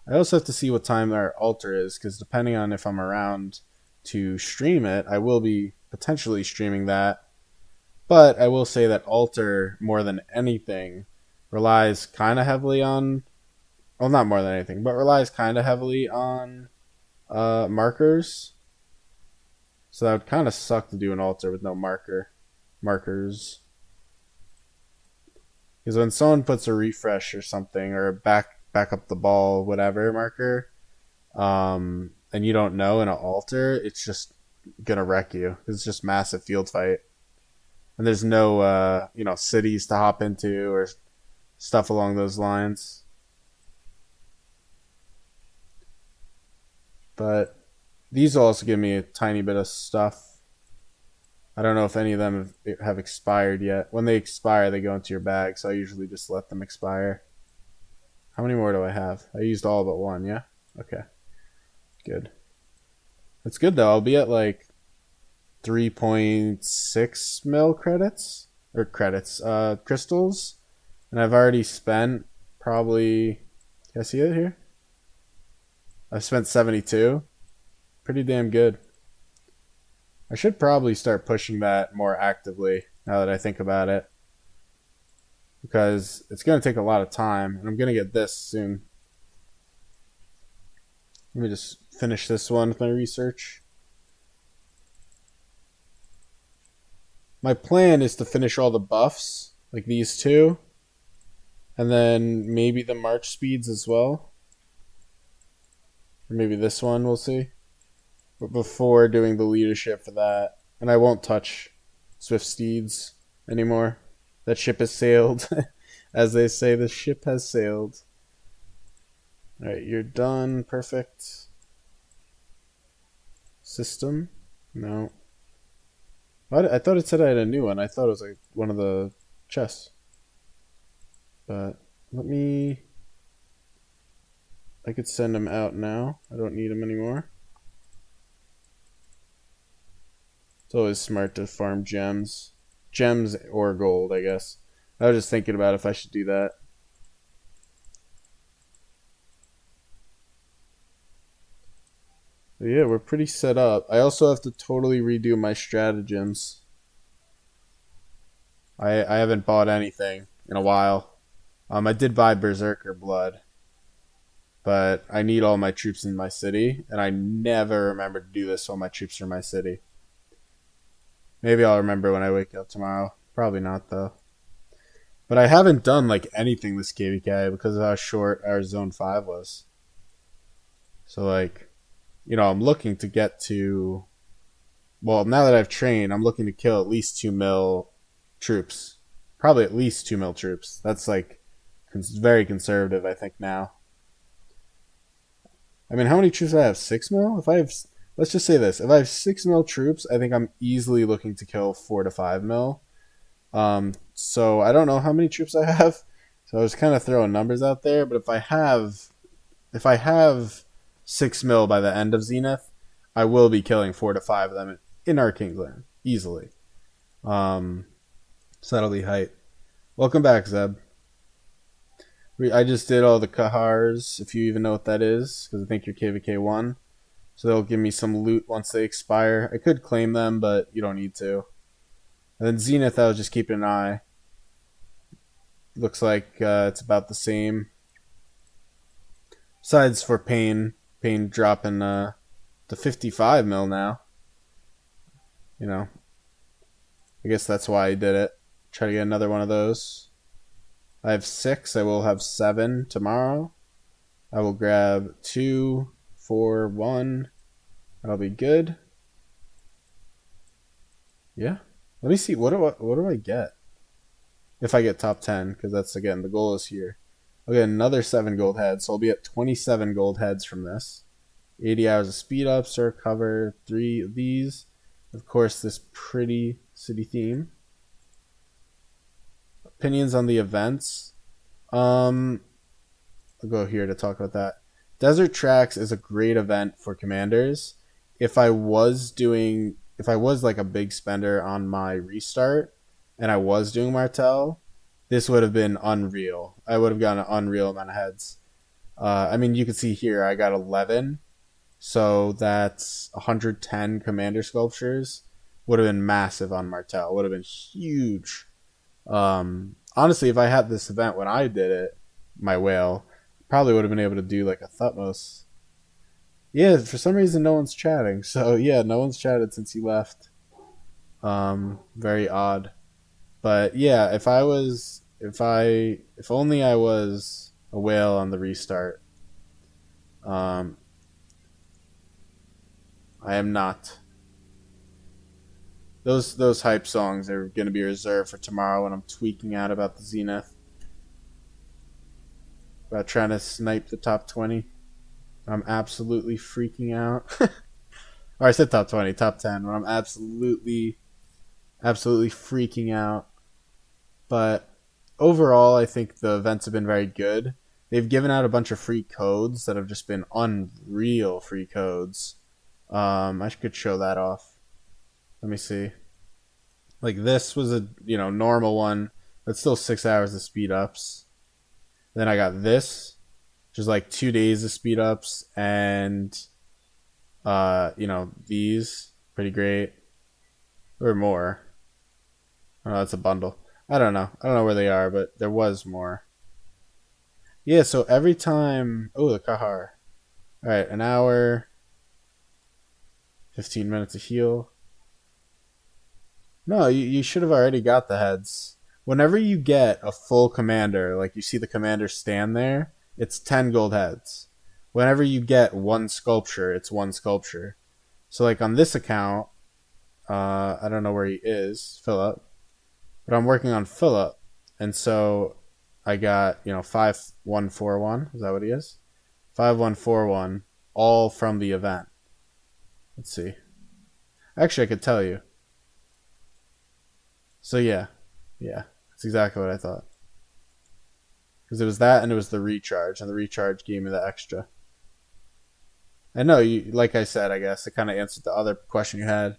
I also have to see what time our altar is, because depending on if I'm around to stream it, I will be potentially streaming that. But I will say that altar, more than anything, relies kind of heavily on, well, not more than anything, but relies kind of heavily on markers. So that would kind of suck to do an altar with no markers. Because when someone puts a refresh or something, or a back up the ball, whatever marker, and you don't know in an altar, it's just gonna wreck you. It's just massive field fight, and there's no cities to hop into or stuff along those lines. But these will also give me a tiny bit of stuff. I don't know if any of them have expired yet. When they expire, they go into your bag, so I usually just let them expire. How many more do I have? I used all but one, yeah? Okay. Good. That's good, though. I'll be at like 3.6 mil credits. Or credits. Crystals. And I've already spent probably... Can I see it here? I've spent 72. Pretty damn good. I should probably start pushing that more actively now that I think about it, because it's going to take a lot of time, and I'm going to get this soon. Let me just finish this one with my research. My plan is to finish all the buffs, like these two, and then maybe the march speeds as well. Or maybe this one, we'll see. But before doing the leadership for that, and I won't touch Swift Steeds anymore. That ship has sailed. As they say, the ship has sailed. Alright, you're done. Perfect. System? No. I thought it said I had a new one. I thought it was like one of the chests. But let me... I could send them out now. I don't need them anymore. It's always smart to farm gems. Gems or gold, I guess. I was just thinking about if I should do that. But yeah, we're pretty set up. I also have to totally redo my stratagems. I haven't bought anything in a while. I did buy Berserker Blood. But I need all my troops in my city, and I never remember to do this while my troops are in my city. Maybe I'll remember when I wake up tomorrow. Probably not, though. But I haven't done like anything this KVK because of how short our Zone 5 was. So like, I'm looking to get to... Well, now that I've trained, I'm looking to kill at least 2 mil troops. Probably at least 2 mil troops. That's like very conservative, I think, now. I mean, how many troops do I have? 6 mil? Let's just say this. If I have 6 mil troops, I think I'm easily looking to kill 4 to 5 mil. So I don't know how many troops I have. So I was kind of throwing numbers out there. But if I have 6 mil by the end of Zenith, I will be killing 4 to 5 of them in our Kingland easily. So that'll be height. Welcome back, Zeb. I just did all the Kahars, if you even know what that is, because I think you're KVK 1. So they'll give me some loot once they expire. I could claim them, but you don't need to. And then Zenith, I was just keeping an eye. Looks like it's about the same. Besides for Pain dropping to 55 mil now. I guess that's why I did it. Try to get another one of those. I have 6. I will have 7 tomorrow. I will grab 2, 4, 1. That'll be good. Yeah. Let me see. What do I get? If I get top 10, because that's, again, the goal is here. I'll get another 7 gold heads, so I'll be at 27 gold heads from this. 80 hours of speed up, sir, cover, 3 of these. Of course, this pretty city theme. Opinions on the events. I'll go here to talk about that. Desert Tracks is a great event for commanders. If I was like a big spender on my restart and I was doing Martel, this would have been unreal. I would have gotten an unreal amount of heads. I mean, you can see here I got 11. So that's 110 commander sculptures. Would have been massive on Martel. Would have been huge. Honestly, if I had this event when I did it, my whale, probably would have been able to do like a Thutmose. Yeah, for some reason no one's chatting. So yeah, no one's chatted since he left. Very odd. But yeah, if only I was a whale on the restart. I am not. Those hype songs are going to be reserved for tomorrow when I'm tweaking out about the Zenith. About trying to snipe the top 20. I'm absolutely freaking out. Or I said top 20, top 10. When I'm absolutely freaking out. But overall, I think the events have been very good. They've given out a bunch of free codes that have just been unreal free codes. I could show that off. Let me see. Like this was a normal one, but still 6 hours of speed ups. Then I got this, which is like 2 days of speed ups, and these pretty great, or more. Oh, that's a bundle. I don't know where they are, but there was more. Yeah, so every time. Oh, the Kahar. All right, an hour. 15 minutes to heal. No, you should have already got the heads. Whenever you get a full commander, like you see the commander stand there, it's 10 gold heads. Whenever you get one sculpture, it's one sculpture. So like on this account, I don't know where he is, Philip, but I'm working on Philip, and so I got 5141. Is that what he is? 5141, all from the event. Let's see. Actually, I could tell you. So yeah, that's exactly what I thought. Because it was that, and it was the recharge, and the recharge gave me the extra. And no, like I said, I guess it kind of answered the other question you had.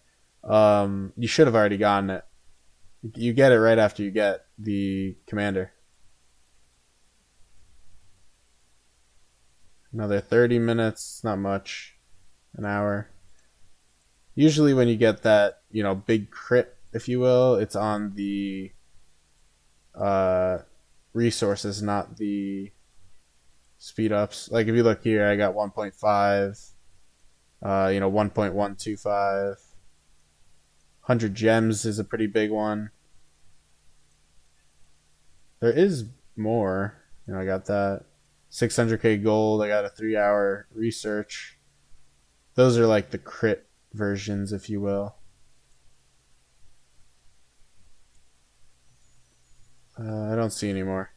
You should have already gotten it. You get it right after you get the commander. Another 30 minutes, not much. An hour. Usually when you get that, big crit, if you will, it's on the resources, not the speed ups. Like if you look here, I got 1.5, 1.125. 100 gems is a pretty big one. There is more. I got that. 600k gold. I got a 3-hour research. Those are like the crit versions, if you will. I don't see any more.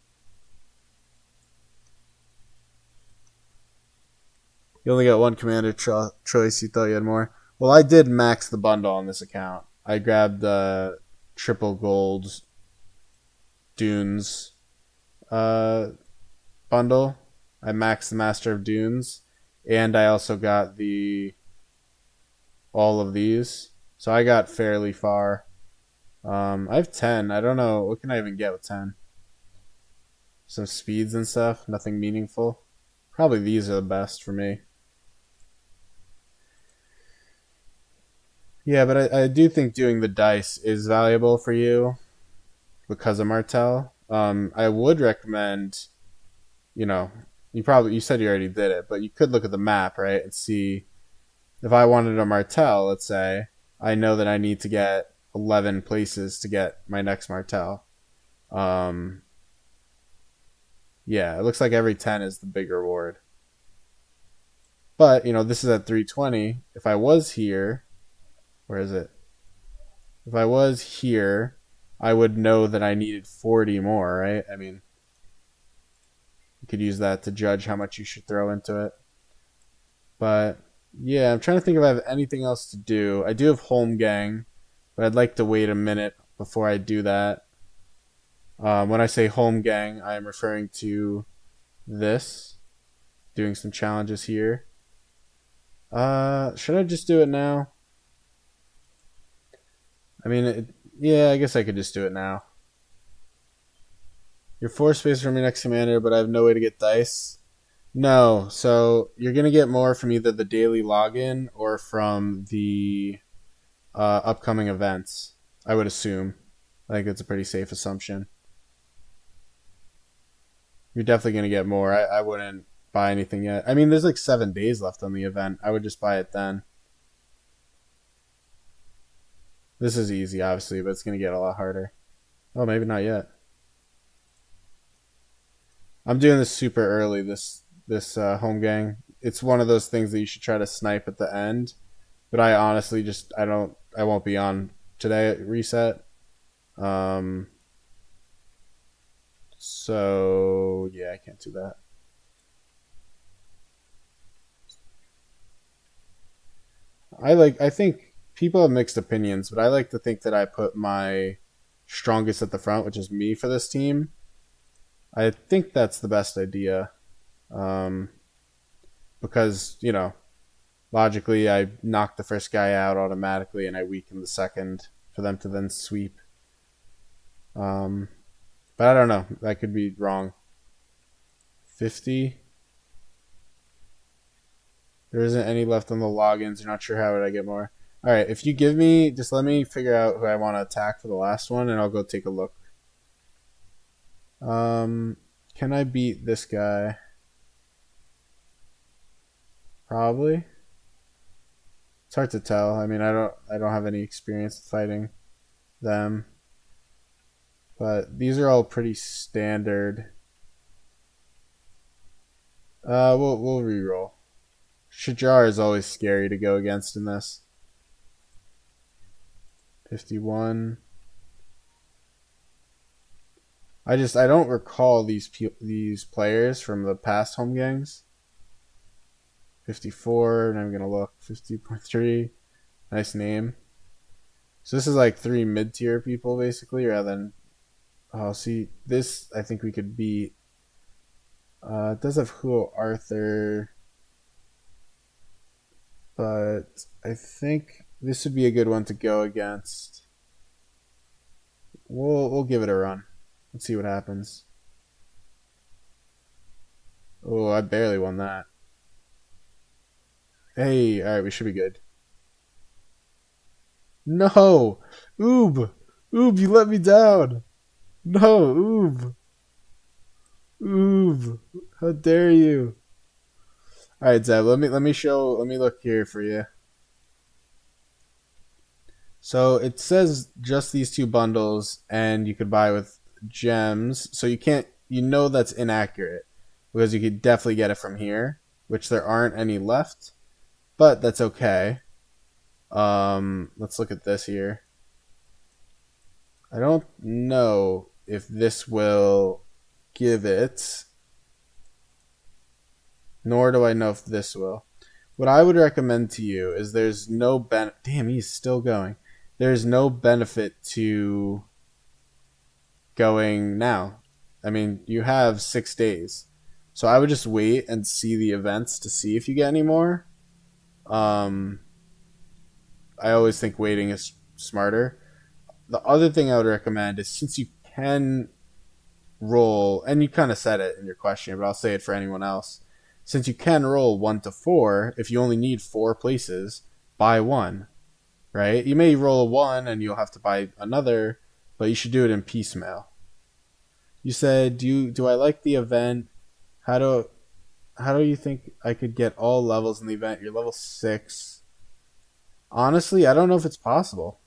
You only got one commander choice. You thought you had more. Well, I did max the bundle on this account. I grabbed the triple gold Dunes bundle. I maxed the Master of Dunes, and I also got all of these. So I got fairly far. I have 10. I don't know. What can I even get with 10? Some speeds and stuff. Nothing meaningful. Probably these are the best for me. Yeah, but I do think doing the dice is valuable for you because of Martel. I would recommend, you said you already did it, but you could look at the map, right, and see if I wanted a Martel, let's say, I know that I need to get 11 places to get my next Martel. Yeah, it looks like every 10 is the big reward. But, this is at 320. If I was here, where is it? If I was here, I would know that I needed 40 more, right? I mean, you could use that to judge how much you should throw into it. But, yeah, I'm trying to think if I have anything else to do. I do have Home Gang, but I'd like to wait a minute before I do that. When I say Home Gang, I am referring to this. Doing some challenges here. Should I just do it now? I mean, yeah, I guess I could just do it now. You're 4 spaces from your next commander, but I have no way to get dice. No, so you're going to get more from either the daily login or from the upcoming events, I would assume. I think it's a pretty safe assumption. You're definitely going to get more. I wouldn't buy anything yet. I mean, there's like 7 days left on the event. I would just buy it then. This is easy, obviously, but it's going to get a lot harder. Oh, maybe not yet. I'm doing this super early, this Home Gang. It's one of those things that you should try to snipe at the end. But I honestly I won't be on today at reset. So, yeah, I can't do that. I think people have mixed opinions, but I like to think that I put my strongest at the front, which is me for this team. I think that's the best idea. Because, logically I knock the first guy out automatically and I weaken the second for them to then sweep. But I don't know. I could be wrong. 50. There isn't any left on the logins. You're not sure how would I get more. All right, if you give me, just let me figure out who I want to attack for the last one, and I'll go take a look. Can I beat this guy? Probably. It's hard to tell. I mean, I don't have any experience fighting them, but these are all pretty standard. We'll reroll. Shajar is always scary to go against in this. 51. I don't recall these players from the past Home Gangs. 54, and I'm gonna look. 50.3. Nice name. So this is like 3 mid-tier people basically, rather than. Oh, see, this I think we could beat. It does have Huo Arthur, but I think this would be a good one to go against. We'll give it a run. Let's see what happens. Oh, I barely won that. Hey, alright, we should be good. No! Oob! Oob, you let me down! No, Oob! Oob! How dare you? All right, Zeb. Let me look here for you. So it says just these two bundles, and you could buy with gems. So you can't. You know that's inaccurate because you could definitely get it from here, which there aren't any left, but that's okay. Let's look at this here. I don't know if this will give it, nor do I know if this will. What I would recommend to you is there's no damn, he's still going. There's no benefit to going now. I mean, you have 6 days. So I would just wait and see the events to see if you get any more. I always think waiting is smarter. The other thing I would recommend is, since you can roll, and you kind of said it in your question, but I'll say it for anyone else. Since you can roll 1 to 4, if you only need 4 places, buy one, right? You may roll a 1 and you'll have to buy another, but you should do it in piecemeal. You said, do I like the event? How do you think I could get all levels in the event? You're level 6. Honestly, I don't know if it's possible.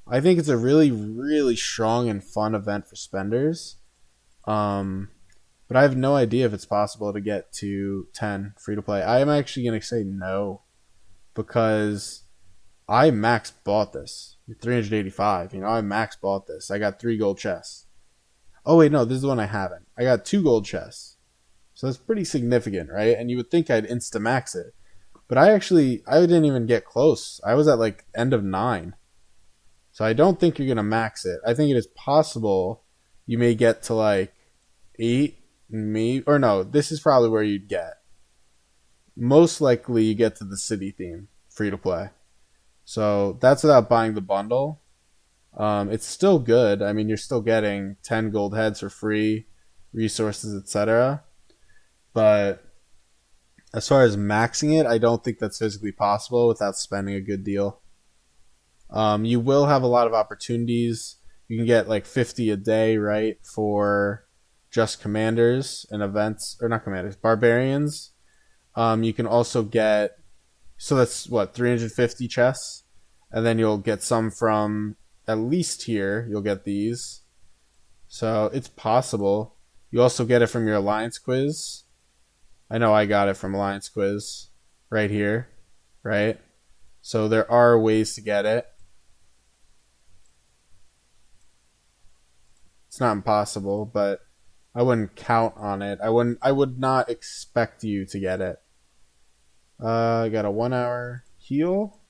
I think it's a really, really strong and fun event for spenders. But I have no idea if it's possible to get to 10 free to play. I am actually going to say no, because I max bought this. 385. I max bought this. I got 3 gold chests. Oh wait, no, this is the one I haven't. I got 2 gold chests. So that's pretty significant, right? And you would think I'd insta max it. But I didn't even get close. I was at like end of 9. So I don't think you're going to max it. I think it is possible you may get to like 8, maybe, or no, this is probably where you'd get. Most likely you get to the city theme, free to play. So that's without buying the bundle. It's still good. I mean, you're still getting 10 gold heads for free, resources, etc. But as far as maxing it, I don't think that's physically possible without spending a good deal. You will have a lot of opportunities. You can get like 50 a day, right, for just commanders and events, or not commanders, barbarians. You can also get, so that's what, 350 chests, and then you'll get some from at least here. You'll get these, so it's possible. You also get it from your alliance quiz. I know I got it from alliance quiz right here, right? So there are ways to get it. It's not impossible, but I wouldn't count on it. I would not expect you to get it. I got a 1 hour heal.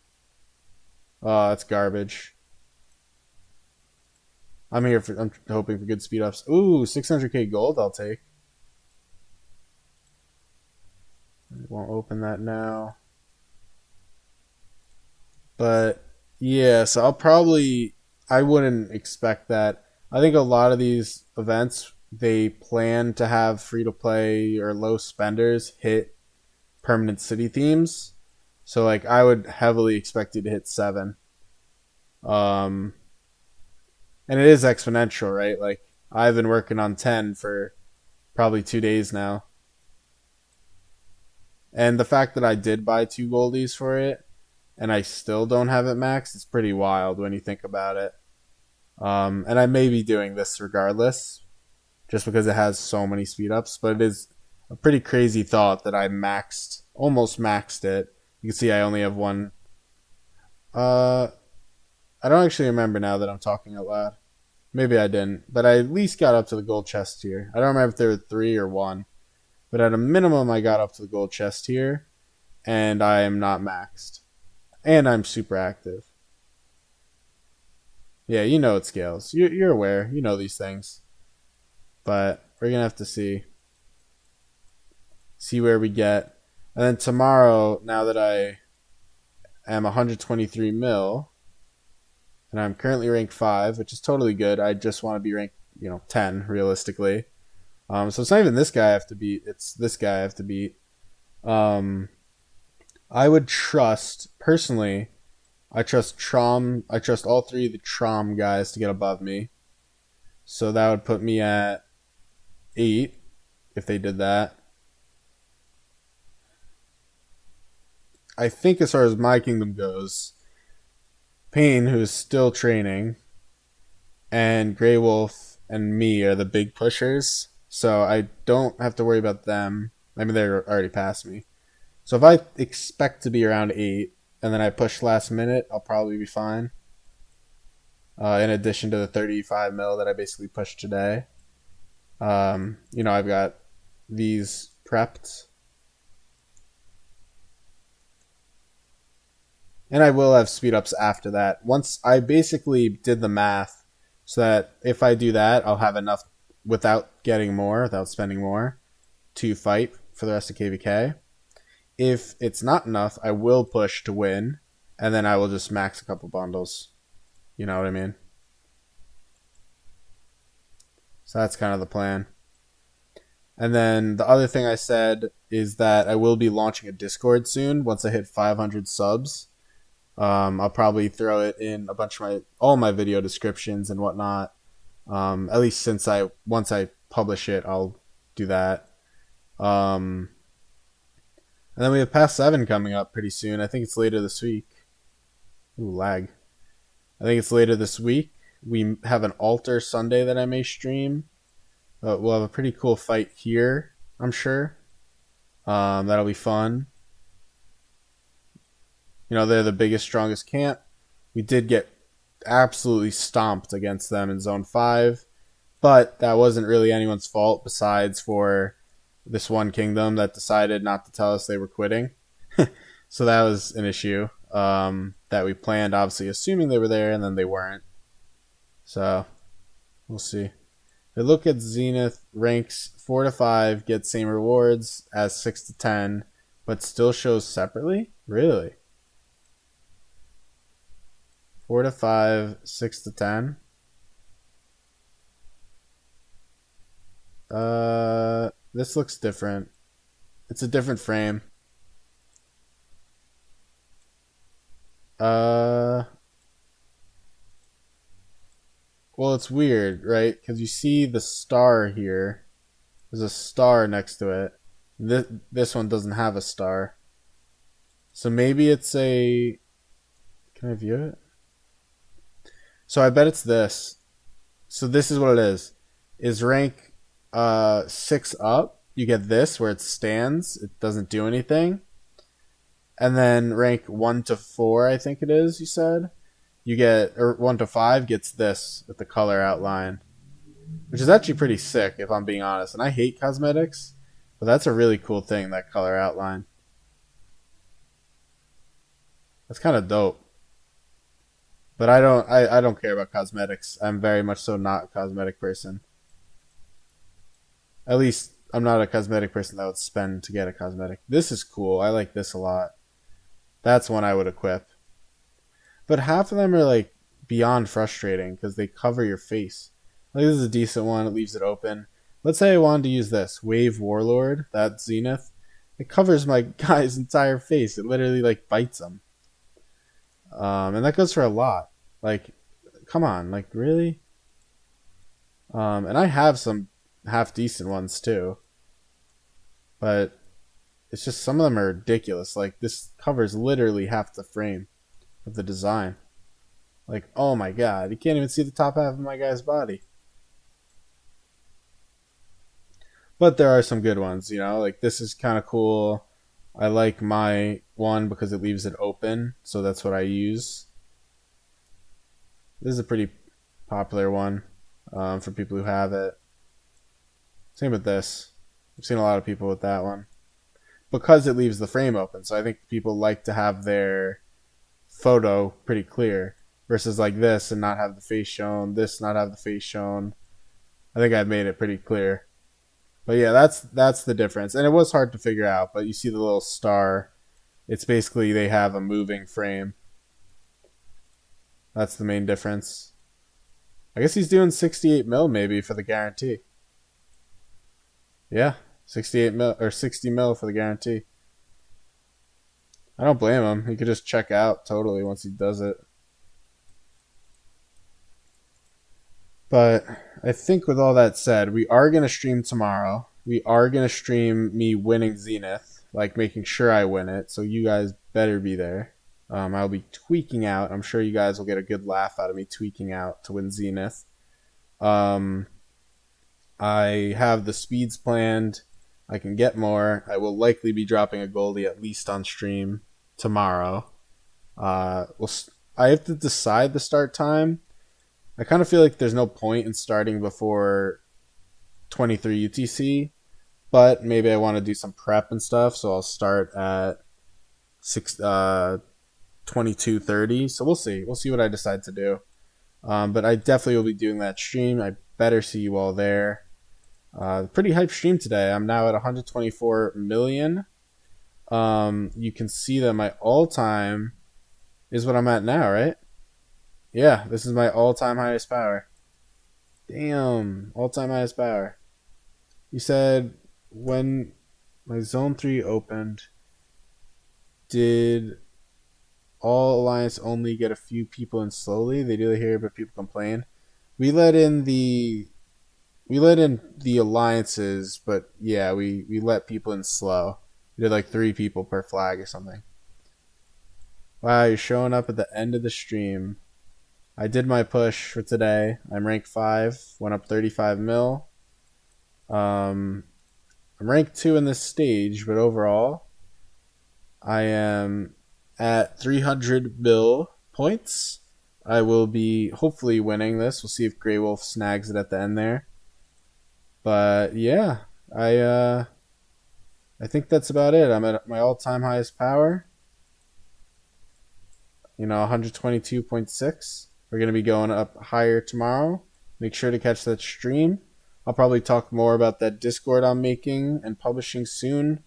Oh, that's garbage. I'm hoping for good speed ups. Ooh, 600k gold I'll take. I won't open that now. But yeah, so I wouldn't expect that. I think a lot of these events, they plan to have free to play or low spenders hit permanent city themes. So like I would heavily expect you to hit 7. And it is exponential, right? Like I've been working on 10 for probably 2 days now. And the fact that I did buy 2 goldies for it and I still don't have it maxed, it's pretty wild when you think about it. And I may be doing this regardless, just because it has so many speed ups, but it is a pretty crazy thought that I almost maxed it. You can see I only have 1. I don't actually remember now that I'm talking out loud. Maybe I didn't, but I at least got up to the gold chest tier. I don't remember if there were 3 or 1, but at a minimum I got up to the gold chest tier, and I am not maxed. And I'm super active. Yeah, you know it scales. You're aware. You know these things. But we're going to have to see where we get. And then tomorrow, now that I am 123 mil, and I'm currently ranked 5, which is totally good. I just want to be ranked, 10 realistically. So it's not even this guy I have to beat. It's this guy I have to beat. I would trust, personally, I trust Trom. I trust all 3 of the Trom guys to get above me. So that would put me at 8 if they did that. I think as far as my kingdom goes, Pain, who's still training, and Grey Wolf and me are the big pushers. So I don't have to worry about them. I mean, they're already past me. So if I expect to be around 8, and then I push last minute, I'll probably be fine. In addition to the 35 mil that I basically pushed today. I've got these prepped. And I will have speed ups after that. Once I basically did the math so that if I do that, I'll have enough without getting more, without spending more, to fight for the rest of KVK. If it's not enough, I will push to win, and then I will just max a couple bundles. You know what I mean? So that's kind of the plan. And then the other thing I said is that I will be launching a Discord soon once I hit 500 subs. I'll probably throw it in a bunch of all my video descriptions and whatnot. At least once I publish it, I'll do that. And then we have Past 7 coming up pretty soon. I think it's later this week. Ooh, lag. I think it's later this week. We have an altar Sunday that I may stream. We'll have a pretty cool fight here, I'm sure. That'll be fun. They're the biggest, strongest camp. We did get absolutely stomped against them in Zone 5, but that wasn't really anyone's fault besides for this one kingdom that decided not to tell us they were quitting. So that was an issue that we planned, obviously, assuming they were there, and then they weren't. So we'll see. If I look at Zenith, ranks 4 to 5 get same rewards as 6 to 10, but still shows separately? Really? 4 to 5, 6 to 10. This looks different. It's a different frame. Well, it's weird, right? Because you see the star here. There's a star next to it. This one doesn't have a star. So maybe it's a... Can I view it? So I bet it's this. So this is what it is. Is rank 6 up, you get this where it stands. It doesn't do anything. And then rank 1 to 4, I think it is, you said. You get, or 1 to 5 gets this with the color outline. Which is actually pretty sick, if I'm being honest. And I hate cosmetics, but that's a really cool thing, that color outline. That's kind of dope. But I don't care about cosmetics. I'm very much so not a cosmetic person. At least I'm not a cosmetic person that would spend to get a cosmetic. This is cool. I like this a lot. That's one I would equip. But half of them are like beyond frustrating because they cover your face. Like this is a decent one. It leaves it open. Let's say I wanted to use this. Wave Warlord, that Zenith. It covers my guy's entire face. It literally like bites him. And that goes for a lot. Like, come on, like really? And I have some half decent ones too. But it's just some of them are ridiculous. Like this covers literally half the frame of the design. Like, oh my god, you can't even see the top half of my guy's body. But there are some good ones, like this is kind of cool. I like my one because it leaves it open, so that's what I use. This is a pretty popular one for people who have it. Same with this. I've seen a lot of people with that one. Because it leaves the frame open, so I think people like to have their photo pretty clear versus like this and not have the face shown, this not have the face shown. I think I've made it pretty clear. But yeah, that's the difference. And it was hard to figure out, but you see the little star. It's basically they have a moving frame. That's the main difference. I guess he's doing 68 mil maybe for the guarantee. Yeah, 68 mil or 60 mil for the guarantee. I don't blame him. He could just check out totally once he does it. But I think with all that said, we are going to stream tomorrow. We are going to stream me winning Zenith. like making sure I win it. So you guys better be there. I'll be tweaking out. I'm sure you guys will get a good laugh out of me tweaking out to win Zenith. Um, I have the speeds planned. I can get more. I will likely be dropping a Goldie at least on stream tomorrow. I have to decide the start time. I kind of feel like there's no point in starting before 23 UTC, but maybe I want to do some prep and stuff, so I'll start at 22:30. So we'll see. We'll see what I decide to do. But I definitely will be doing that stream. I better see you all there. Pretty hype stream today. I'm now at 124 million. You can see that my all-time is what I'm at now, right? Yeah, this is my all-time highest power. Damn, all-time highest power. You said when my Zone 3 opened, did all Alliance only get a few people in slowly? They do hear, but people complain. We let in the alliances, but yeah, we let people in slow. We did like 3 people per flag or something. Wow, you're showing up at the end of the stream. I did my push for today. I'm rank 5, went up 35 mil. I'm rank 2 in this stage, but overall, I am at 300 mil points. I will be hopefully winning this. We'll see if Grey Wolf snags it at the end there. But yeah, I think that's about it. I'm at my all-time highest power. 122.6. We're going to be going up higher tomorrow. Make sure to catch that stream. I'll probably talk more about that Discord I'm making and publishing soon.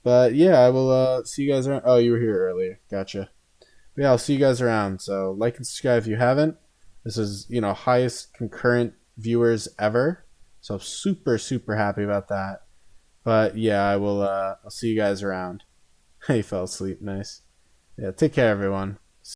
But yeah, I will see you guys around. Oh, you were here earlier. Gotcha. But yeah, I'll see you guys around. So like and subscribe if you haven't. This is, highest concurrent viewers ever. So I'm super, super happy about that. But yeah, I'll see you guys around. Hey, fell asleep. Nice. Yeah, take care, everyone.